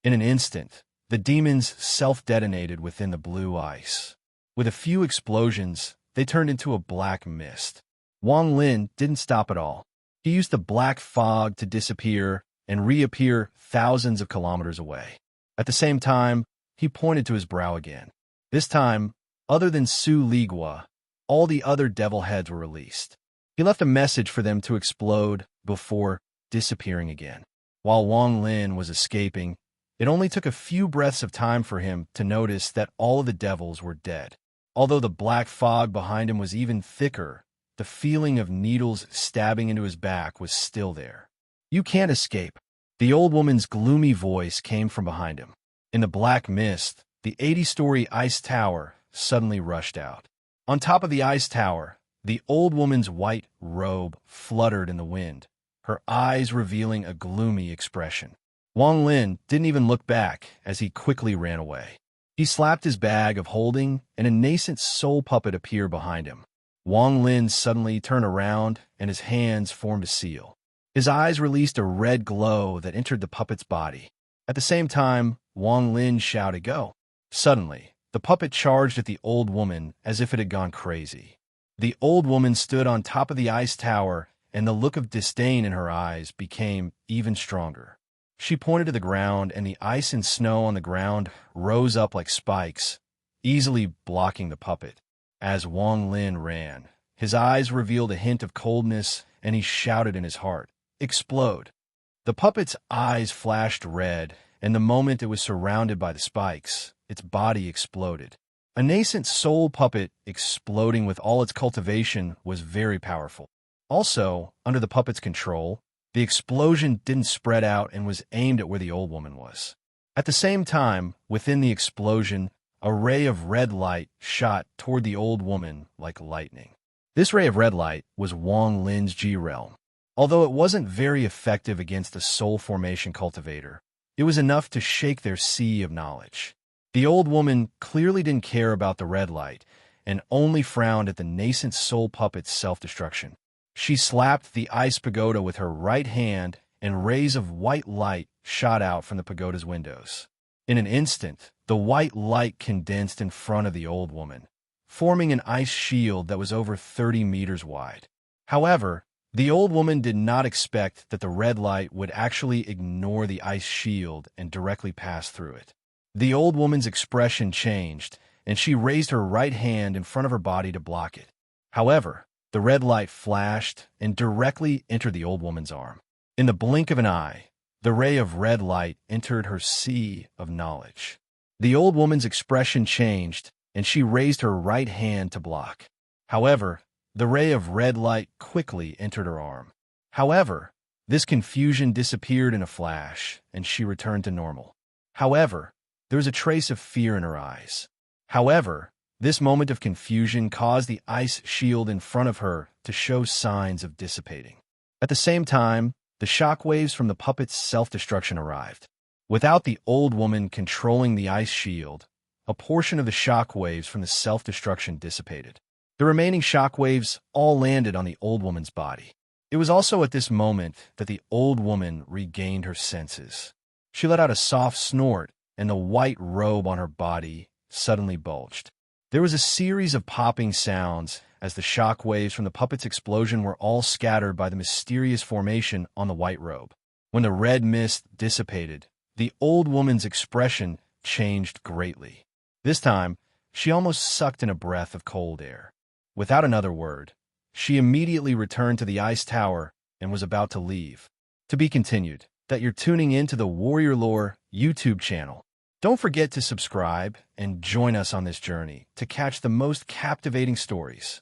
In an instant, the demons self-detonated within the blue ice. With a few explosions, they turned into a black mist. Wang Lin didn't stop at all. He used the black fog to disappear and reappear thousands of kilometers away. At the same time, he pointed to his brow again. This time, other than Su Ligua, all the other devil heads were released. He left a message for them to explode before disappearing again. While Wang Lin was escaping, it only took a few breaths of time for him to notice that all of the devils were dead. Although the black fog behind him was even thicker, the feeling of needles stabbing into his back was still there. "You can't escape." The old woman's gloomy voice came from behind him. In the black mist, the 80-story ice tower suddenly rushed out. On top of the ice tower, the old woman's white robe fluttered in the wind, her eyes revealing a gloomy expression. Wang Lin didn't even look back as he quickly ran away. He slapped his bag of holding, and a nascent soul puppet appeared behind him. Wang Lin suddenly turned around, and his hands formed a seal. His eyes released a red glow that entered the puppet's body. At the same time, Wang Lin shouted, "Go!" Suddenly, the puppet charged at the old woman as if it had gone crazy. The old woman stood on top of the ice tower, and the look of disdain in her eyes became even stronger. She pointed to the ground, and the ice and snow on the ground rose up like spikes, easily blocking the puppet. As Wang Lin ran, his eyes revealed a hint of coldness, and he shouted in his heart, "Explode!" The puppet's eyes flashed red, and the moment it was surrounded by the spikes, its body exploded. A nascent soul puppet exploding with all its cultivation was very powerful. Also, under the puppet's control, the explosion didn't spread out and was aimed at where the old woman was. At the same time, within the explosion, a ray of red light shot toward the old woman like lightning. This ray of red light was Wang Lin's G-Realm. Although it wasn't very effective against the soul formation cultivator, it was enough to shake their sea of knowledge. The old woman clearly didn't care about the red light and only frowned at the nascent soul puppet's self-destruction. She slapped the ice pagoda with her right hand, and rays of white light shot out from the pagoda's windows. In an instant, the white light condensed in front of the old woman, forming an ice shield that was over 30 meters wide. However, the old woman did not expect that the red light would actually ignore the ice shield and directly pass through it. The old woman's expression changed, and she raised her right hand in front of her body to block it. However, the red light flashed and directly entered the old woman's arm. In the blink of an eye, the ray of red light entered her sea of knowledge. The old woman's expression changed, and she raised her right hand to block. However, the ray of red light quickly entered her arm. However, this confusion disappeared in a flash, and she returned to normal. However, there was a trace of fear in her eyes. However, this moment of confusion caused the ice shield in front of her to show signs of dissipating. At the same time, the shockwaves from the puppet's self-destruction arrived. Without the old woman controlling the ice shield, a portion of the shockwaves from the self-destruction dissipated. The remaining shockwaves all landed on the old woman's body. It was also at this moment that the old woman regained her senses. She let out a soft snort, and the white robe on her body suddenly bulged. There was a series of popping sounds as the shock waves from the puppet's explosion were all scattered by the mysterious formation on the white robe. When the red mist dissipated, the old woman's expression changed greatly. This time, she almost sucked in a breath of cold air. Without another word, she immediately returned to the ice tower and was about to leave. To be continued, that you're tuning in to the Warrior Lore YouTube channel. Don't forget to subscribe and join us on this journey to catch the most captivating stories.